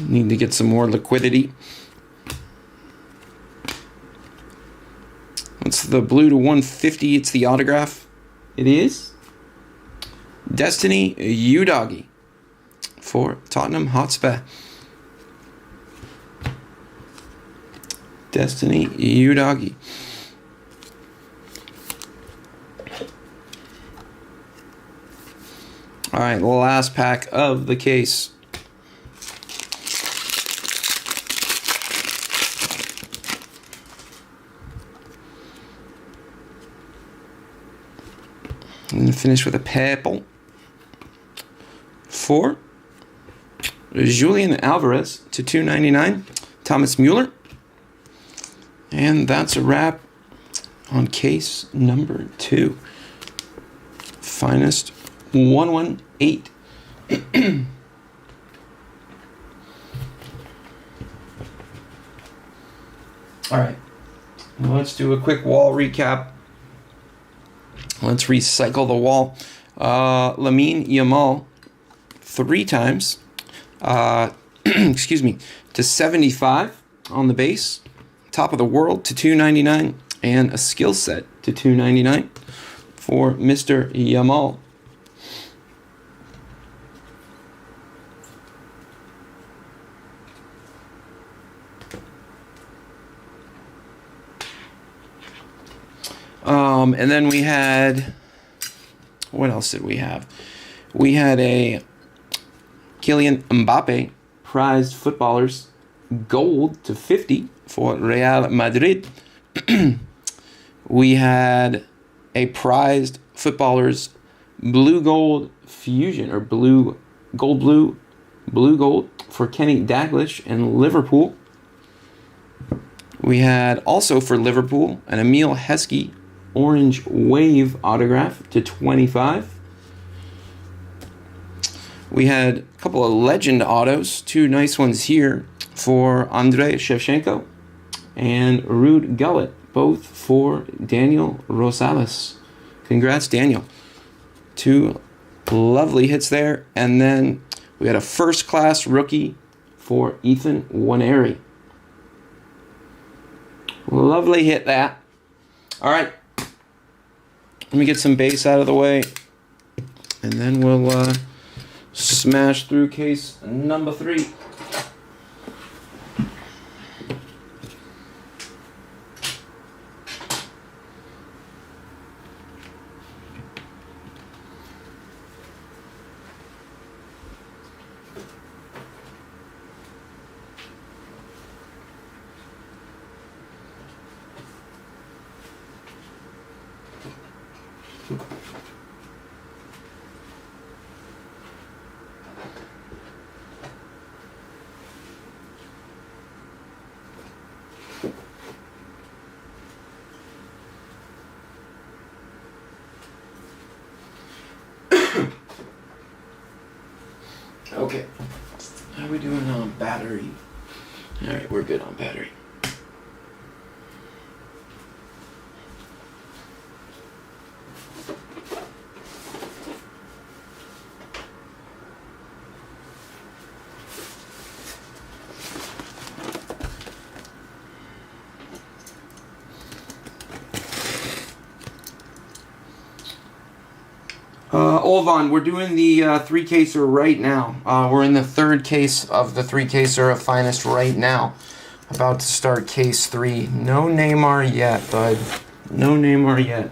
Need to get some more liquidity. What's the blue to 150? It's the autograph. It is Destiny Udogie for Tottenham Hotspur. Destiny Udogie. All right, last pack of the case. And finish with a purple for Julian Alvarez to 299. Thomas Mueller. And that's a wrap on case number 2. Finest 118. All right. Let's do a quick wall recap. Let's recycle the wall. Lamine Yamal 3 times. Excuse me. To 75 on the base. Top of the world to 299. And a skill set to 299 for Mr. Yamal. And then we had, what else did we have? We had a Kylian Mbappe prized footballers gold to 50 for Real Madrid. We had a prized footballers blue gold fusion, or blue gold for Kenny Dalglish and Liverpool. We had also for Liverpool an Emile Heskey orange wave autograph to 25. We had a couple of legend autos, 2 nice ones here for Andrei Shevchenko and Ruud Gullit, both for Daniel Rosales. Congrats, Daniel. 2 lovely hits there. And then we had a first-class rookie for Ethan Nwaneri. Lovely hit that. All right. Let me get some base out of the way, and then we'll smash through case number 3. Okay, how are we doing on battery? All right, we're good on battery. Olvan, we're doing the 3-caser right now. We're in the 3rd case of the 3-caser of Finest right now. About to start case 3. No Neymar yet, bud. No Neymar yet.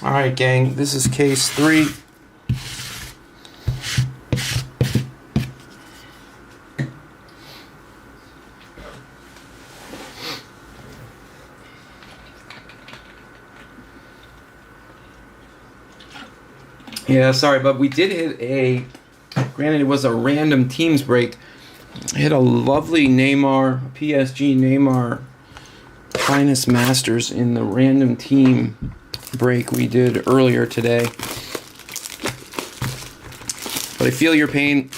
All right, gang, this is case 3. Yeah, sorry, but we did hit a, granted it was a random teams break, hit a lovely Neymar, PSG Neymar Finest Masters in the random team break we did earlier today. But I feel your pain.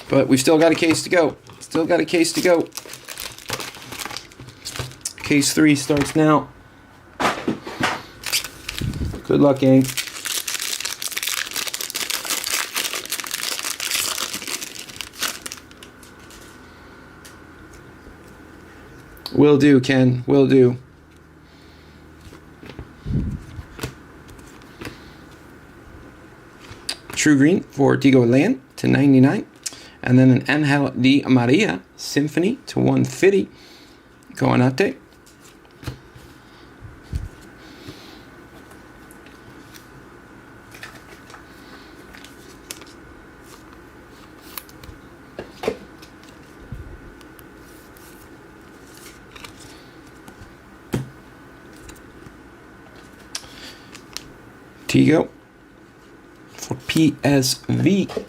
But we've still got a case to go. Still got a case to go. Case 3 starts now. Good luck, gang. Will do, Ken. Will do. True Green for Tigo Land to 99. And then an Angel de Maria Symphony to 150. Going out there. Tigo for PSV.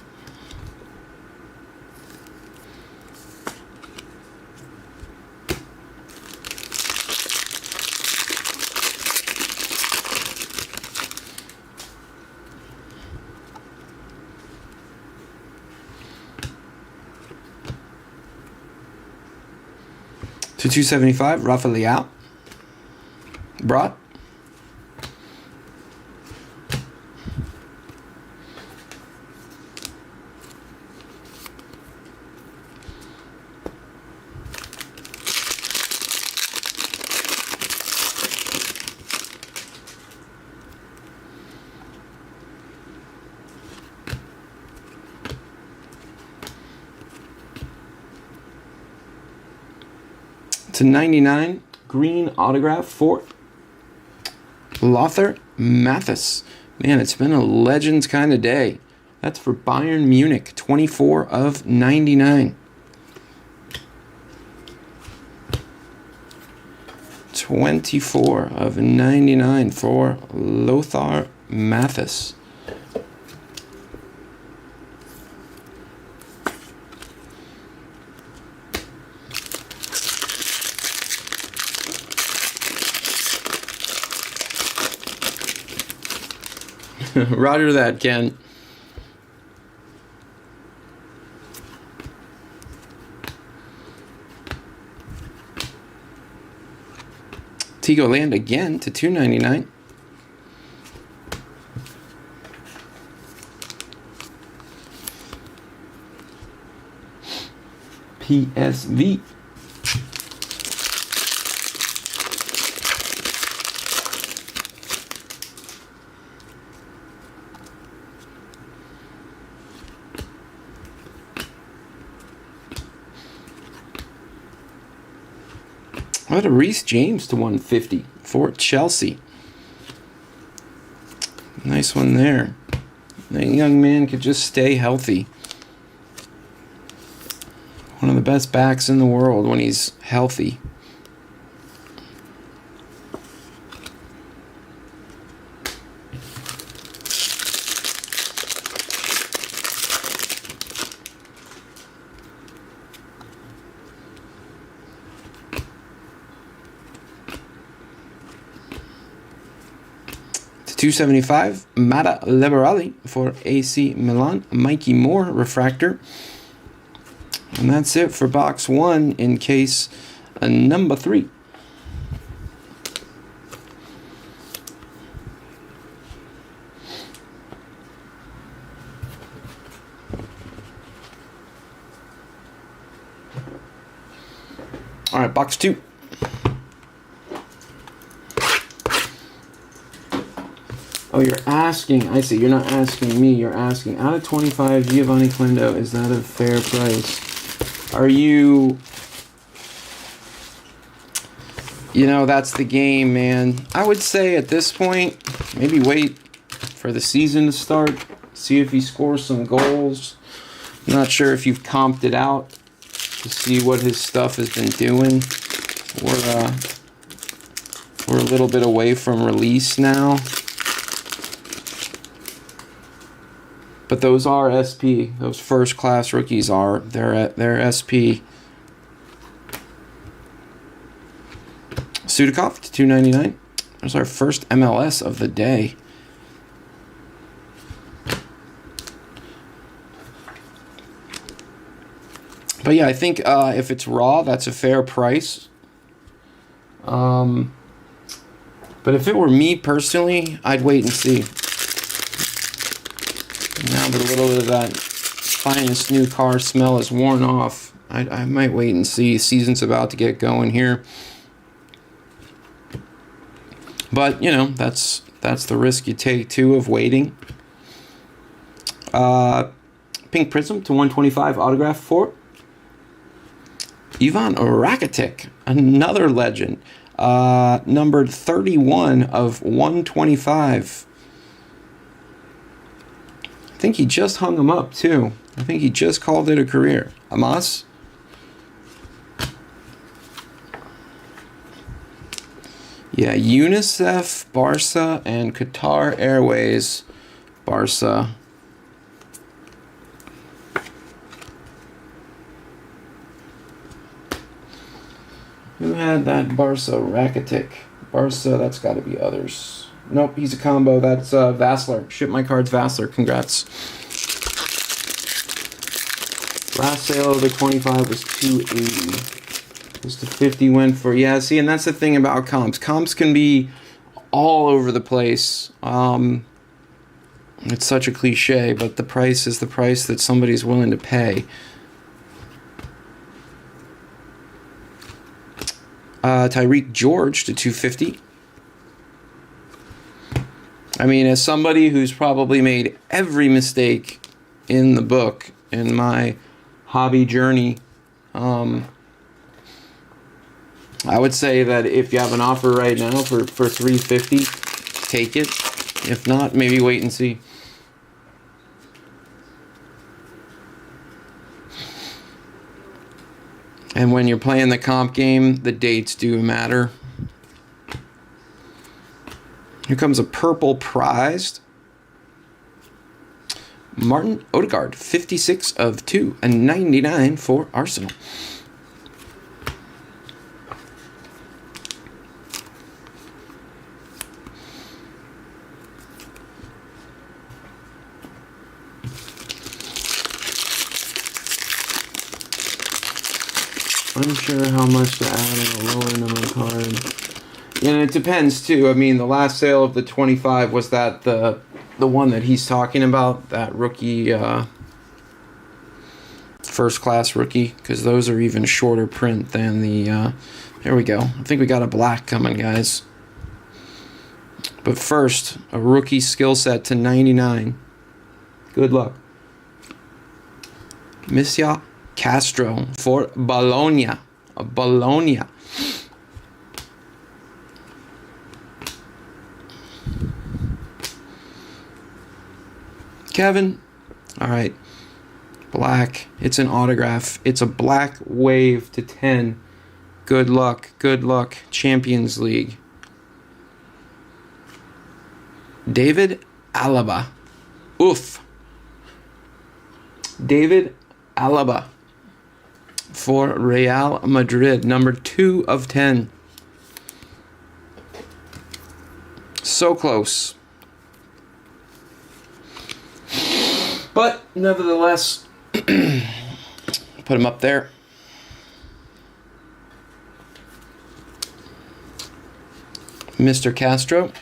To 275, Rafael brought. To 99, green autograph for Lothar Matthias. Man, it's been a Legends kind of day. That's for Bayern Munich, 24 of 99. 24 of 99 for Lothar Matthias. Roger that, Ken. Tigo Land again to 299. PSV. What a Reece James to 150 for Chelsea. Nice one there. That young man could just stay healthy. One of the best backs in the world when he's healthy. To 275, Mata Liberali for AC Milan. Mikey Moore refractor. And that's it for box 1 in case number 3. All right, box 2. Oh, you're asking. I see. You're not asking me. You're asking. Out of 25, Giovanni Clindo, is that a fair price? Are you... You know, that's the game, man. I would say at this point, maybe wait for the season to start. See if he scores some goals. I'm not sure if you've comped it out to see what his stuff has been doing. We're a little bit away from release now. But those are SP. Those first class rookies are. They're SP. Sudakov to 299. There's our first MLS of the day. But yeah, I think if it's raw, that's a fair price. But if it were me personally, I'd wait and see. Now that a little bit of that finest new car smell is worn off, I might wait and see. Season's about to get going here. But, you know, that's the risk you take, too, of waiting. Pink Prism to 125 autograph for Ivan Rakitic, another legend. Numbered 31 of 125. I think he just hung him up, too. I think he just called it a career. Amas? Yeah, UNICEF, Barca, and Qatar Airways, Barca. Who had that Barca Rakitic? Barca, that's got to be others. Nope, he's a combo. That's Vassler. Ship my cards, Vassler. Congrats. Last sale of the 25 was 280. Just the 50 went for, yeah, see, and that's the thing about comps. Comps can be all over the place. It's such a cliche, but the price is the price that somebody's willing to pay. Tyreek George to 250. I mean, as somebody who's probably made every mistake in the book in my hobby journey, I would say that if you have an offer right now for $350, take it. If not, maybe wait and see. And when you're playing the comp game, the dates do matter. Here comes a purple prized. Martin Odegaard, 56 of 2, and 99 for Arsenal. Unsure how much to add on a lower number card. And it depends too. I mean, the last sale of the 25 was that the one that he's talking about, that rookie, first class rookie, because those are even shorter print than the. There we go. I think we got a black coming, guys. But first, a rookie skill set to 99. Good luck. Missia Castro for Bologna. Bologna. Kevin. All right. Black. It's an autograph. It's a black wave to 10. Good luck. Good luck. Champions League. David Alaba. Oof. David Alaba for Real Madrid, number 2 of 10. So close. But nevertheless, put him up there. Mr. Castro.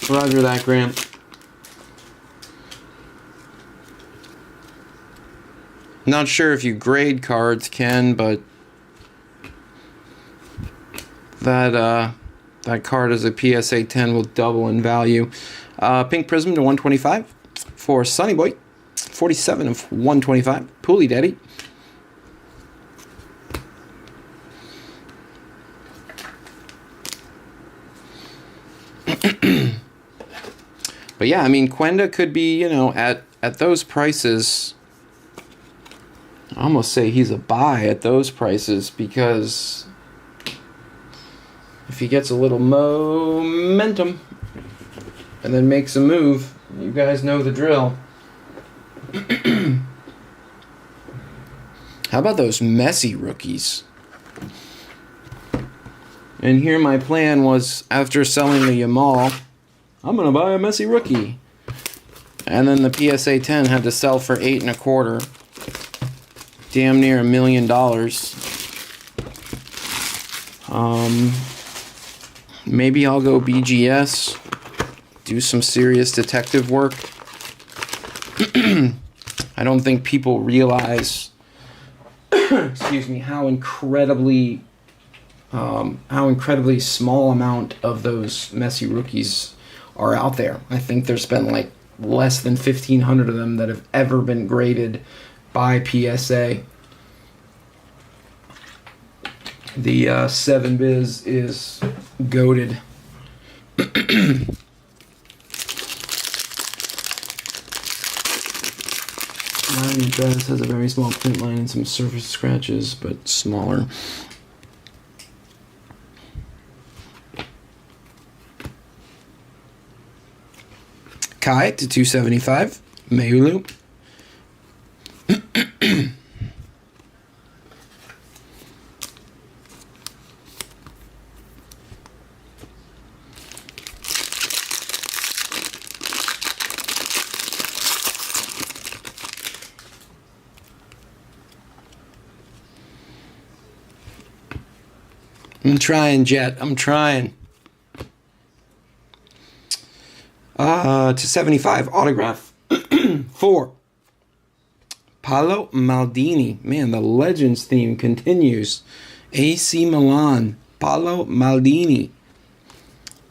Roger that, Graham. Not sure if you grade cards, Ken, but that card as a PSA 10 will double in value. Pink Prism to 125 for Sonny Boy. 47 of 125. Pooley Daddy. But yeah, I mean, Quenda could be, you know, at those prices. I almost say he's a buy at those prices, because if he gets a little momentum and then makes a move, you guys know the drill. How about those Messi rookies? And here my plan was, after selling the Yamal, I'm going to buy a Messi rookie. And then the PSA 10 had to sell for $8.25. Damn near $1 million. Maybe I'll go BGS. Do some serious detective work. I don't think people realize excuse me, how incredibly small amount of those Messi rookies are out there. I think there's been like less than 1,500 of them that have ever been graded by PSA. The 7 Biz is goated. Mine address has a very small print line and some surface scratches, but smaller. Kai to 275. Meulu. I'm trying, Jet. I'm trying. To 75, autograph. 4. Paolo Maldini. Man, the Legends theme continues. AC Milan. Paolo Maldini.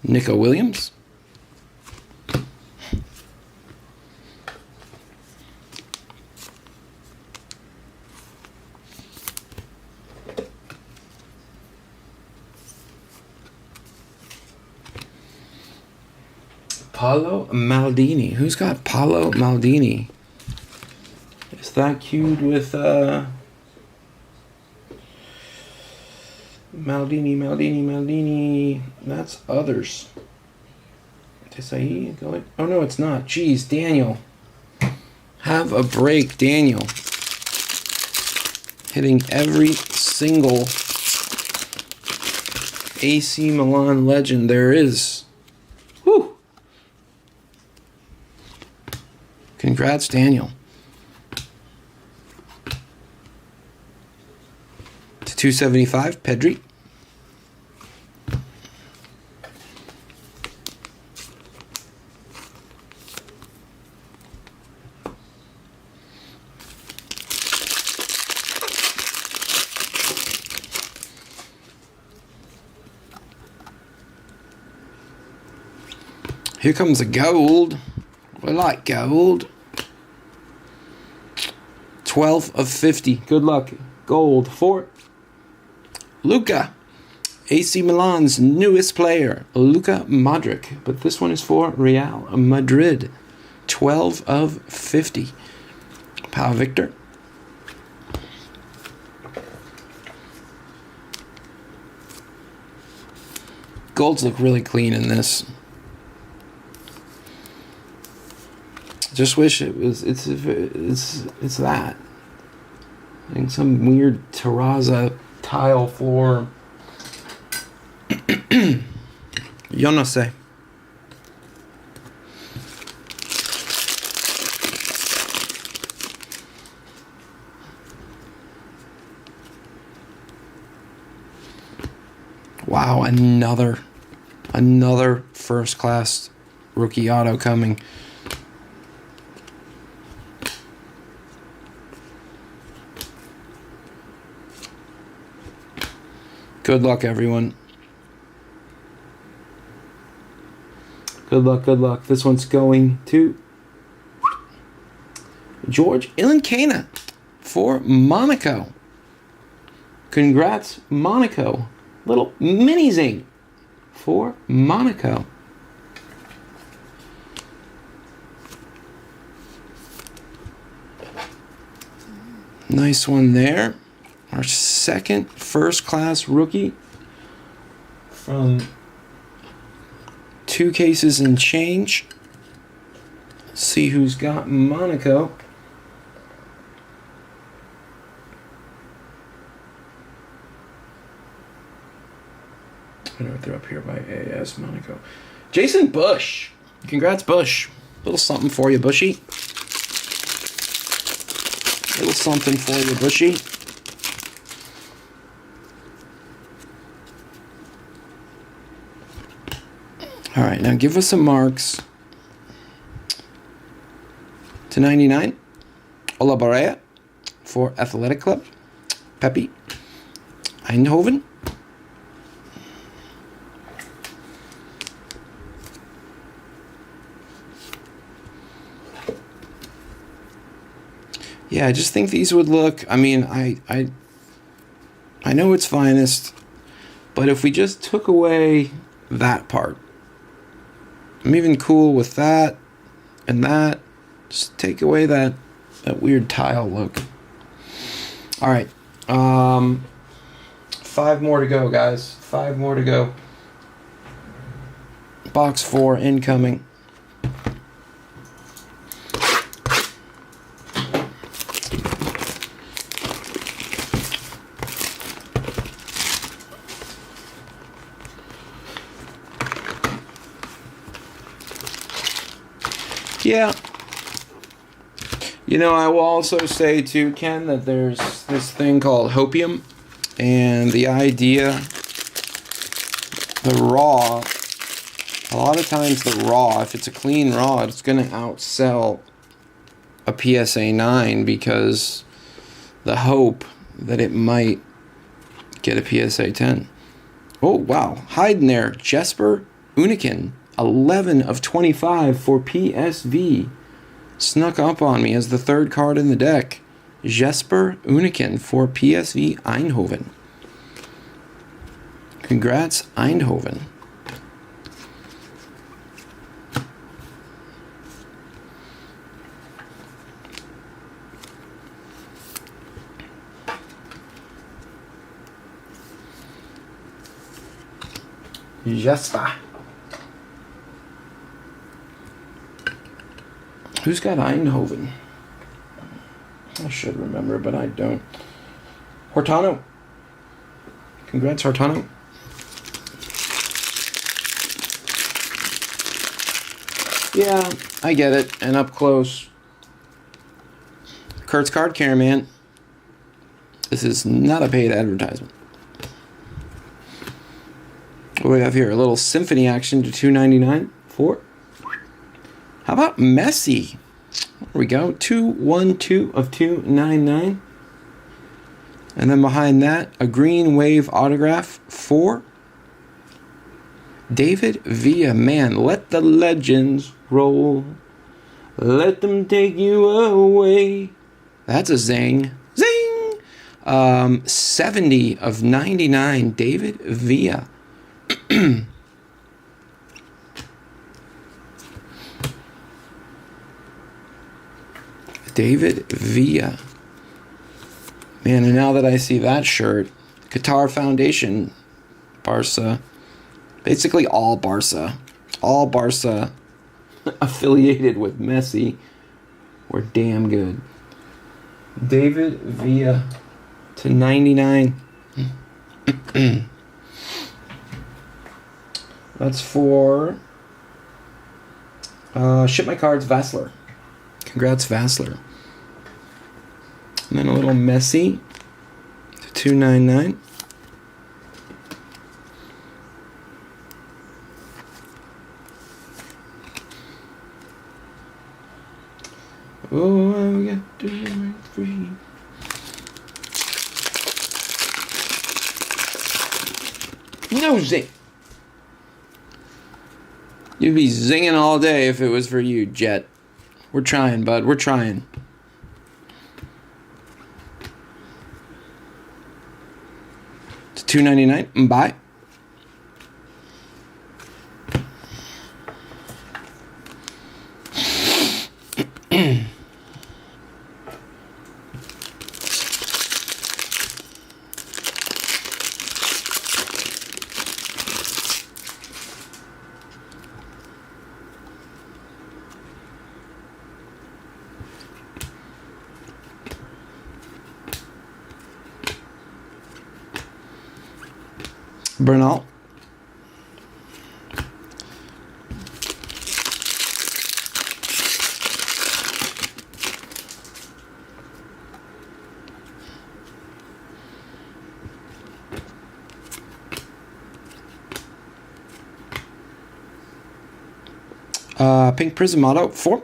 Nico Williams. Paolo Maldini. Who's got Paolo Maldini? Is that cued with Maldini? That's others. Desai going? Oh no, it's not. Jeez, Daniel. Have a break, Daniel. Hitting every single AC Milan legend there is. Whew. Congrats, Daniel. To 275, Pedri. Here comes the gold. I like gold. 12 of 50. Good luck. Gold for Luka. AC Milan's newest player, Luka Modric. But this one is for Real Madrid. 12 of 50. Pau Victor. Golds look really clean in this. Just wish it was. It's that. I think some weird terrazza tile floor. Yo no sé. Wow, another first class rookie auto coming. Good luck, everyone. Good luck, good luck. This one's going to George Ilankana for Monaco. Congrats, Monaco. Little mini zing for Monaco. Nice one there. Our second first-class rookie from 2 cases and change. Let's see who's got Monaco. They're up here by AS Monaco. Jason Bush. Congrats, Bush. Little something for you, Bushy. Little something for you, Bushy. All right, now give us some marks. To 99, Olabarea for Athletic Club. Pepe, Eindhoven. Yeah, I just think these would look, I mean, I know it's finest, but if we just took away that part, I'm even cool with that and that. Just take away that weird tile look. All right. 5 more to go, guys. 5 more to go. Box 4 incoming. Yeah. You know, I will also say too, Ken, that there's this thing called hopium, and the idea, the raw, a lot of times the raw, if it's a clean raw, it's going to outsell a PSA 9 because the hope that it might get a PSA 10. Oh, wow. Hiding there. Jesper Uniken, 11 of 25 for PSV. Snuck up on me as the 3rd card in the deck. Jesper Uniken for PSV Eindhoven. Congrats, Eindhoven. Jesper. Who's got Eindhoven? I should remember, but I don't. Hortano. Congrats, Hortano. Yeah, I get it. And up close. Kurt's Card Care, man. This is not a paid advertisement. What do we have here? A little symphony action to $2.99 for. How about Messi? There we go. 212 of 299. And then behind that, a green wave autograph for David Villa. Man, let the legends roll. Let them take you away. That's a zing. Zing! 70 of 99, David Villa. David Villa. Man, and now that I see that shirt, Qatar Foundation, Barca, basically all Barca affiliated with Messi were damn good. David Villa to 99. That's for Ship My Cards, Vassler. Congrats, Vassler. And then a little Messi to $2.99. Oh, we got to be free. No zing. You'd be zinging all day if it was for you, Jet. We're trying, bud. We're trying. It's $2.99. Bye. Bernal Pink Prism Auto for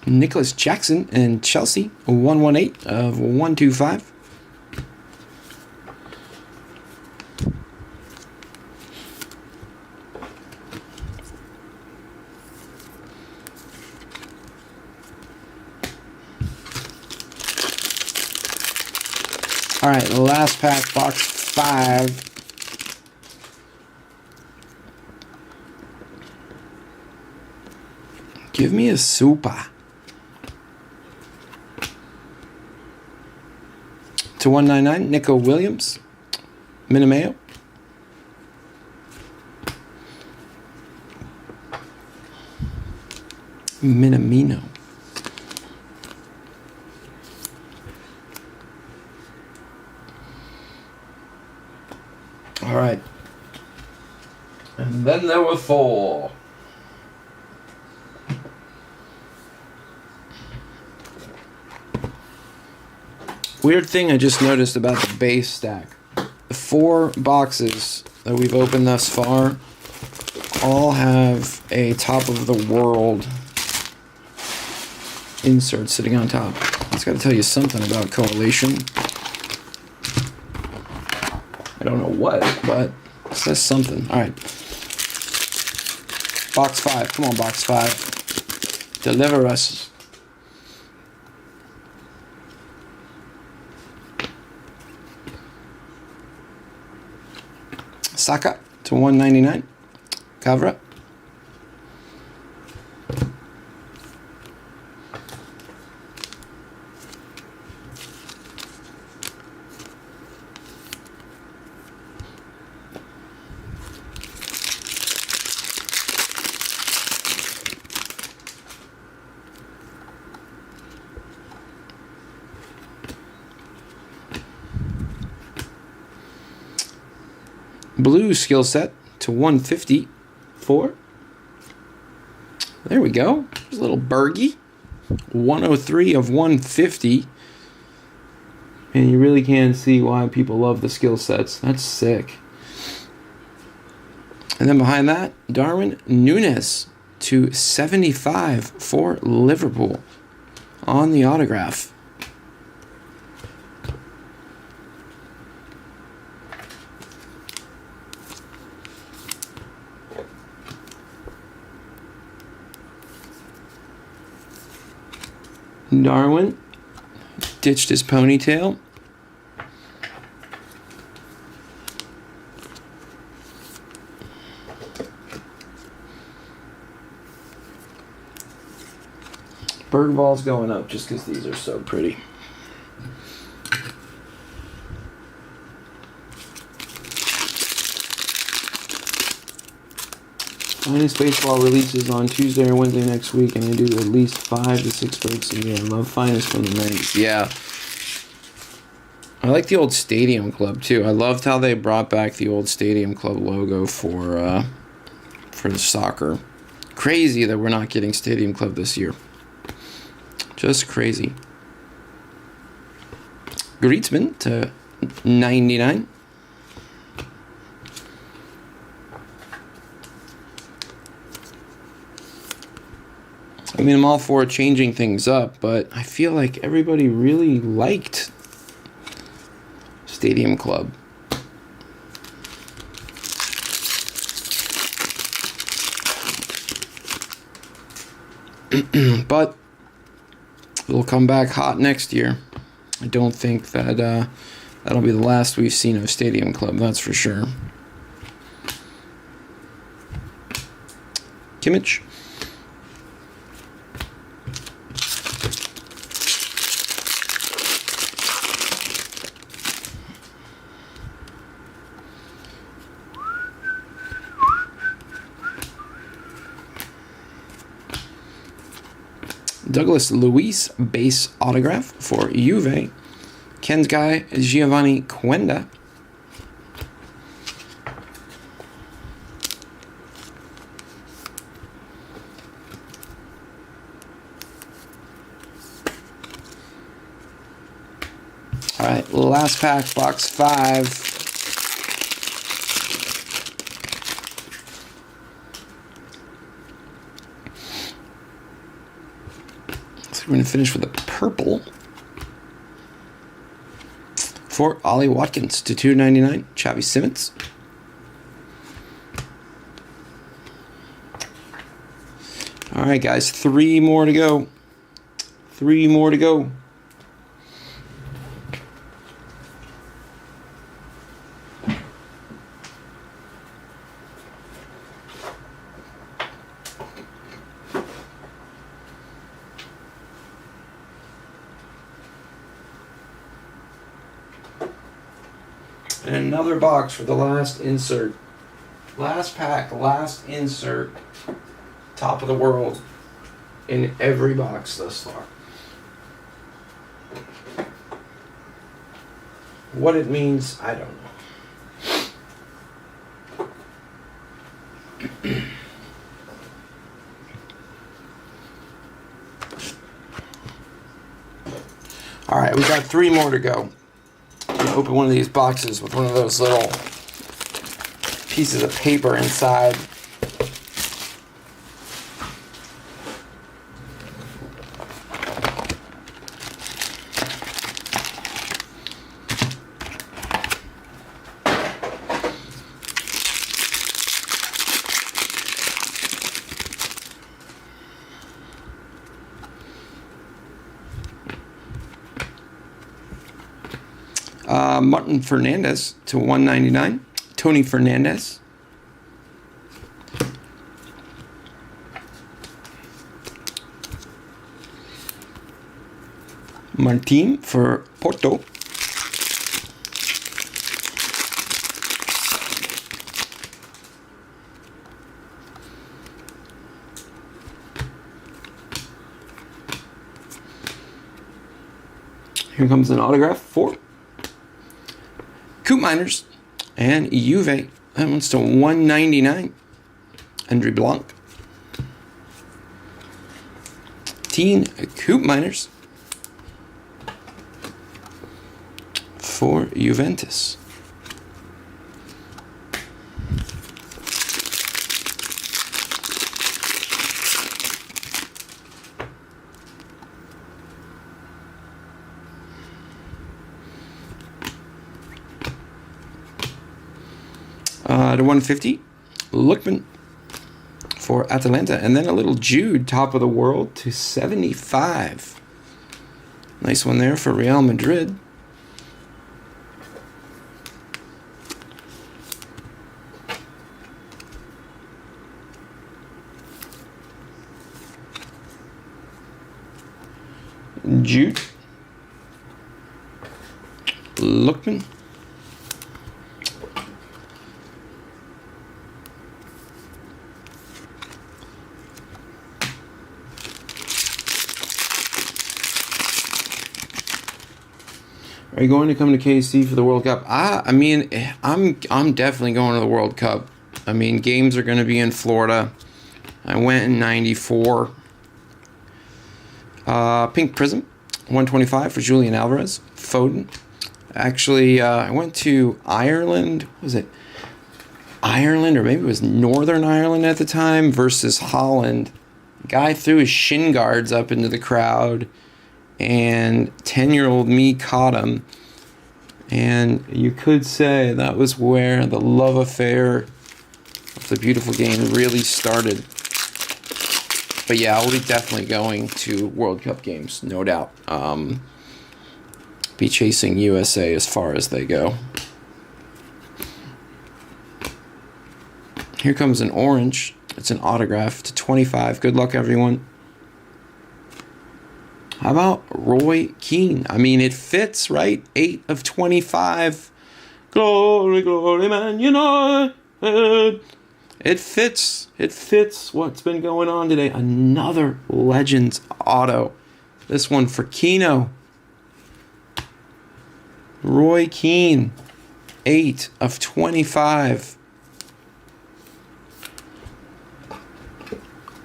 Nicholas Jackson and Chelsea, 118 of 125. All right, the last pack, box 5. Give me a super. To 199, Nico Williams, Minameo. Minamino. All right. And then there were 4. Weird thing I just noticed about the base stack. The 4 boxes that we've opened thus far all have a top of the world insert sitting on top. It's got to tell you something about correlation. I don't know what, but it says something. All right. Box 5. Come on, box 5. Deliver us. Saka to 199. Kavra. Blue skill set to 154. There we go. There's a little Bergie. 103 of 150. And you really can see why people love the skill sets. That's sick. And then behind that, Darwin Núñez to 75 for Liverpool on the autograph. Darwin ditched his ponytail. Bergvall's going up just because these are so pretty. Finest Baseball releases on Tuesday or Wednesday next week, and I do at least 5 to 6 breaks a year. I love Finest from the Men's. Yeah. I like the old Stadium Club, too. I loved how they brought back the old Stadium Club logo for the soccer. Crazy that we're not getting Stadium Club this year. Just crazy. Griezmann to 99. I mean, I'm all for changing things up, but I feel like everybody really liked Stadium Club. But it'll come back hot next year. I don't think that that'll be the last we've seen of Stadium Club, that's for sure. Kimmich. Douglas Luiz base autograph for Juve. Ken's guy Giovanni Quenda. All right, last pack, box 5. We're going to finish with a purple for Ollie Watkins to $2.99. Xavi Simons. All right, guys, 3 more to go. 3 more to go. And another box for the last insert. Last pack, last insert. Top of the world in every box thus far. What it means, I don't know. All right, we got 3 more to go. I'm gonna open one of these boxes with one of those little pieces of paper inside. Martin Fernandez to $1.99. Tony Fernandez. Martin for Porto. Here comes an autograph for Coop Miners and Juve. That one's to $1.99. Andre Blanc. Teen Coop Miners for Juventus. To 150, Lookman for Atalanta, and then a little Jude, top of the world, to 75. Nice one there for Real Madrid. Jude, Lookman. Are you going to come to KC for the World Cup? I mean, I'm definitely going to the World Cup. I mean, games are going to be in Florida. I went in '94. Pink Prism, 125 for Julian Alvarez. Foden. Actually, I went to Ireland. Was it Ireland, or maybe it was Northern Ireland at the time, versus Holland. Guy threw his shin guards up into the crowd, and 10-year-old me caught him. And you could say that was where the love affair of the beautiful game really started. But yeah, I'll be definitely going to World Cup games, no doubt. Be chasing USA as far as they go. Here comes an orange. It's an autograph to 25. Good luck, everyone. How about Roy Keane? I mean, it fits, right? 8 of 25. Glory, glory, Man United. It fits. It fits what's been going on today. Another Legends auto. This one for Keno. Roy Keane. 8 of 25.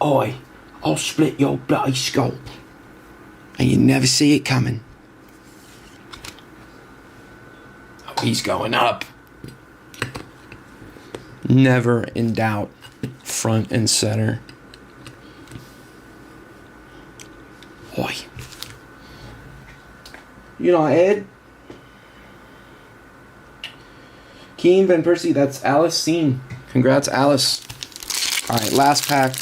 I'll split your bloody skull. And you never see it coming. Oh, he's going up. Never in doubt. Front and center. Oi. Ed. Keen Van Persie, that's Alice Seen. Congrats, Alice. All right, last pack.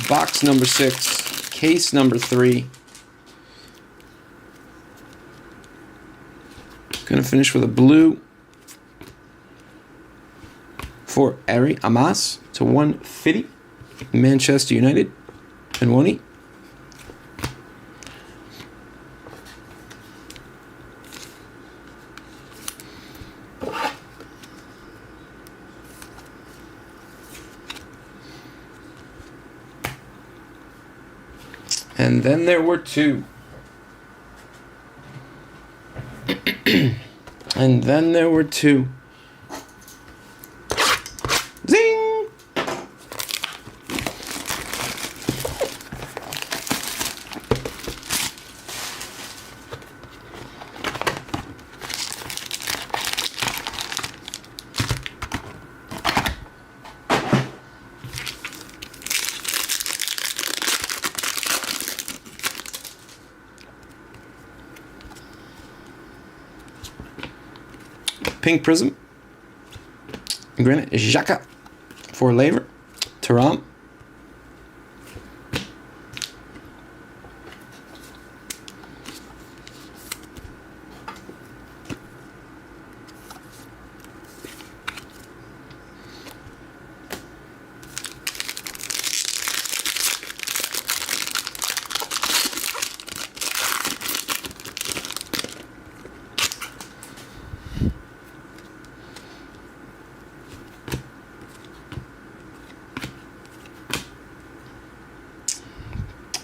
Box number 6. Case number 3. Gonna finish with a blue for Ari Amas to 150. Manchester United. And Woney. And then there were 2. And then there were 2. Zing! Pink Prism. Granite Xhaka for Laver. Taram.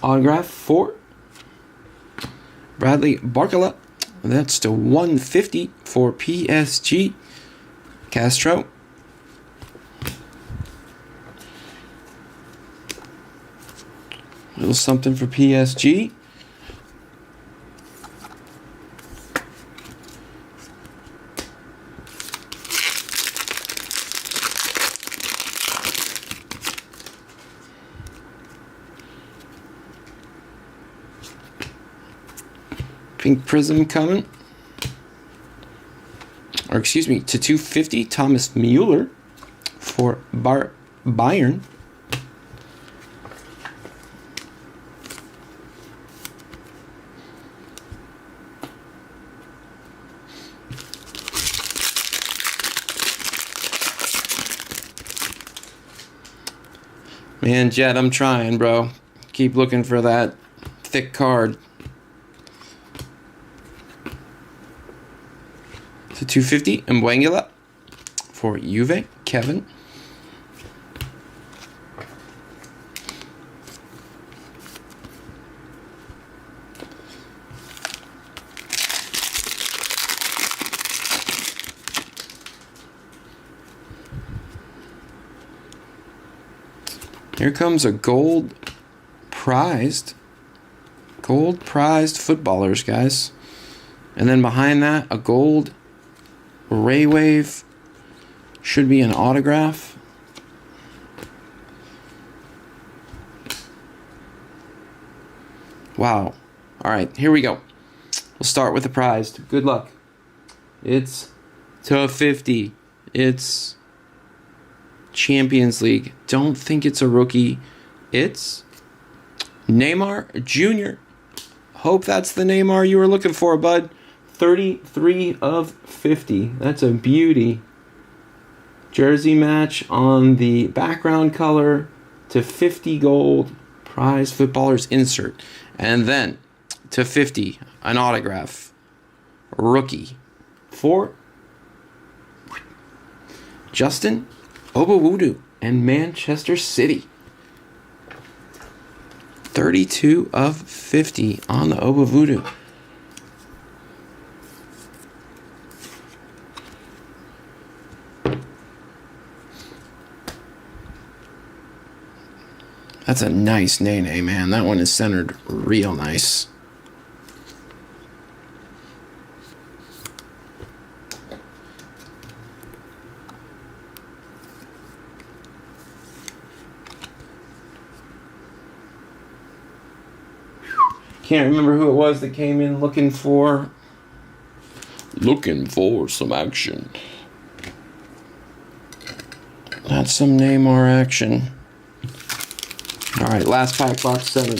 Autograph for Bradley Barcola. That's to 150 for PSG. Castro. A little something for PSG. Pink Prism coming. Or excuse me, to 250, Thomas Müller for Bayern. Man, Jet, I'm trying, bro. Keep looking for that thick card. To 250, Mbwangula for Juve, Kevin. Here comes a gold prized footballers, guys. And then behind that, a gold Ray Wave. Should be an autograph. Wow. All right, here we go. We'll start with the prized. Good luck. It's to 50. It's Champions League. Don't think it's a rookie. It's Neymar Jr. Hope that's the Neymar you were looking for, bud. 33 of 50. That's a beauty. Jersey match on the background color to 50 gold. Prize footballers insert. And then to 50, an autograph. Rookie. For Justin Obawudu and Manchester City. 32 of 50 on the Obawudu. That's a nice Nene, man. That one is centered real nice. Can't remember who it was that came in looking for some action. That's some Neymar action. All right, last pack, box 7.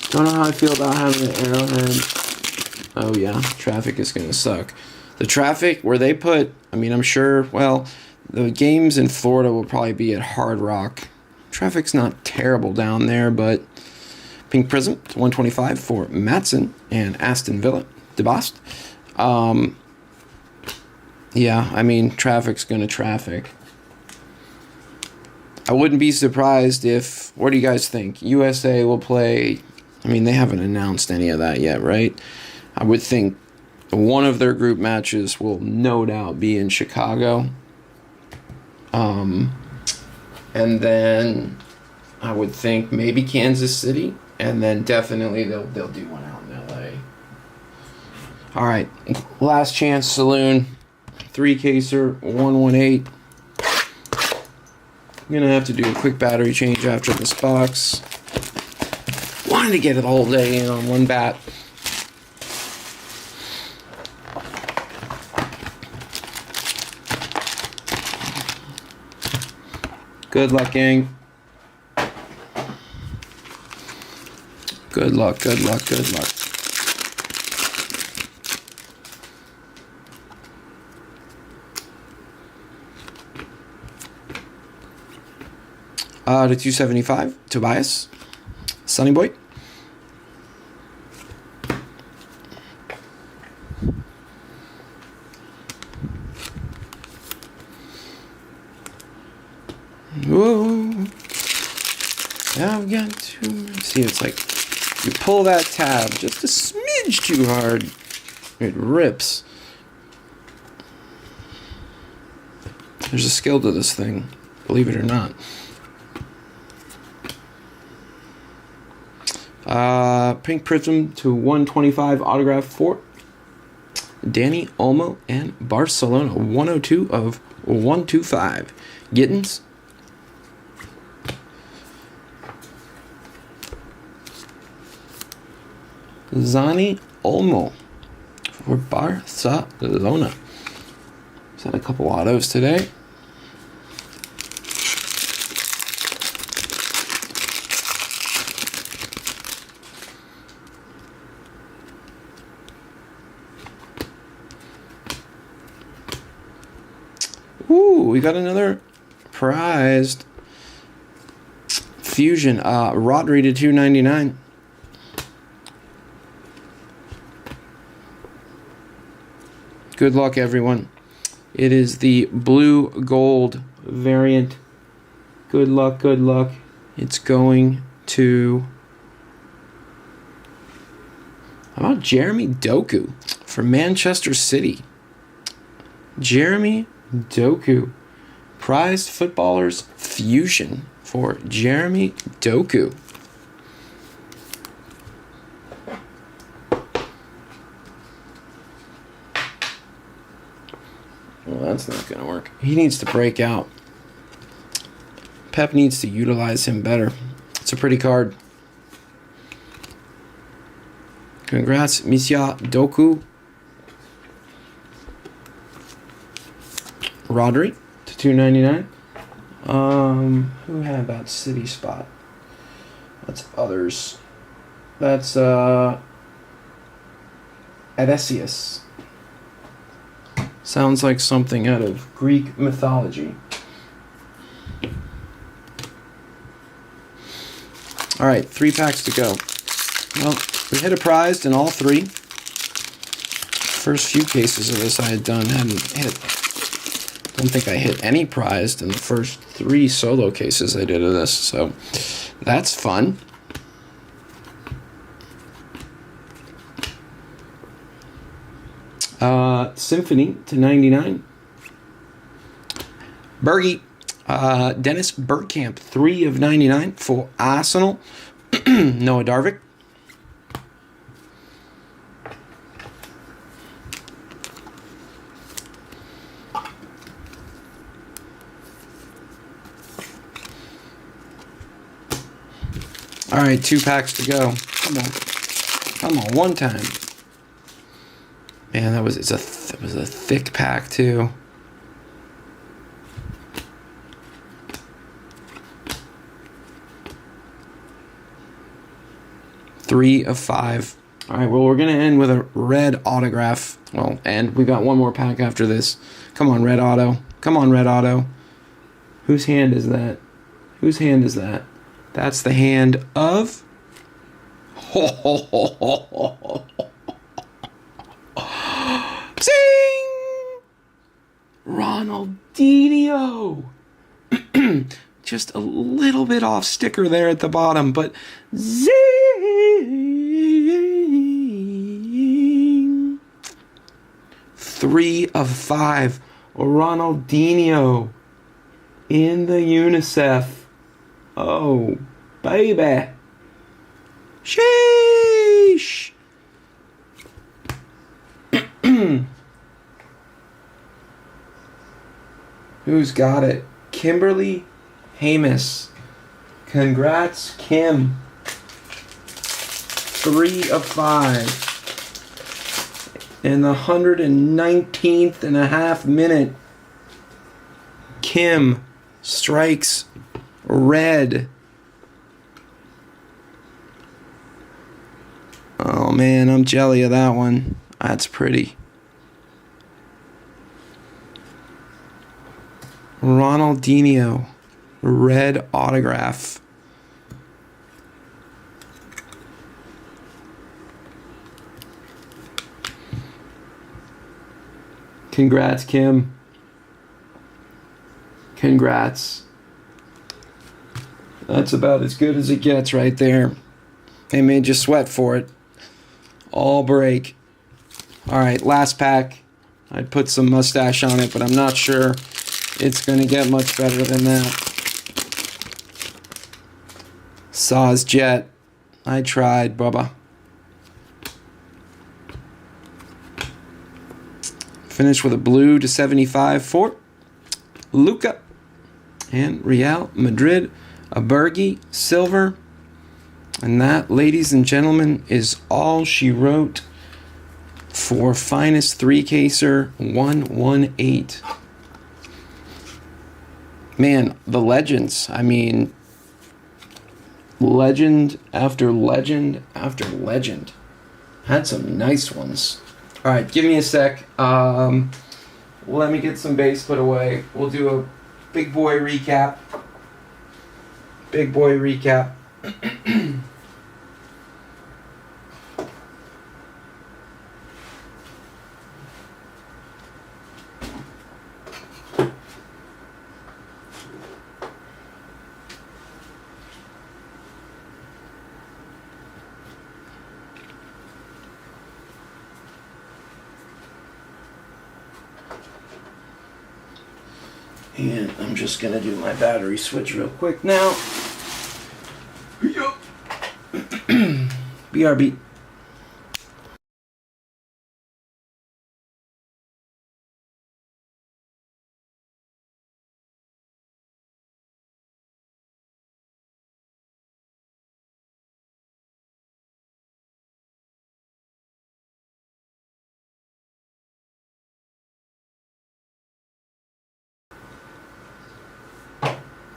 Don't know how I feel about having an Arrowhead. Oh yeah, traffic is gonna suck. The traffic where they put, I mean, I'm sure, well, the games in Florida will probably be at Hard Rock. Traffic's not terrible down there, but Pink Prism to 125 for Matson and Aston Villa. DeBost. Yeah, I mean, traffic's gonna traffic. I wouldn't be surprised if, what do you guys think? USA will play, I mean, they haven't announced any of that yet, right? I would think one of their group matches will no doubt be in Chicago. And then I would think maybe Kansas City, and then definitely they'll do one out in LA. All right, last chance saloon, 3-caser, 118. I'm gonna have to do a quick battery change after this box. Wanted to get it the whole day in on one bat. Good luck, gang. Good luck, good luck, good luck. To 275, Tobias, Sunny Boy. Whoa. I've got to see, it's like you pull that tab just a smidge too hard, it rips. There's a skill to this thing, believe it or not. Pink Prism to 125 autograph for Danny Olmo and Barcelona, 102 of 125. Gittins. Zani Olmo for Barcelona. Just had a couple autos today. Ooh, we got another prized Fusion. Rodri to 299. Good luck, everyone. It is the blue gold variant. Good luck, good luck. It's going to... How about Jeremy Doku for Manchester City? Jeremy Doku. Prized Footballers Fusion for Jeremy Doku. Well, that's not going to work. He needs to break out. Pep needs to utilize him better. It's a pretty card. Congrats, Misya Doku. Rodri to 299. Who had that city spot? That's others. That's Odysseus. Sounds like something out of Greek mythology. All right, 3 packs to go. Well, we hit a prize in all 3. First few cases of this I had done hadn't hit. Don't think I hit any prized in the first 3 solo cases I did of this, so that's fun. Symphony to 99. Bergie, Dennis Bergkamp, 3 of 99 for Arsenal. Noah Darvik. All right, 2 packs to go. Come on. Come on, one time. Man, it was a thick pack too. Three of 5. All right, well, we're going to end with a red autograph. Well, and we got one more pack after this. Come on, red auto. Come on, red auto. Whose hand is that? Whose hand is that? That's the hand of... Zing! Ronaldinho! Just a little bit off sticker there at the bottom, but zing! 3 of 5. Ronaldinho in the UNICEF. Oh, baby. Sheesh. Who's got it? Kimberly Hamus. Congrats, Kim. 3 of 5. In the 119th and a half minute, Kim strikes red. Oh man, I'm jelly of that one. That's pretty. Ronaldinho, red autograph. Congrats, Kim. Congrats. That's about as good as it gets right there. They made you sweat for it. All break. All right, last pack. I'd put some mustache on it, but I'm not sure it's going to get much better than that. Saw's Jet. I tried, Bubba. Finish with a blue to 75 for Luca. And Real Madrid, a Bergie, silver. And that, ladies and gentlemen, is all she wrote for Finest 3-caser 118. Man, the legends. I mean, legend after legend after legend. Had some nice ones. All right, give me a sec. Let me get some base put away. We'll do a big boy recap. Big boy recap. And I'm just going to do my battery switch real quick now. BRB.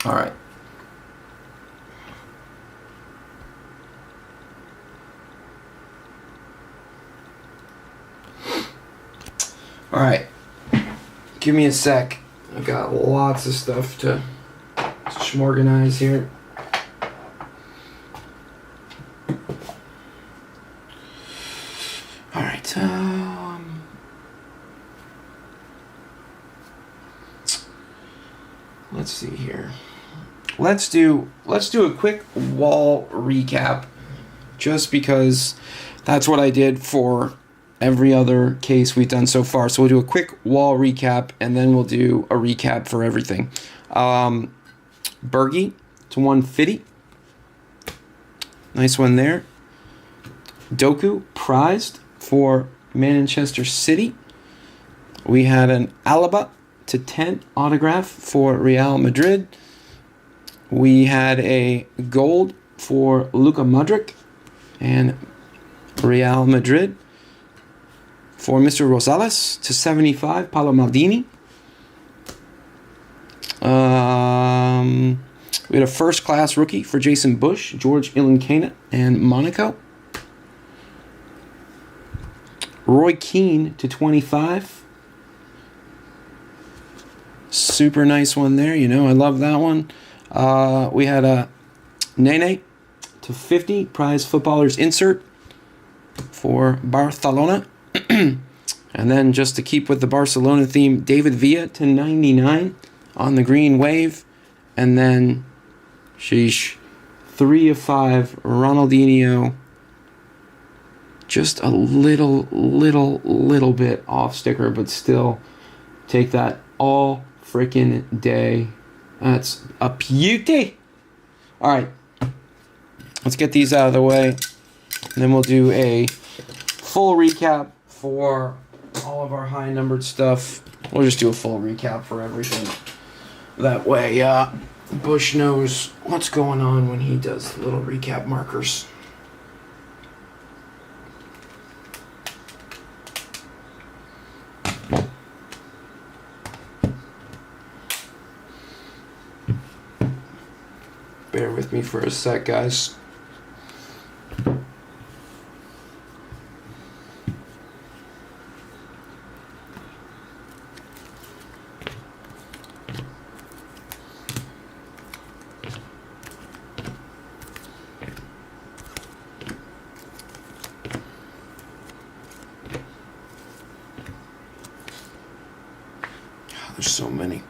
All right. All right. Give me a sec. I've got lots of stuff to smorganize here. All right. Let's see here. Let's do a quick wall recap, just because that's what I did for every other case we've done so far. So we'll do a quick wall recap, and then we'll do a recap for everything. Bergie to 150. Nice one there. Doku prized for Manchester City. We had an Alaba to 10 autograph for Real Madrid. We had a gold for Luka Modric and Real Madrid. For Mr. Rosales to 75, Paolo Maldini. We had a first-class rookie for Jason Bush, George Ilinkana, and Monaco. Roy Keane to 25. Super nice one there. You know, I love that one. We had a Nene to 50, prize footballers insert for Barcelona. And then just to keep with the Barcelona theme, David Villa to 99 on the green wave. And then, sheesh, 3 of 5, Ronaldinho. Just a little bit off sticker, but still take that all freaking day. That's a beauty. All right, let's get these out of the way, and then we'll do a full recap for all of our high-numbered stuff. We'll just do a full recap for everything. That way, Bush knows what's going on when he does little recap markers. Bear with me for a sec, guys. There's so many.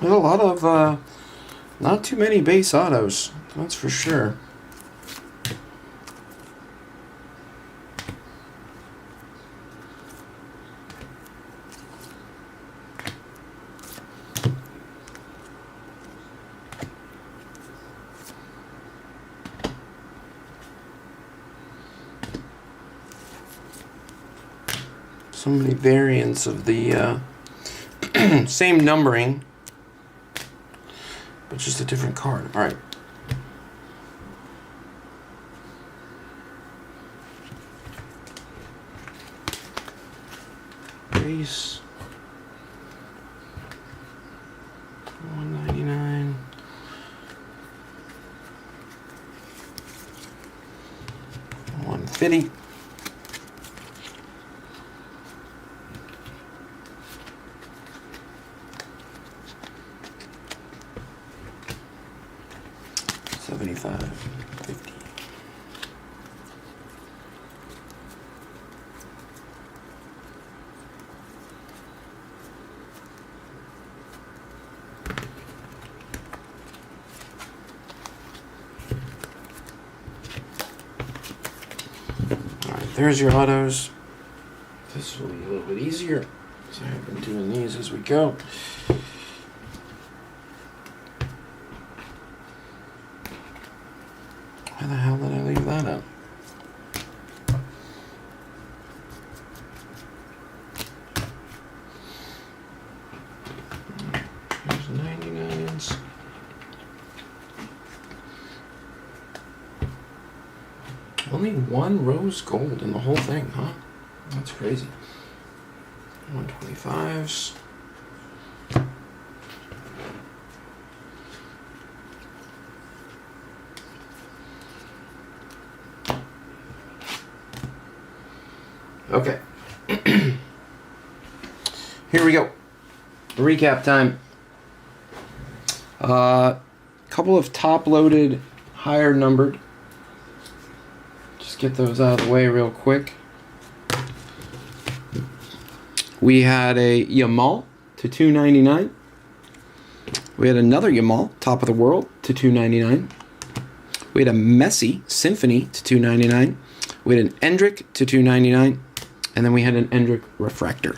There's a lot of, not too many base autos, that's for sure. So many variants of the same numbering, but just a different card. All right. Base. $199. $150. $75, $50. All right, there's your autos. This will be a little bit easier because I have been doing these as we go. Why the hell did I leave that out? There's 99s. Only one rose gold in the whole thing, huh? That's crazy. 125s. Okay. Here we go. Recap time. Couple of top-loaded, higher-numbered get those out of the way real quick. We had a Yamal to 299. We had another Yamal, top of the world, to 299. We had a Messi Symphony to 299. We had an Endrick to 299. And then we had an Endrick Refractor.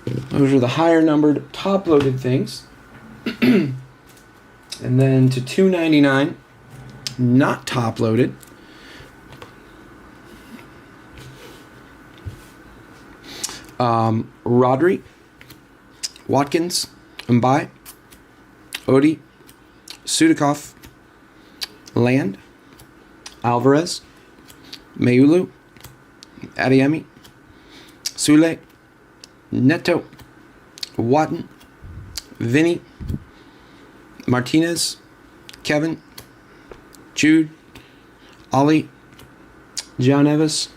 Those are the higher numbered, top loaded things. And then to 299, not top loaded. Rodri, Watkins, Mbaye, Odi, Sudakov, Land, Alvarez, Mayulu, Adeyemi, Sule, Neto, Watton, Vinny, Martinez, Kevin, Jude, Ali, John Neves,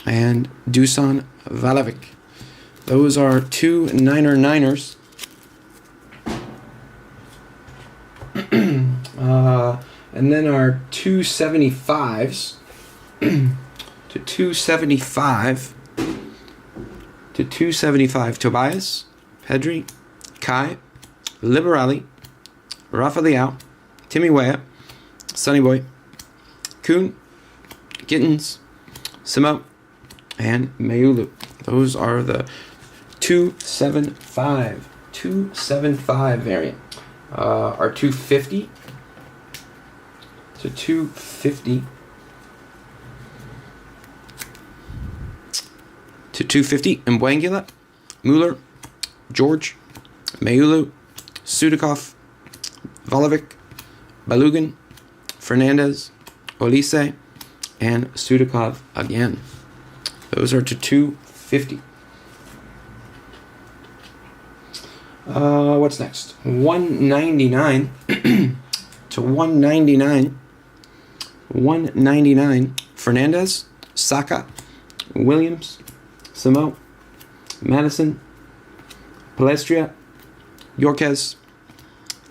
and Dusan Valovic. Those are two Niners. And then our 275s to 275 Tobias, Pedri, Kai, Liberali, Rafa Leao, Timmy Weah, Sonny Boy, Kuhn, Gittins, Simo, and Mayulu. Those are the 275 variant. Our 250 to 250 to 250 Mbwangula, Mueller, George, Mayulu, Sudakov, Valovic, Balugan, Fernandez, Olise, and Sudakov again. Those are to 250. What's next? 199 to 199. 199. Fernandez, Saka, Williams, Simo, Madison, Palestria, Yorquez,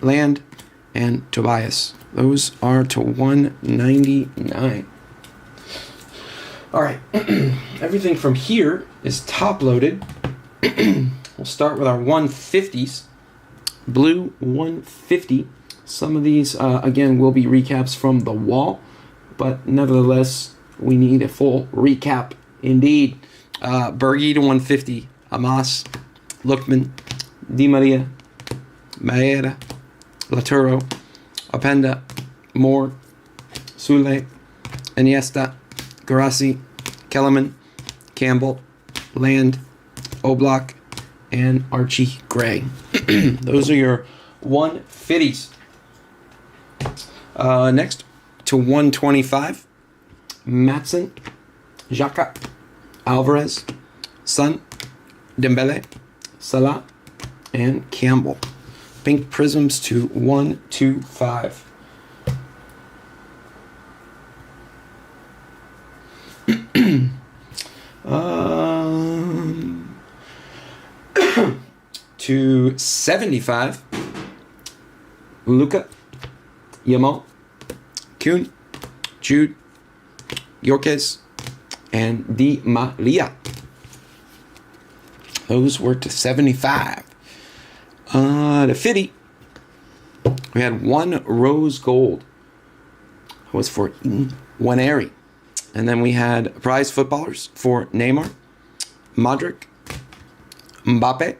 Land, and Tobias. Those are to 199. All right. Everything from here is top loaded. We'll start with our 150s. Blue 150. Some of these, again, will be recaps from the wall, but nevertheless, we need a full recap indeed. Bergie to 150. Amas, Lookman, Di Maria, Maeda, Laturo, Openda, Moore, Sule, Iniesta, Garasi, Kellerman, Campbell, Land, Oblak, and Archie Gray. Those are your 150s. Next, to 125, Matson, Xhaka, Alvarez, Son, Dembele, Salah, and Campbell. Pink Prisms to 125. To 75, Luka, Yamal, Kuhn, Jude, Yorquez, and Di Maria. Those were to 75. To 50, we had one rose gold. That was for one Airy. And then we had prize footballers for Neymar, Modric, Mbappe,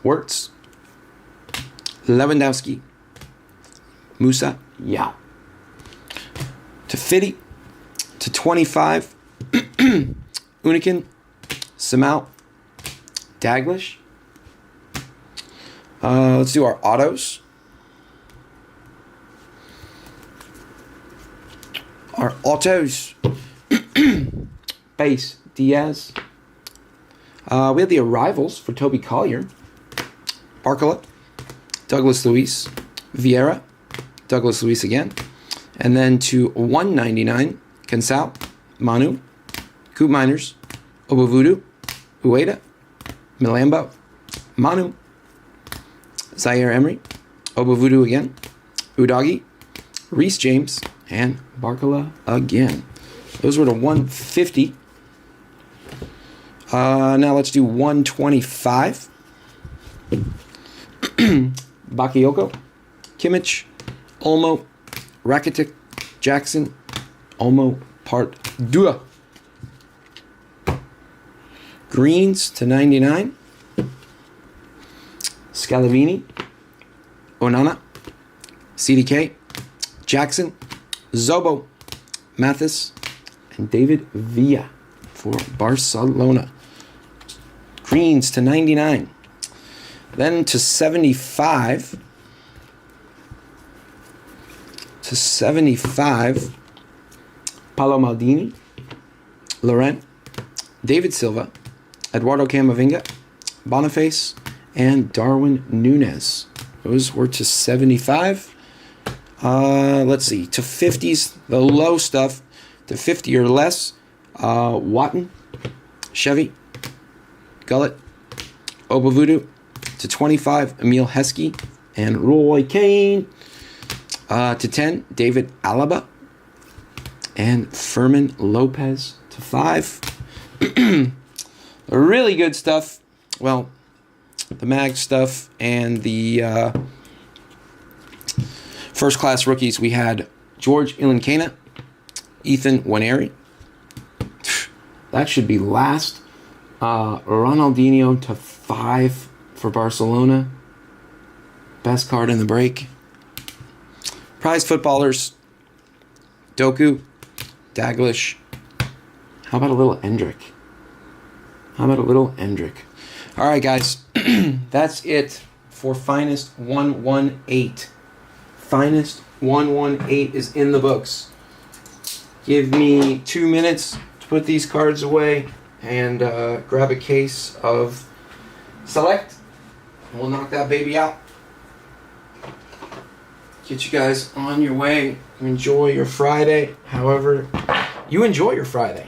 Wirtz, Lewandowski, Musa, Yao. To 50, to 25, Unikin, Samal, Daglish. Let's do our autos. Our autos. Base, Diaz. We had the arrivals for Toby Collier, Barcola, Douglas Luiz, Vieira, Douglas Luiz again. And then to 199, Cansal, Manu, Coop Miners, Obavudu, Ueda, Milambo, Manu, Zaire Emery, Obavudu again, Udagi, Reece James, and Barcola again. Those were to 150. Now let's do 125. Bakayoko, Kimmich, Olmo, Rakitic, Jackson, Olmo, Part 2. Greens to 99. Scalavini, Onana, CDK, Jackson, Zobo, Mathis, and David Villa for Barcelona. Greens to 99. Then to 75. To 75. Paolo Maldini, Laurent, David Silva, Eduardo Camavinga, Boniface, and Darwin Núñez. Those were to 75. Let's see. To 50s, the low stuff. To 50 or less, Watton, Chevy, Gullet, Obavudu. To 25, Emil Heskey and Roy Kane. To 10, David Alaba and Fermin Lopez. To 5. Really good stuff. Well, the mag stuff and the first class rookies. We had George Ilankena, Ethan Waneri. That should be last. Ronaldinho to 5 for Barcelona. Best card in the break. Prize footballers. Doku, Daglish. How about a little Endrick? All right, guys. That's it for Finest 118. Finest 118 is in the books. Give me 2 minutes to put these cards away and grab a case of Select. And we'll knock that baby out. Get you guys on your way. Enjoy your Friday, however you enjoy your Friday.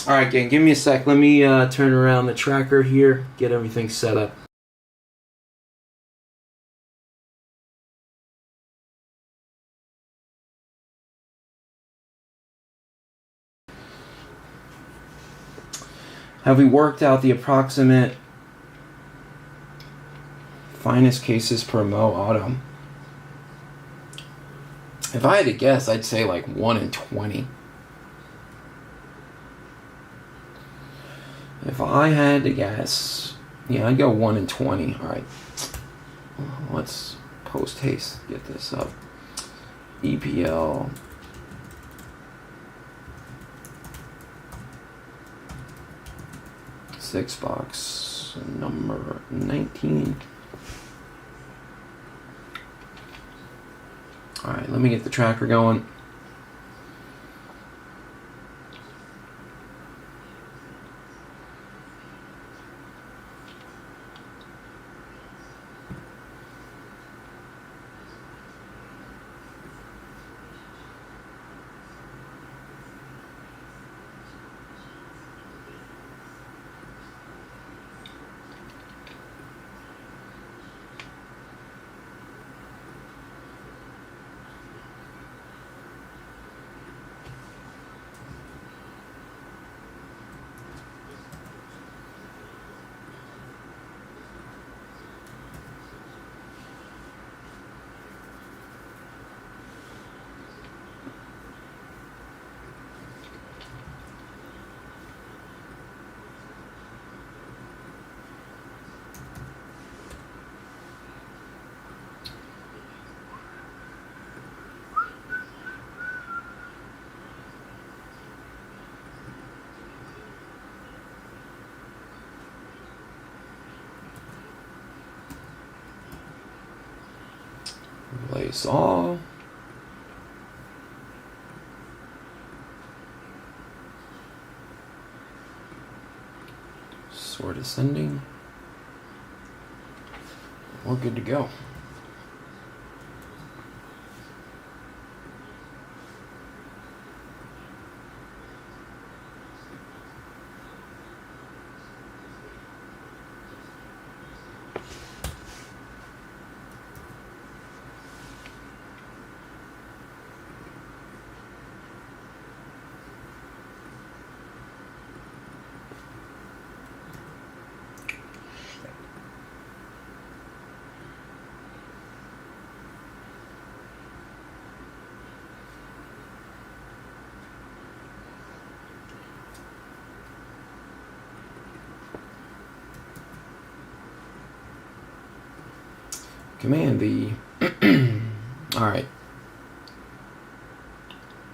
All right, gang, give me a sec. Let me turn around the tracker here, get everything set up. Have we worked out the approximate finest cases per Mo Auto? If I had to guess, I'd say like 1 in 20. If I had to guess, yeah, I'd go 1 in 20. All right, let's post haste get this up. EPL six box number 19. All right, let me get the tracker going. Space all. Sort ascending. We're good to go. Command V. Alright.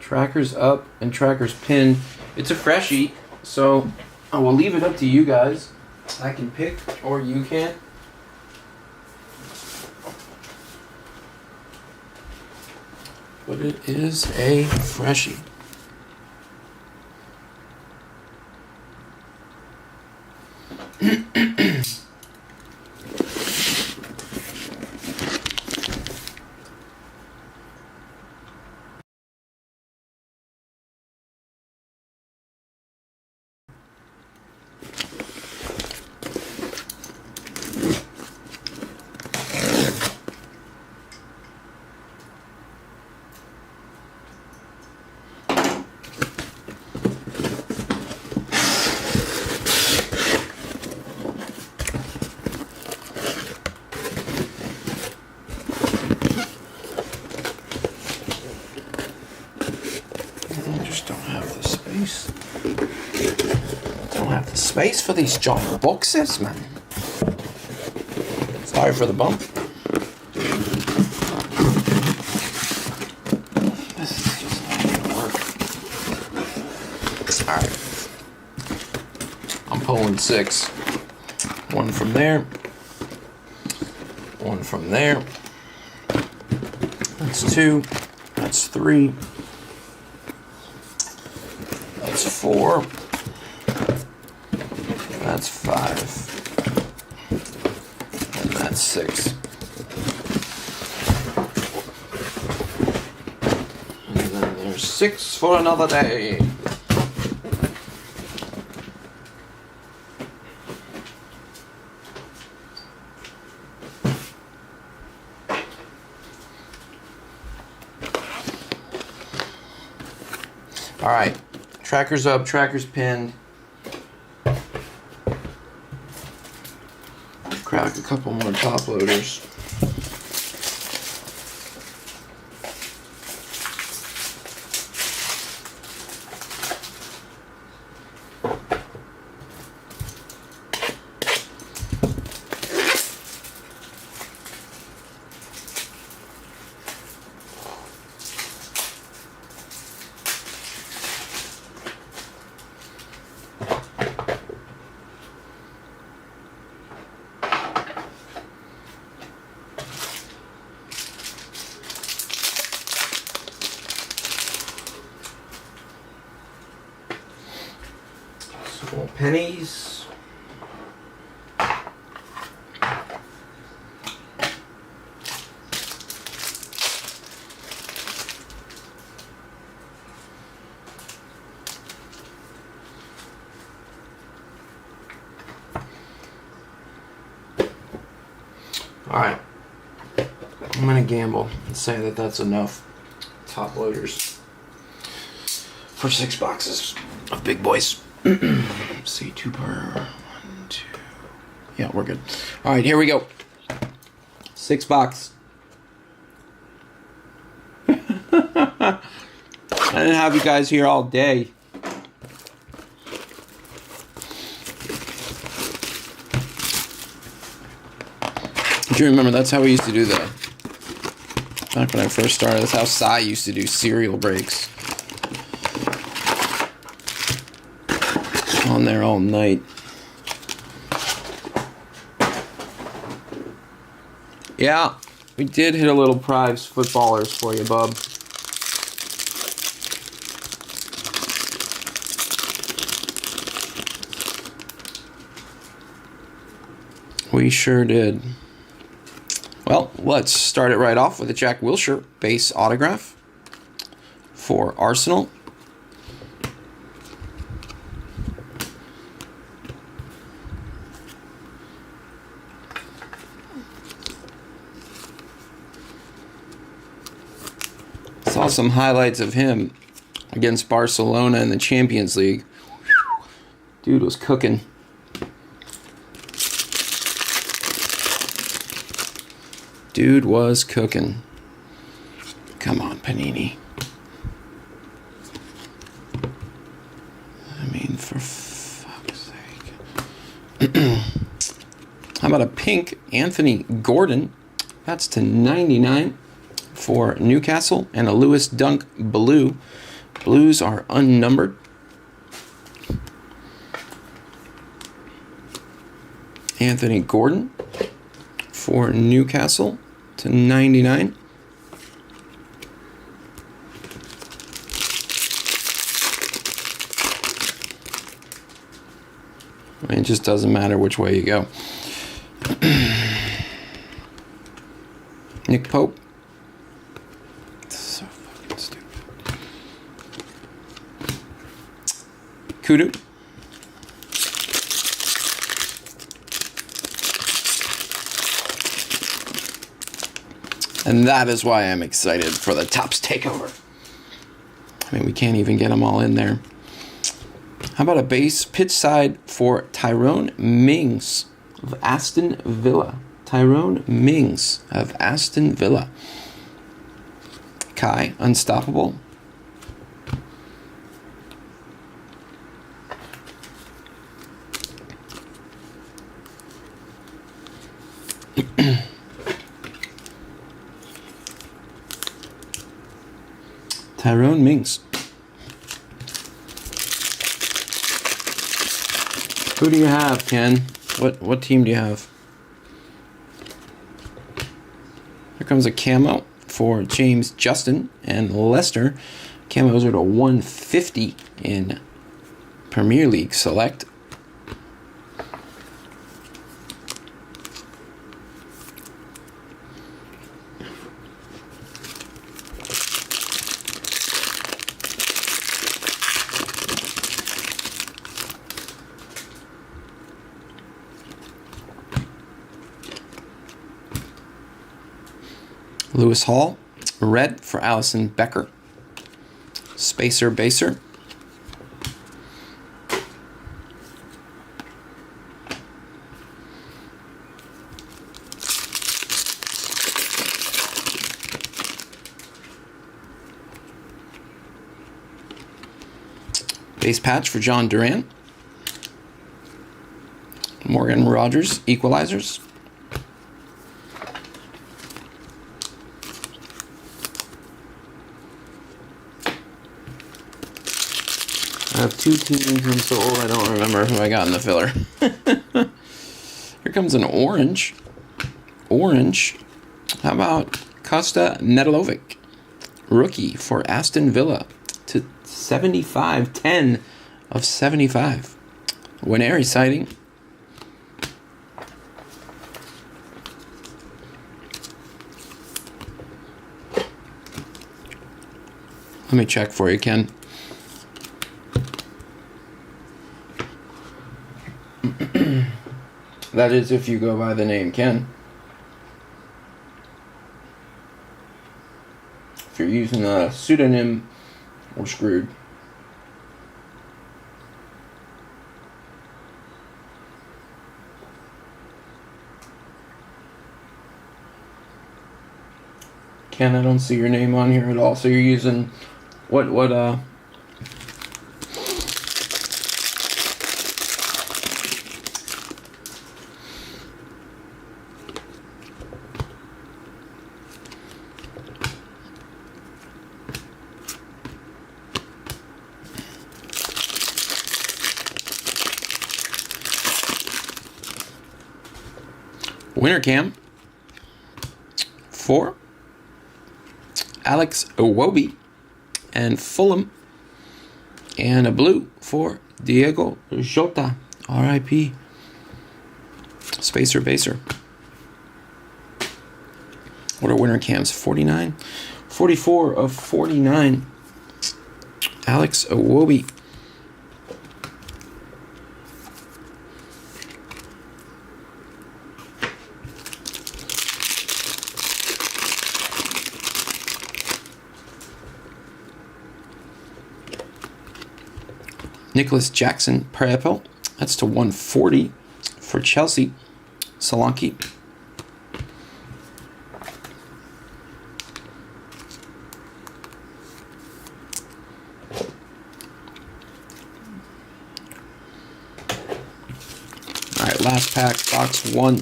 Trackers up and trackers pinned. It's a freshie, so I will leave it up to you guys. I can pick, or you can. But it is a freshie. Don't have the space for these giant boxes, man. Sorry for the bump. This is just not gonna work. Alright. I'm pulling 6. 1 from there. 1 from there. That's 2. That's 3. That's 4. That's 5. And that's 6. And then there's 6 for another day. All right. Trackers up, trackers pinned. Crack a couple more top loaders. Small pennies. All right, I'm gonna gamble and say that that's enough top loaders for 6 boxes of big boys. See, 2 per 1, 2. Yeah, we're good. All right, here we go. 6 box. I didn't have you guys here all day. Do you remember that's how we used to do that? Back when I first started, that's how Cy used to do cereal breaks. On there all night. Yeah. We did hit a little Prives footballers for you, bub. We sure did. Well, let's start it right off with a Jack Wilshere base autograph for Arsenal. Saw some highlights of him against Barcelona in the Champions League. Dude was cooking. Dude was cooking. Come on, Panini. I mean, for fuck's sake. How about a pink Anthony Gordon? That's to 99 for Newcastle. And a Lewis Dunk blue. Blues are unnumbered. Anthony Gordon for Newcastle to 99. I mean, it just doesn't matter which way you go. Nick Pope. So fucking stupid. Kudu. And that is why I'm excited for the Topps Takeover. I mean, we can't even get them all in there. How about a base pitch side for Tyrone Mings of Aston Villa? Tyrone Mings of Aston Villa. Kai, unstoppable. Tyrone Mings. Who do you have, Ken? What team do you have? Here comes a camo for James Justin and Leicester. Camos are to 150 in Premier League Select. Lewis Hall, red for Allison Becker. Spacer Baser. Base patch for John Duran. Morgan Rogers, equalizers. I have two teams. I'm so old I don't remember who I got in the filler. Here comes an orange. Orange. How about Costa Nedolovic? Rookie for Aston Villa to 75. 10 of 75. Winery sighting. Let me check for you, Ken. That is if you go by the name Ken. If you're using a pseudonym, we're screwed. Ken, I don't see your name on here at all. So you're using what Winter Cam for Alex Iwobi and Fulham. And a blue for Diego Jota, RIP. Spacer Baser. What are winner cams? 49? 44 of 49. Alex Iwobi. Nicholas Jackson Prepel. That's to 140 for Chelsea. Solanke. All right, last pack, box 1.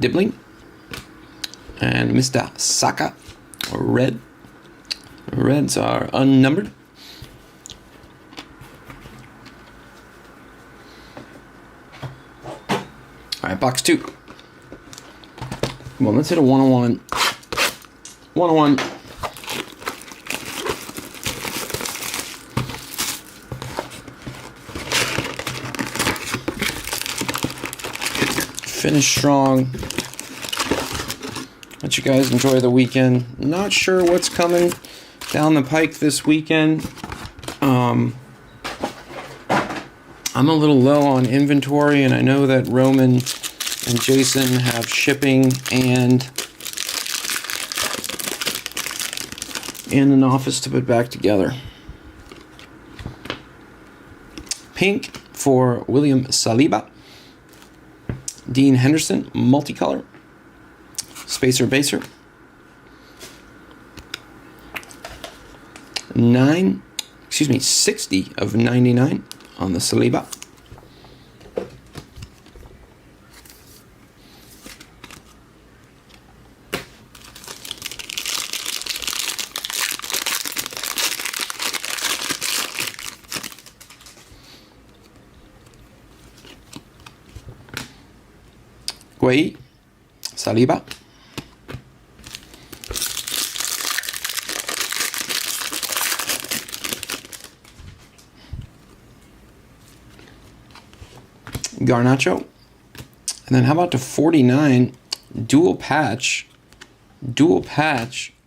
Dibbling and Mr. Saka, red. Reds are unnumbered. All right, box 2. Come on, let's hit a 101. 101. Finish strong. Let you guys enjoy the weekend. Not sure what's coming down the pike this weekend. I'm a little low on inventory, and I know that Roman and Jason have shipping and in an office to put back together. Pink for William Saliba. Dean Henderson, multicolor. Spacer Baser. 60 of 99 on the Saliba. Guay, Saliba. Garnacho. And then how about to 49 dual patch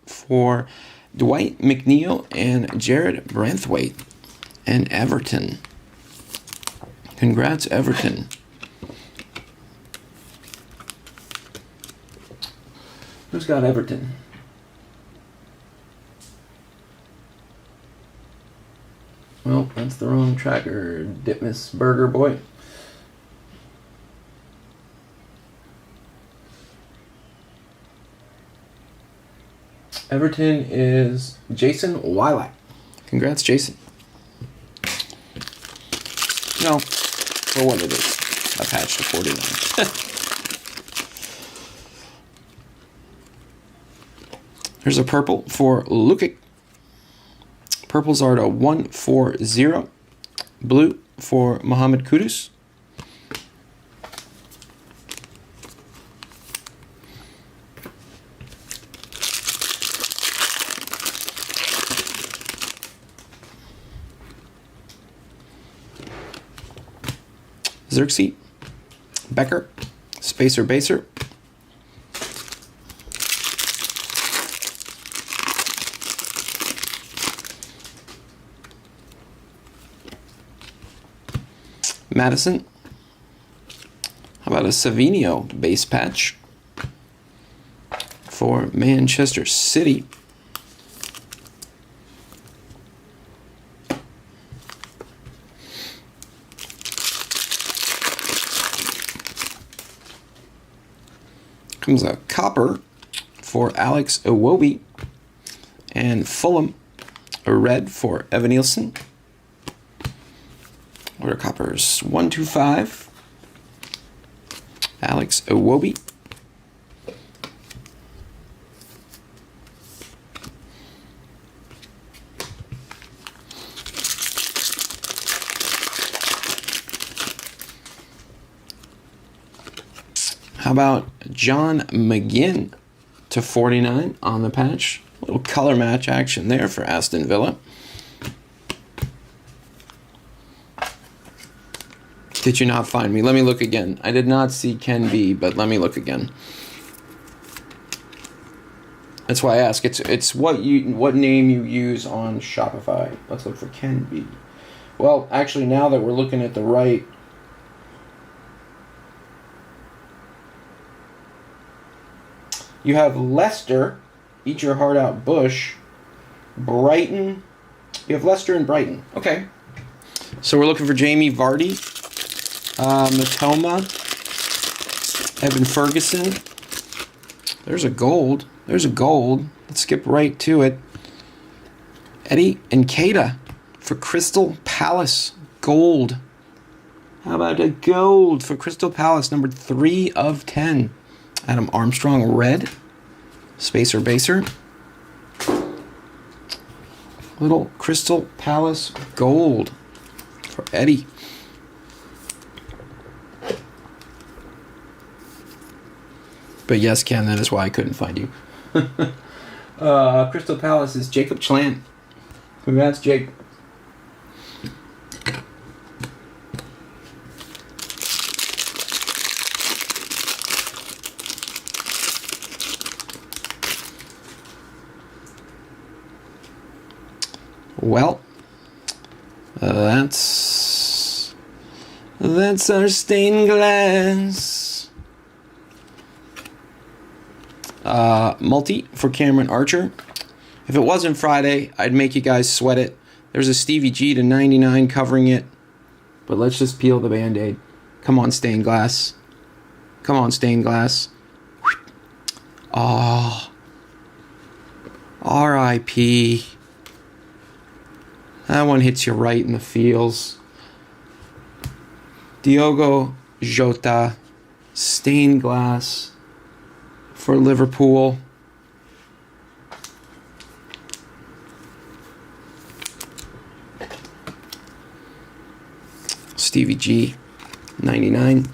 for Dwight McNeil and Jared Branthwaite and Everton. Congrats, Everton. Who's got Everton? Well, that's the wrong tracker, Ditmas Burger Boy. Everton is Jason Wilak. Congrats, Jason. No, for what it is. A patch to 49. Here's a purple for Lukic. Purples are to 140. Blue for Mohamed Kudus. Xerxes, Becker, Spacer Baser. Madison. How about a Savinio base patch for Manchester City? Comes a copper for Alex Iwobi and Fulham. A red for Evan Nielsen. What are coppers? 125. Alex Iwobi. How about John McGinn to 49 on the patch? A little color match action there for Aston Villa. Did you not find me? Let me look again. I did not see Ken B, but let me look again. That's why I ask. It's what name you use on Shopify. Let's look for Ken B. Well, actually, now that we're looking at the right, you have Leicester, Eat Your Heart Out Bush, Brighton. You have Leicester and Brighton. Okay. So we're looking for Jamie Vardy, Matoma, Evan Ferguson. There's a gold. There's a gold. Let's skip right to it. Eddie and Keita for Crystal Palace. Gold. How about a gold for Crystal Palace, number 3 of 10. Adam Armstrong, red. Spacer Baser. Little Crystal Palace gold for Eddie. But yes, Ken, that is why I couldn't find you. Crystal Palace is Jacob Chlan. Congrats, Jake. Well, that's our stained glass. Multi for Cameron Archer. If it wasn't Friday, I'd make you guys sweat it. There's a Stevie G to 99 covering it. But let's just peel the Band-Aid. Come on, stained glass. Come on, stained glass. Oh. R.I.P. That one hits you right in the feels. Diogo Jota, stained glass for Liverpool. Stevie G, 99.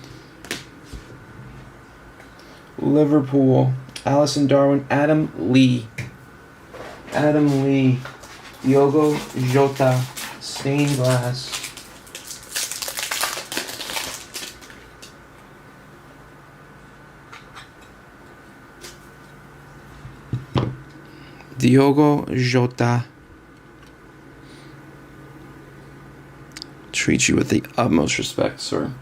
Liverpool, Allison Darwin, Adam Lee. Adam Lee, Diogo Jota, stained glass. Diogo Jota. Treat you with the utmost respect, sir.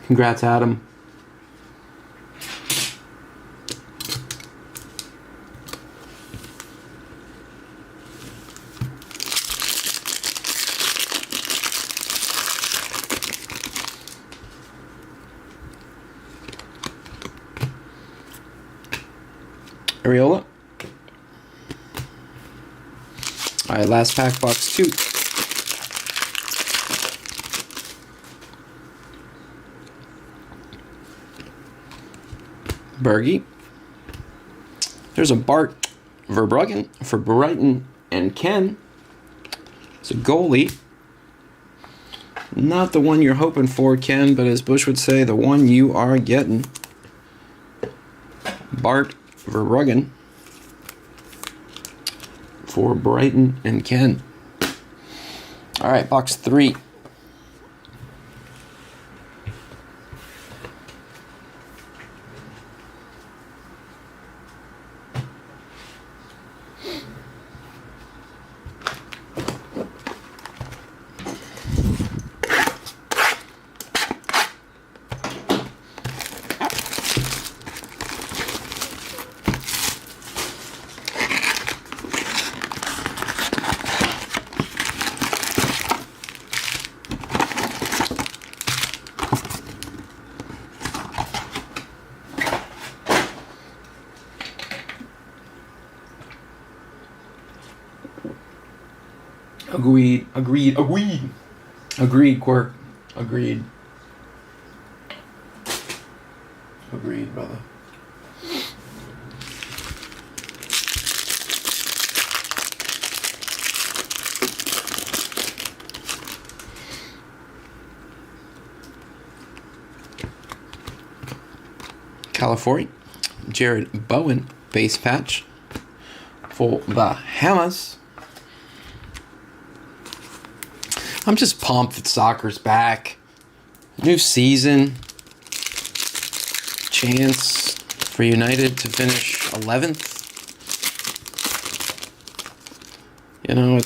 Congrats, Adam. Areola. All right, last pack, box 2. Bergie. There's a Bart Verbruggen for Brighton and Ken. It's a goalie. Not the one you're hoping for, Ken, but as Bush would say, the one you are getting. Bart Verbruggen for Brighton and Ken. All right, box 3. Agreed, Quirk. Agreed, brother. California. Jared Bowen, base patch for the Hammers. I'm just pumped that soccer's back. New season. Chance for United to finish 11th. You know,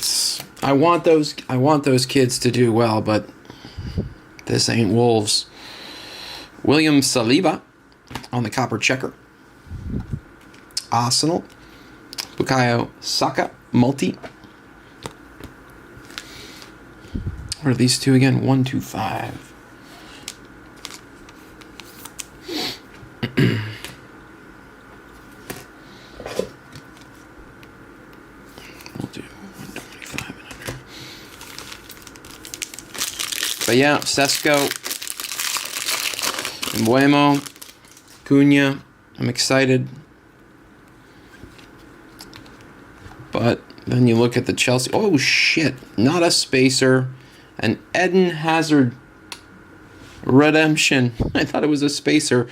I want those kids to do well, but this ain't Wolves. William Saliba on the copper checker. Arsenal. Bukayo Saka, multi. What are these two again? 1, 2, 5. We'll do 125 and under. But yeah, Sesko, Mbuemo, Cunha. I'm excited. But then you look at the Chelsea. Oh, shit. Not a spacer. An Eden Hazard redemption. I thought it was a spacer.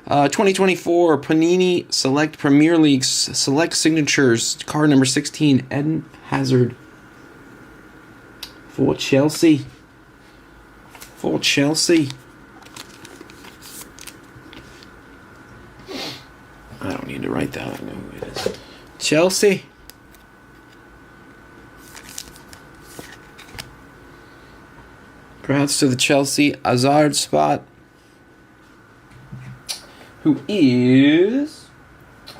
2024 Panini Select Premier League Select Signatures. Card number 16. Eden Hazard. For Chelsea. For Chelsea. I don't need to write that. I know who it is. Chelsea. Congrats to the Chelsea Hazard spot, who is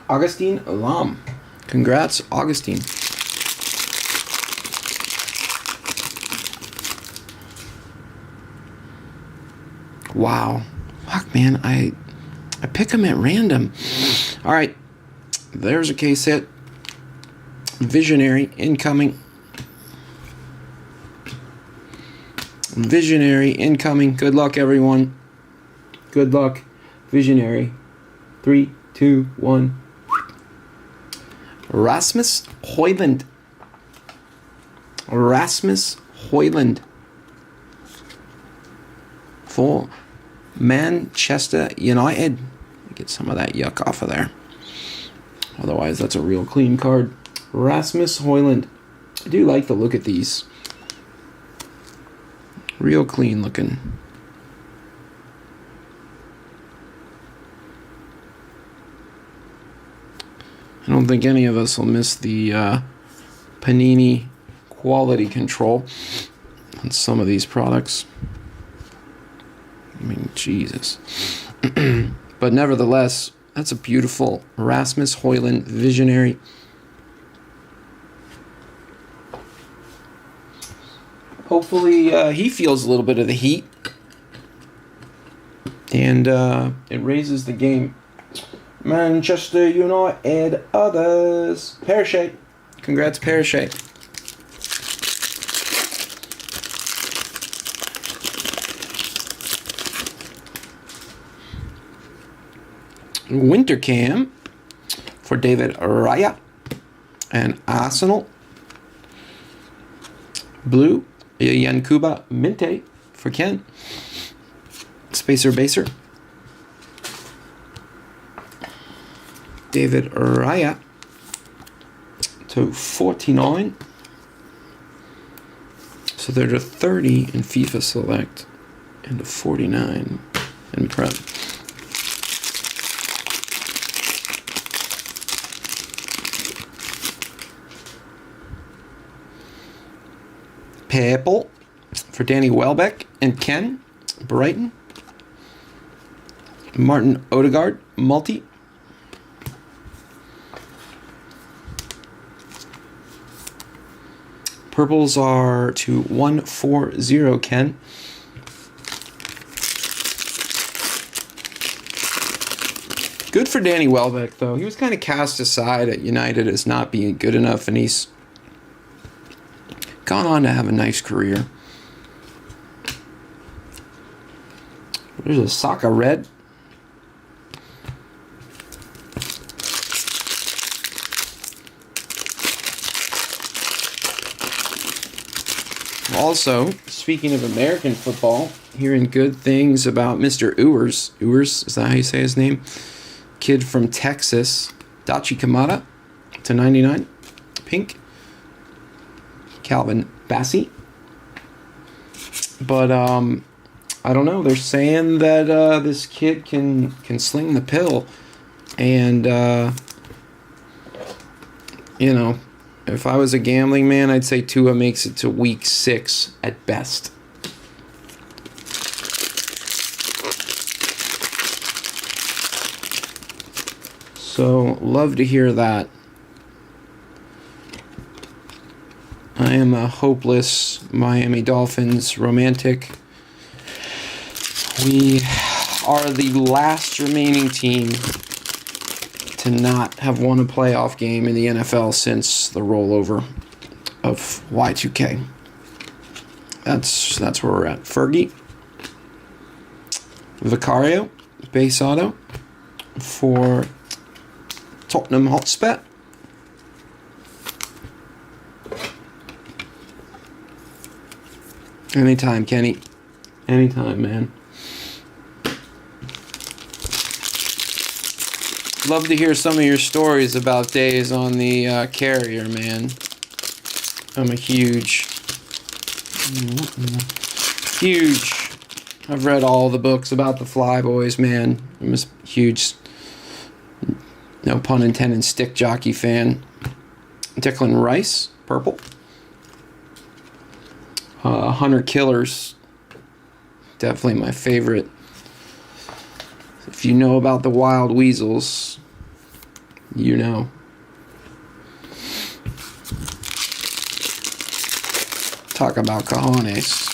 Augustine Lam. Congrats, Augustine. Wow. Fuck, man. I pick them at random. All right. There's a case hit. Visionary incoming. Visionary incoming. Good luck, everyone. Good luck. Visionary. 3, 2, 1. Rasmus Højlund. Rasmus Højlund. For Manchester United. Get some of that yuck off of there. Otherwise, that's a real clean card. Rasmus Højlund. I do like the look at these. Real clean looking. I don't think any of us will miss the Panini quality control on some of these products. I mean, Jesus. But nevertheless, that's a beautiful Rasmus Højlund Visionary. Hopefully he feels a little bit of the heat. And it raises the game. Manchester United others. Parashay. Congrats, Parashay. Wintercam for David Raya and Arsenal. Blue, Yankuba Minte for Ken. Spacer Baser. David Raya to 49. So they're to 30 in FIFA Select and to 49 in Prep. Purple for Danny Welbeck and Ken. Brighton. Martin Odegaard, multi. Purples are to 140, Ken. Good for Danny Welbeck, though. He was kind of cast aside at United as not being good enough, and he's gone on to have a nice career. There's a Saka red. Also, speaking of American football, hearing good things about Mr. Ewers. Ewers, is that how you say his name? kid from Texas, Dachi Kamada to 99. Pink. Calvin Bassey. But I don't know. They're saying that this kid can sling the pill, and you know, if I was a gambling man, I'd say Tua makes it to week 6 at best. So love to hear that. I am a hopeless Miami Dolphins romantic. We are the last remaining team to not have won a playoff game in the NFL since the rollover of Y2K. That's where we're at. Fergie. Vicario. Base auto. For Tottenham Hotspur. Anytime, Kenny. Anytime, man. Love to hear some of your stories about days on the carrier, man. I'm a huge. I've read all the books about the Flyboys, man. I'm a huge, no pun intended, stick jockey fan. Declan Rice, purple. Hunter Killers, definitely my favorite. If you know about the Wild Weasels, you know. Talk about cojones.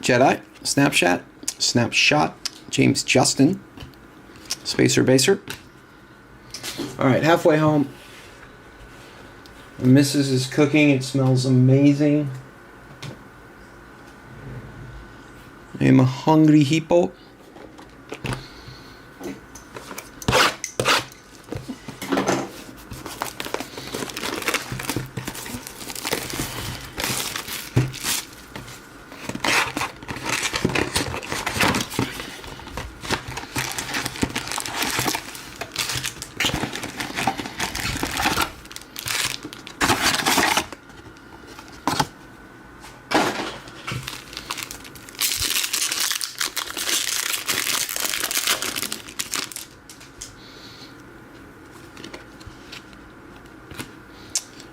Jedi, Snapshot, James Justin, Spacer Baser. All right, halfway home. Mrs. is cooking. It smells amazing. I'm a hungry hippo.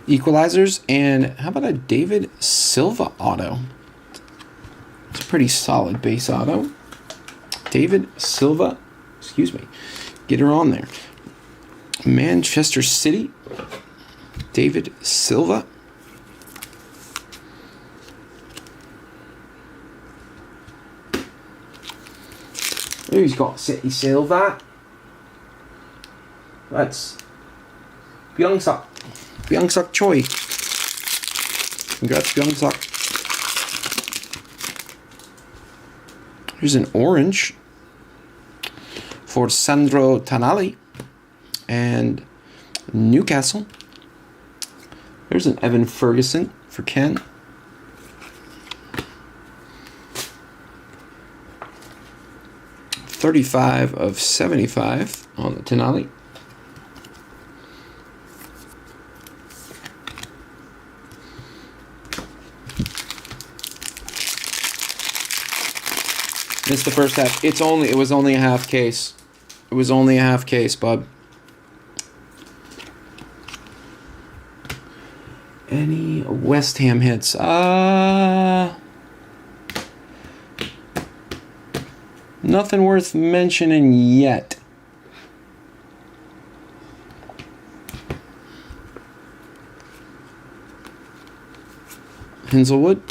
Equalizers, and how about a David Silva auto? It's a pretty solid base auto. David Silva, excuse me, get her on there. Manchester City, David Silva. Who's got City Silva? That's Byung-Suk Choi. Congrats, Byung-Suk. Here's an orange for Sandro Tonali and Newcastle. There's an Evan Ferguson for Ken. $35 of $75 on the Tonali. Missed the first half. It was only a half case. It was only a half case, bud. Any West Ham hits? Nothing worth mentioning yet. Hazelwood.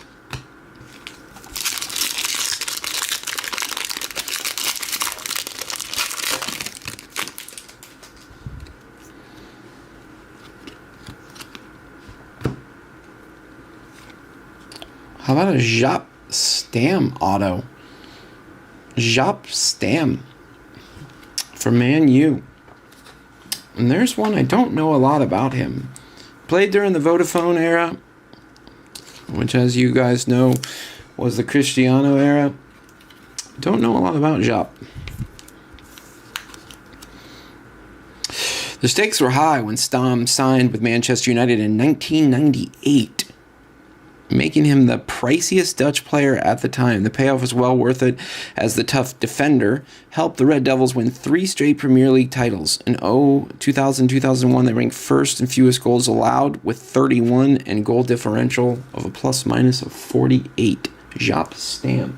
How about a Jaap Stam auto? Jaap Stam for Man U. And there's one, I don't know a lot about him. Played during the Vodafone era, which, as you guys know, was the Cristiano era. Don't know a lot about Jop. The stakes were high when Stam signed with Manchester United in 1998, making him the priciest Dutch player at the time. The payoff was well worth it, as the tough defender helped the Red Devils win 3 straight Premier League titles. In 2000-2001, they ranked first in fewest goals allowed with 31 and goal differential of a plus-minus of 48. Jop Stam.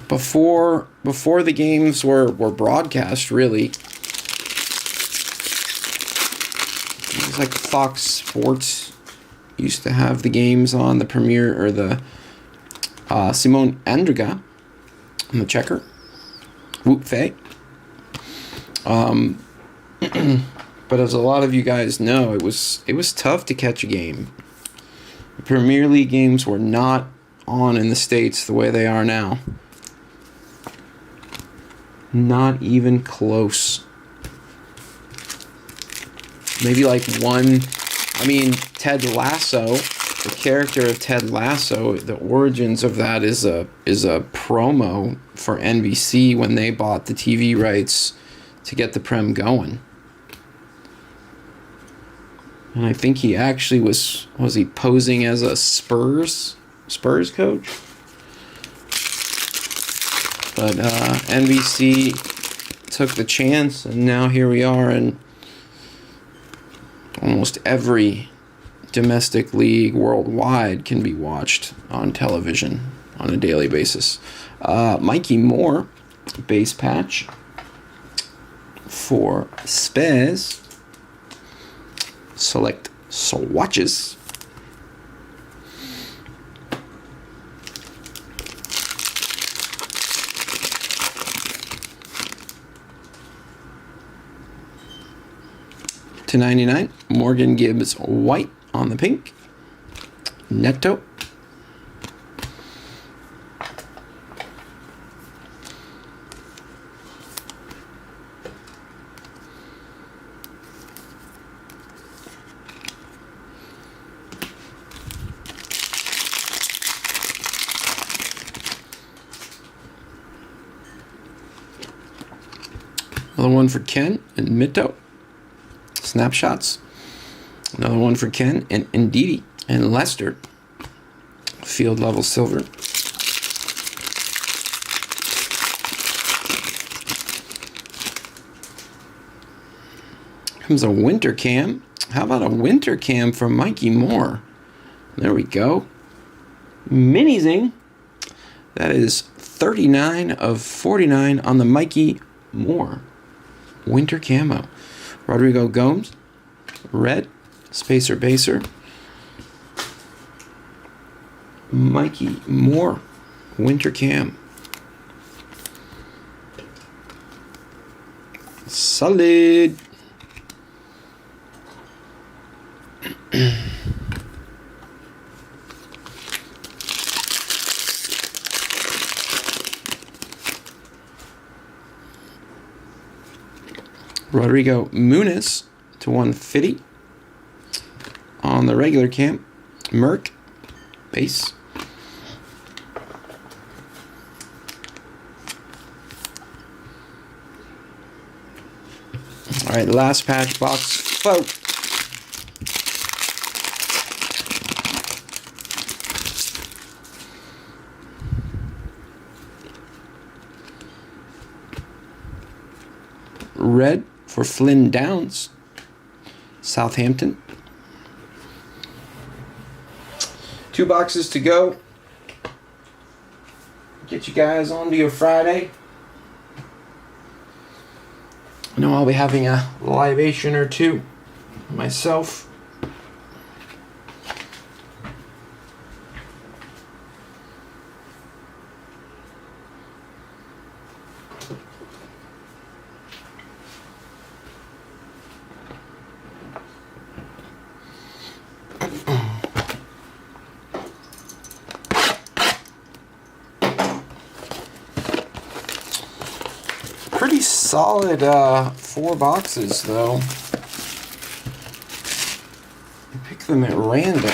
Before the games were broadcast, really, it was like Fox Sports used to have the games on the Premier, or the Simon Andriga on the checker. Whoop Fay. But as a lot of you guys know, it was tough to catch a game. The Premier League games were not on in the States the way they are now. Not even close. Maybe like one. I mean, Ted Lasso, the character of Ted Lasso, the origins of that is a promo for NBC when they bought the TV rights to get the Prem going. And I think he actually was he posing as a Spurs coach? But NBC took the chance, and now here we are, and almost every domestic league worldwide can be watched on television on a daily basis. Mikey Moore, base patch for Spurs. Select swatches. $2.99. Morgan Gibbs white on the pink. NEDtle. Another one for Ken and Mito. Snapshots. Another one for Ken and NEDtle and Lester. Field level silver. Comes a winter cam. How about a winter cam from Mikey Moore? There we go. Mini Zing. That is 39 of 49 on the Mikey Moore winter camo. Rodrigo Gomes, red, spacer baser. Mikey Moore, winter cam. Solid. Rodrigo Muniz to 150 on the regular cam. Merck, base. All right, last patch box. Folk. Red for Flynn Downs, Southampton. 2 boxes to go. Get you guys on to your Friday. I know I'll be having a libation or two myself. Pretty solid 4 boxes, though. I pick them at random.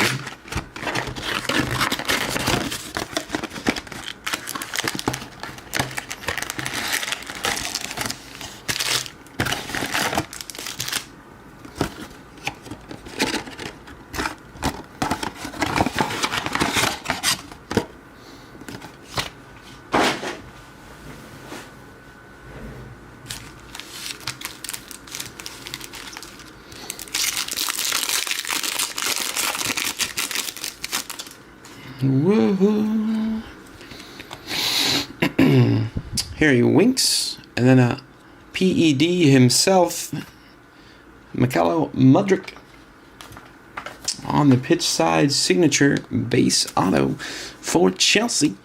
Woohoo! Here he winks, and then a PED himself, Michaelo Mudryk, on the pitch side signature base auto for Chelsea.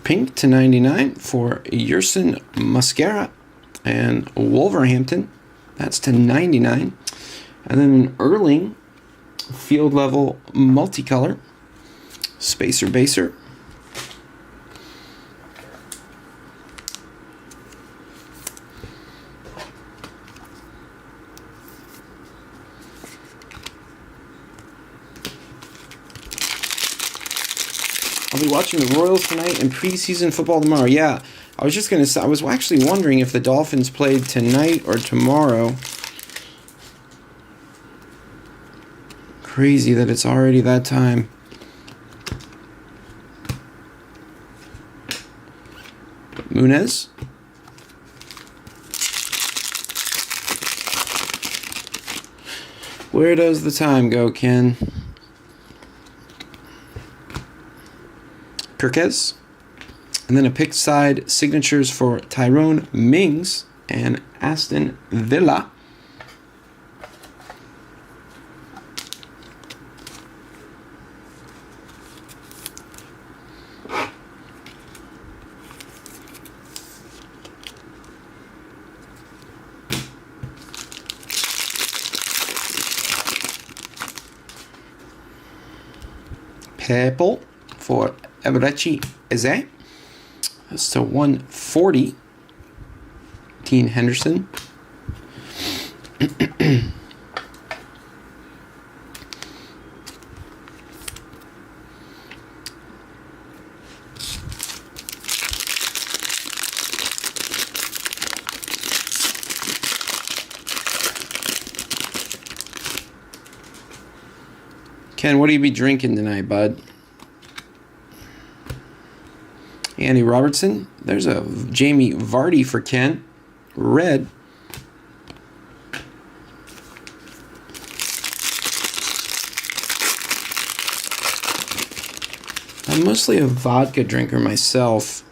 Pink to 99 for Yerson Mosquera and Wolverhampton. That's to 99. And then an Erling field level multicolor spacer baser. I'll be watching the Royals tonight and preseason football tomorrow. Yeah, I was just going to say, I was actually wondering if the Dolphins played tonight or tomorrow. Crazy that it's already that time. Munez. Where does the time go, Ken? Kirkez. And then a pick side signatures for Tyrone Mings and Aston Villa. Purple for Eberechi Eze. That's to 140. Dean Henderson. Ken, what do you be drinking tonight, bud? Andy Robertson. There's a Jamie Vardy for Ken. Red. I'm mostly a vodka drinker myself.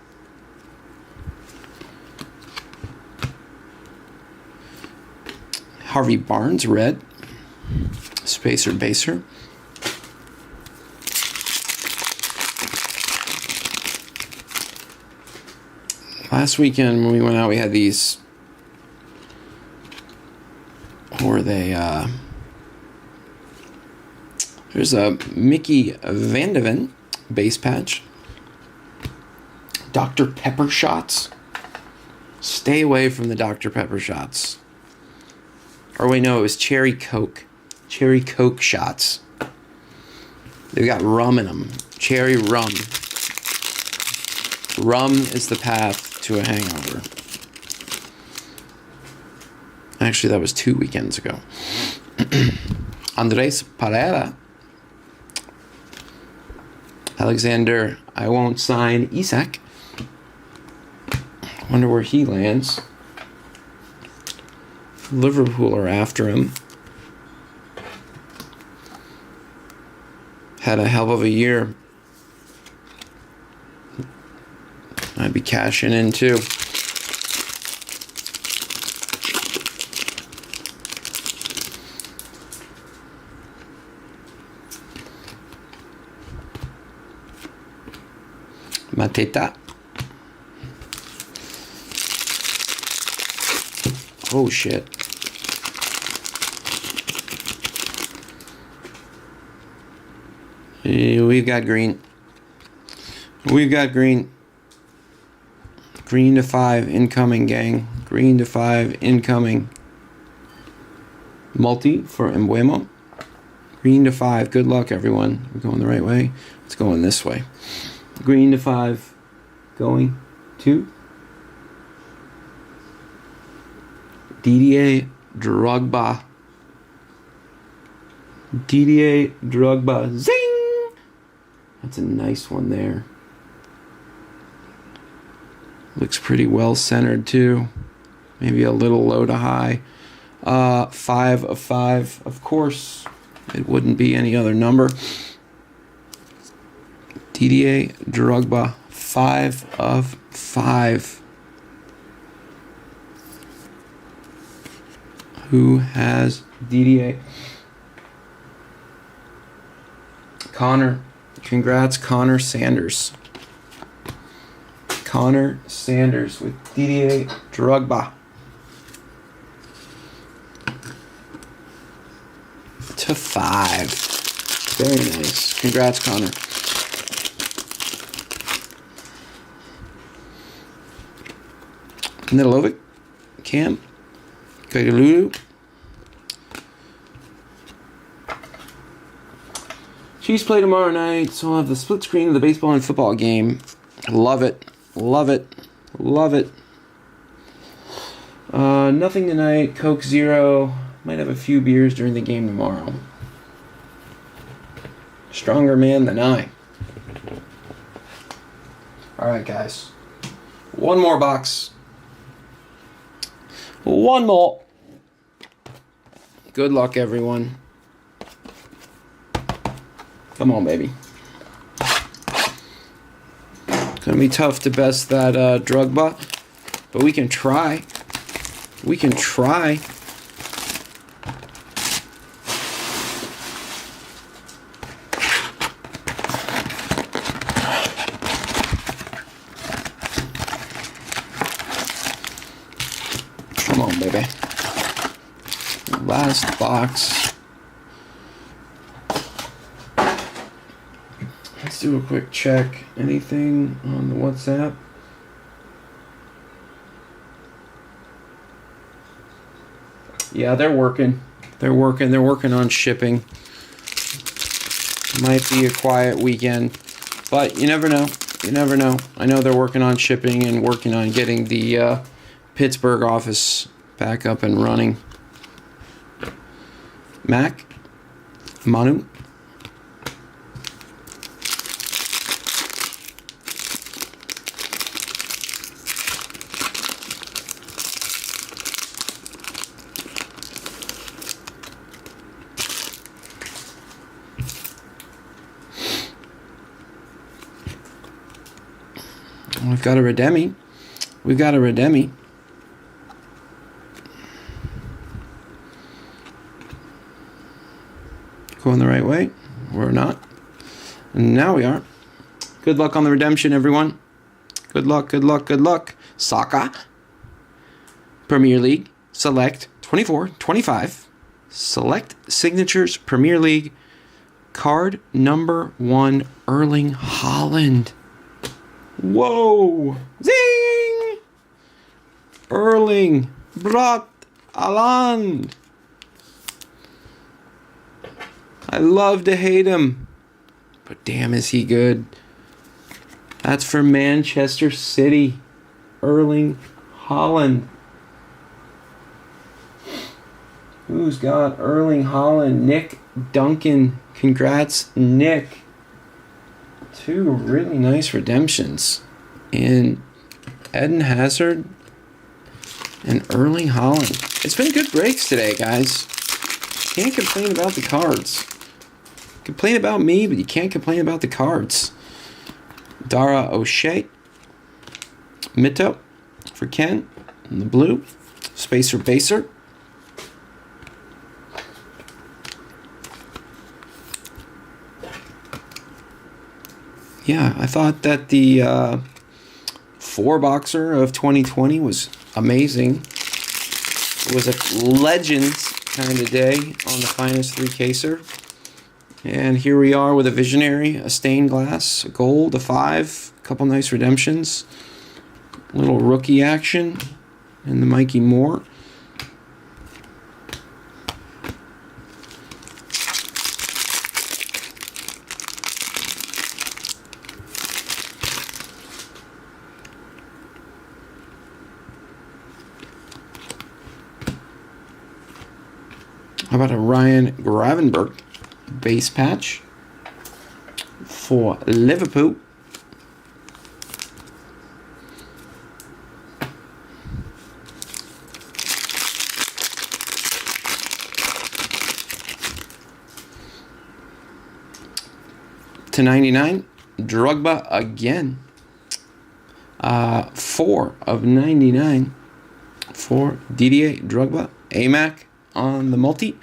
Harvey Barnes, red. Spacer baser. Last weekend when we went out, we had these. Or they, there's a Mickey Van de Ven base patch. Dr. Pepper shots. Stay away from the Dr. Pepper shots. Or wait, no, it was Cherry Coke. Cherry Coke shots. They've got rum in them. Cherry rum. Rum is the path to a hangover. Actually, that was 2 weekends ago. Andres Pereira. Alexander, I won't sign Isak. Wonder where he lands. Liverpool are after him. Had a hell of a year. I'd be cashing in too. Mateta. Oh, shit. We've got green. We've got green. Green to 5 incoming, gang. Green to 5 incoming. Multi for Embuemo. Green to 5. Good luck, everyone. We're going the right way. It's going this way. Green to 5. Going to Didier Drogba. Didier Drogba. Zing! That's a nice one there. Looks pretty well centered too. Maybe a little low to high. 5 of 5. Of course, it wouldn't be any other number. Didier Drogba. 5 of 5. Who has Didier? Connor. Congrats, Connor Sanders. Connor Sanders with Didier Drogba. To 5. Very nice. Congrats, Connor. NEDtle, Cam. Kagalulu. Chiefs play tomorrow night, so I'll have the split screen of the baseball and football game. Love it. Love it. Love it. Nothing tonight. Coke Zero. Might have a few beers during the game tomorrow. Stronger man than I. Alright, guys. One more box. One more. Good luck, everyone. Come on, baby. Gonna be tough to best that Drogba, but we can try. We can try. Come on, baby. Last box. Let's do a quick check. Anything on the WhatsApp? Yeah, they're working. They're working on shipping. Might be a quiet weekend, but you never know. You never know. I know they're working on shipping and working on getting the Pittsburgh office back up and running. Mac? Manu? We've got a Redemi. We've got a Redemi. Going the right way. We're not. And now we are. Good luck on the redemption, everyone. Good luck, good luck, good luck. Saka. Premier League. Select 24-25. Select Signatures Premier League. Card number 1, Erling Haaland. Whoa! Zing! Erling Brat Haaland. I love to hate him, but damn is he good. That's for Manchester City. Erling Haaland. Who's got Erling Haaland? Nick Duncan. Congrats, Nick. 2 really nice redemptions in Eden Hazard and Erling Haaland. It's been good breaks today, guys. Can't complain about the cards. Complain about me, but you can't complain about the cards. Dara O'Shea. Mito for Ken in the blue. Spacer Baser. Yeah, I thought that the 4-boxer of 2020 was amazing. It was a Legends kind of day on the finest 3-caser. And here we are with a Visionary, a stained glass, a gold, a 5, a couple nice redemptions, little rookie action, and the Mikey Moore. How about a Ryan Gravenberch base patch for Liverpool? To 99, Drogba again. 4 of 99 for Didier Drogba. AMAC on the multi.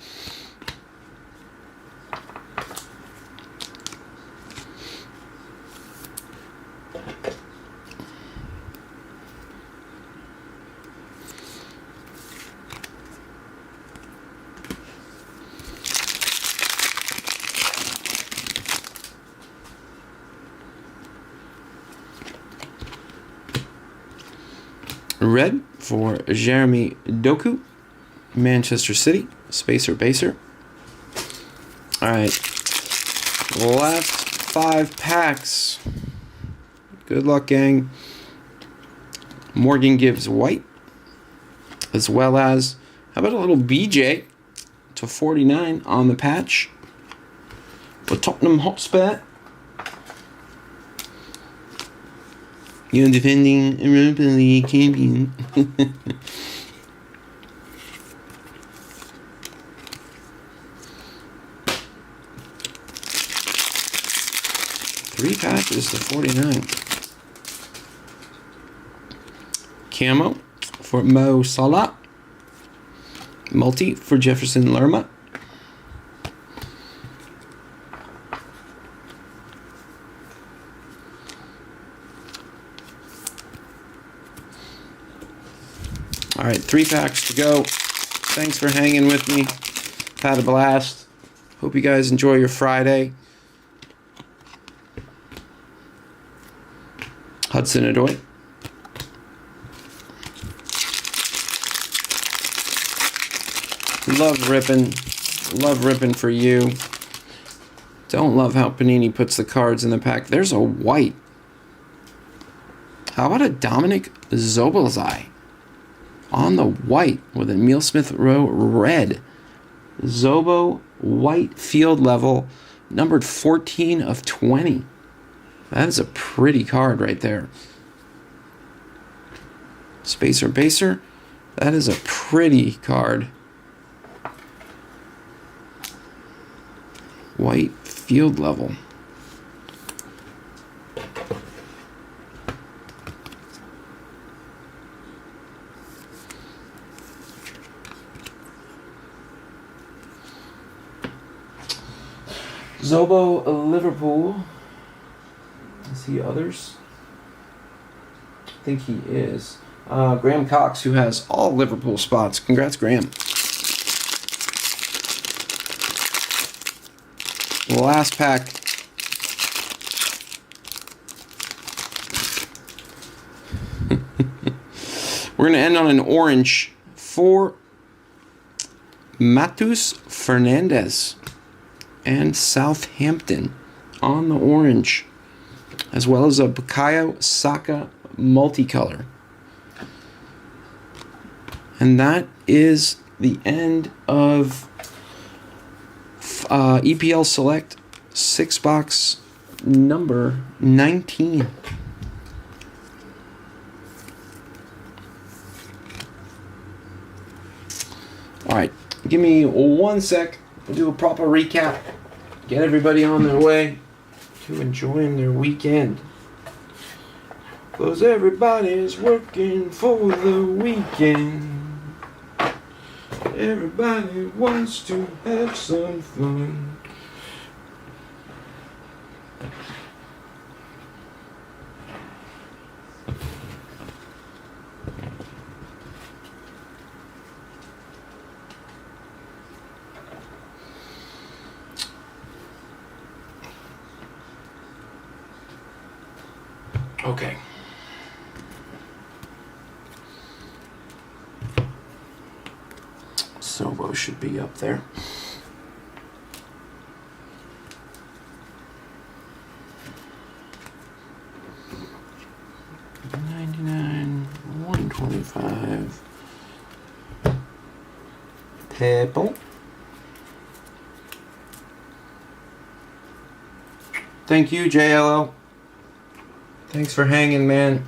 Red for Jeremy Doku, Manchester City, Spacer Baser. Alright, last 5 packs. Good luck, gang. Morgan Gibbs White, as well as, how about a little BJ to 49 on the patch for Tottenham Hotspur. You're defending Europa League champion. 3 patches to 49. Camo for Mo Salah. Multi for Jefferson Lerma. All right, 3 packs to go. Thanks for hanging with me. Had a blast. Hope you guys enjoy your Friday. Hudson Odoi. Love ripping. Love ripping for you. Don't love how Panini puts the cards in the pack. There's a white. How about a Dominic Zoboszlai on the white with a Emil Smith Rowe red. Zobo white field level, numbered 14 of 20. That is a pretty card right there. Spacer Baser. That is a pretty card. White field level. Zobo Liverpool. Is he others? I think he is. Graham Cox, who has all Liverpool spots. Congrats, Graham. Last pack. We're going to end on an orange for Matheus Fernandes and Southampton on the orange, as well as a Bukayo Saka multicolor. And that is the end of EPL Select 6-box number 19. All right, give me 1 sec. We'll do a proper recap. Get everybody on their way to enjoying their weekend. 'Cause everybody's working for the weekend. Everybody wants to have some fun. Okay. Sobo should be up there. $99, $125. Purple. Thank you, JLL. Thanks for hanging, man.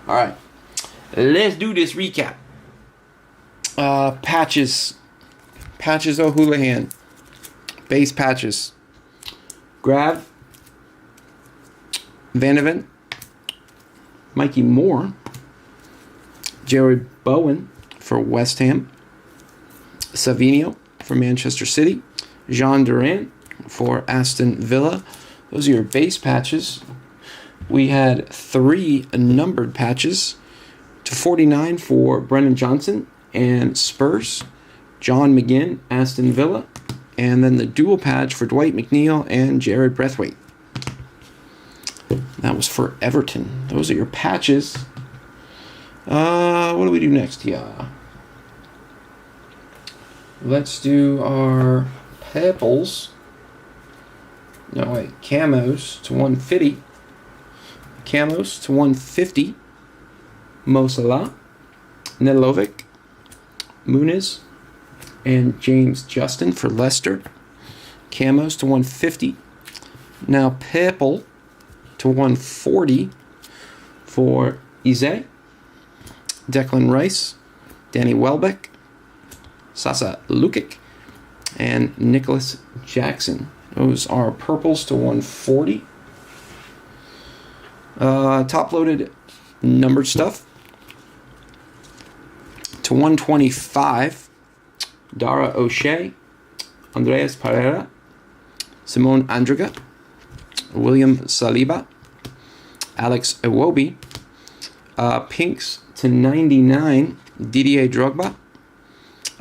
All right, let's do this recap. Patches O'Houlihan, base patches. Grav, Vanavan, Mikey Moore, Jerry Bowen for West Ham, Savinio for Manchester City, Jean Duran for Aston Villa. Those are your base patches. We had 3 numbered patches to 49 for Brennan Johnson and Spurs, John McGinn, Aston Villa, and then the dual patch for Dwight McNeil and Jared Braithwaite. That was for Everton. Those are your patches. What do we do next? Yeah. Let's do our purples. No, wait. Camos to 150. Camos to 150. Mo Salah, Nedelovic, Muniz, and James Justin for Leicester. Camos to 150. Now purple to 140 for Ize, Declan Rice, Danny Welbeck, Sasa Lukic, and Nicholas Jackson. Those are purples to 140. Top-loaded numbered stuff to 125. Dara O'Shea, Andreas Pereira, Simone Andriga, William Saliba, Alex Iwobi. Pinks to 99. Didier Drogba,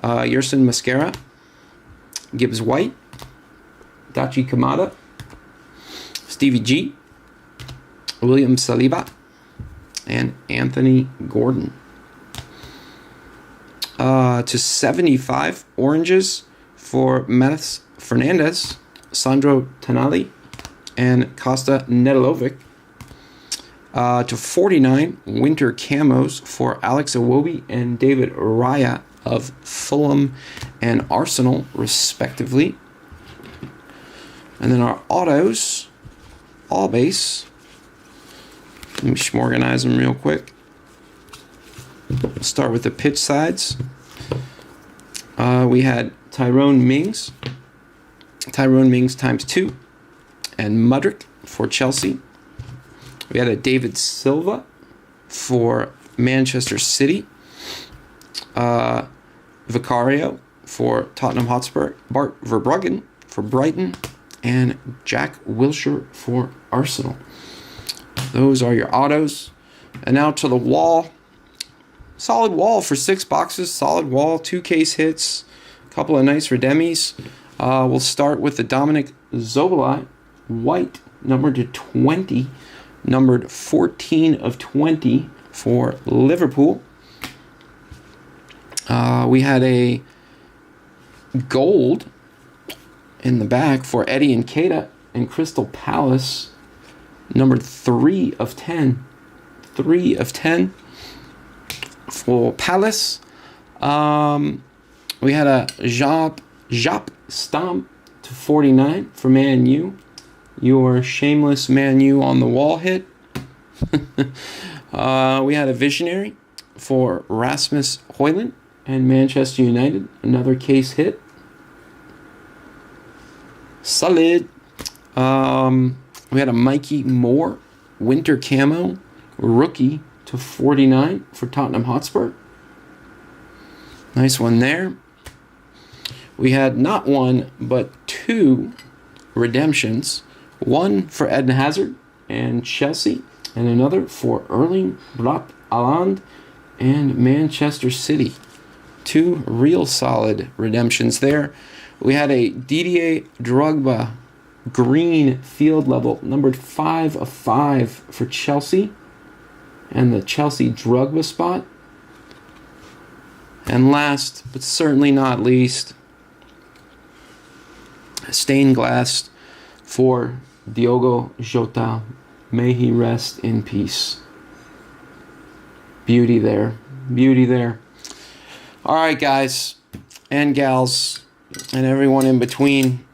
Yerson Mascara, Gibbs White, Dachi Kamada, Stevie G, William Saliba, and Anthony Gordon. To 75, oranges for Mathis Fernandez, Sandro Tonali, and Costa Nedelovic. To 49, winter camos for Alex Iwobi and David Raya of Fulham and Arsenal, respectively. And then our autos, all base. Let me organize them real quick. Start with the pitch sides. We had Tyrone Mings times 2, and Mudryk for Chelsea. We had a David Silva for Manchester City, Vicario for Tottenham Hotspur, Bart Verbruggen for Brighton, and Jack Wilshere for Arsenal. Those are your autos. And now to the wall. Solid wall for 6 boxes. Solid wall, 2 case hits, a couple of nice redemies. We'll start with the Dominic Zobolat, white, numbered to 20, numbered 14 of 20 for Liverpool. We had a gold in the back for Eddie Nketiah and Crystal Palace, numbered 3 of 10. 3 of 10 for Palace. We had a Jaap Stam to 49 for Man U. Your shameless Man U on the wall hit. We had a Visionary for Rasmus Højlund and Manchester United. Another case hit. Solid. We had a Mikey Moore winter camo rookie to 49 for Tottenham Hotspur. Nice one there. We had not 1 but 2 redemptions. One for Eden Hazard and Chelsea, and another for Erling Braut Haaland and Manchester City. two real solid redemptions there. We had a Didier Drogba green field level, numbered 5 of 5 for Chelsea, and the Chelsea Drogba spot. And last, but certainly not least, stained glass for Diogo Jota. May he rest in peace. Beauty there. Beauty there. All right, guys and gals and everyone in between.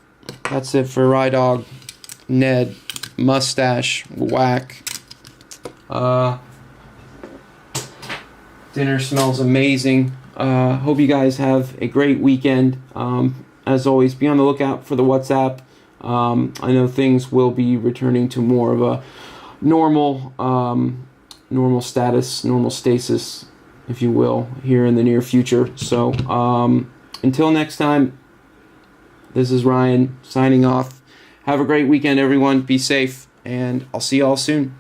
That's it for Rydog, Ned, Mustache, Whack. Dinner smells amazing. Hope you guys have a great weekend. As always, be on the lookout for the WhatsApp. I know things will be returning to more of a normal status, normal stasis, if you will, here in the near future. So until next time, this is Ryan signing off. Have a great weekend, everyone. Be safe, and I'll see you all soon.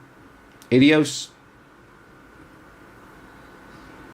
Adios.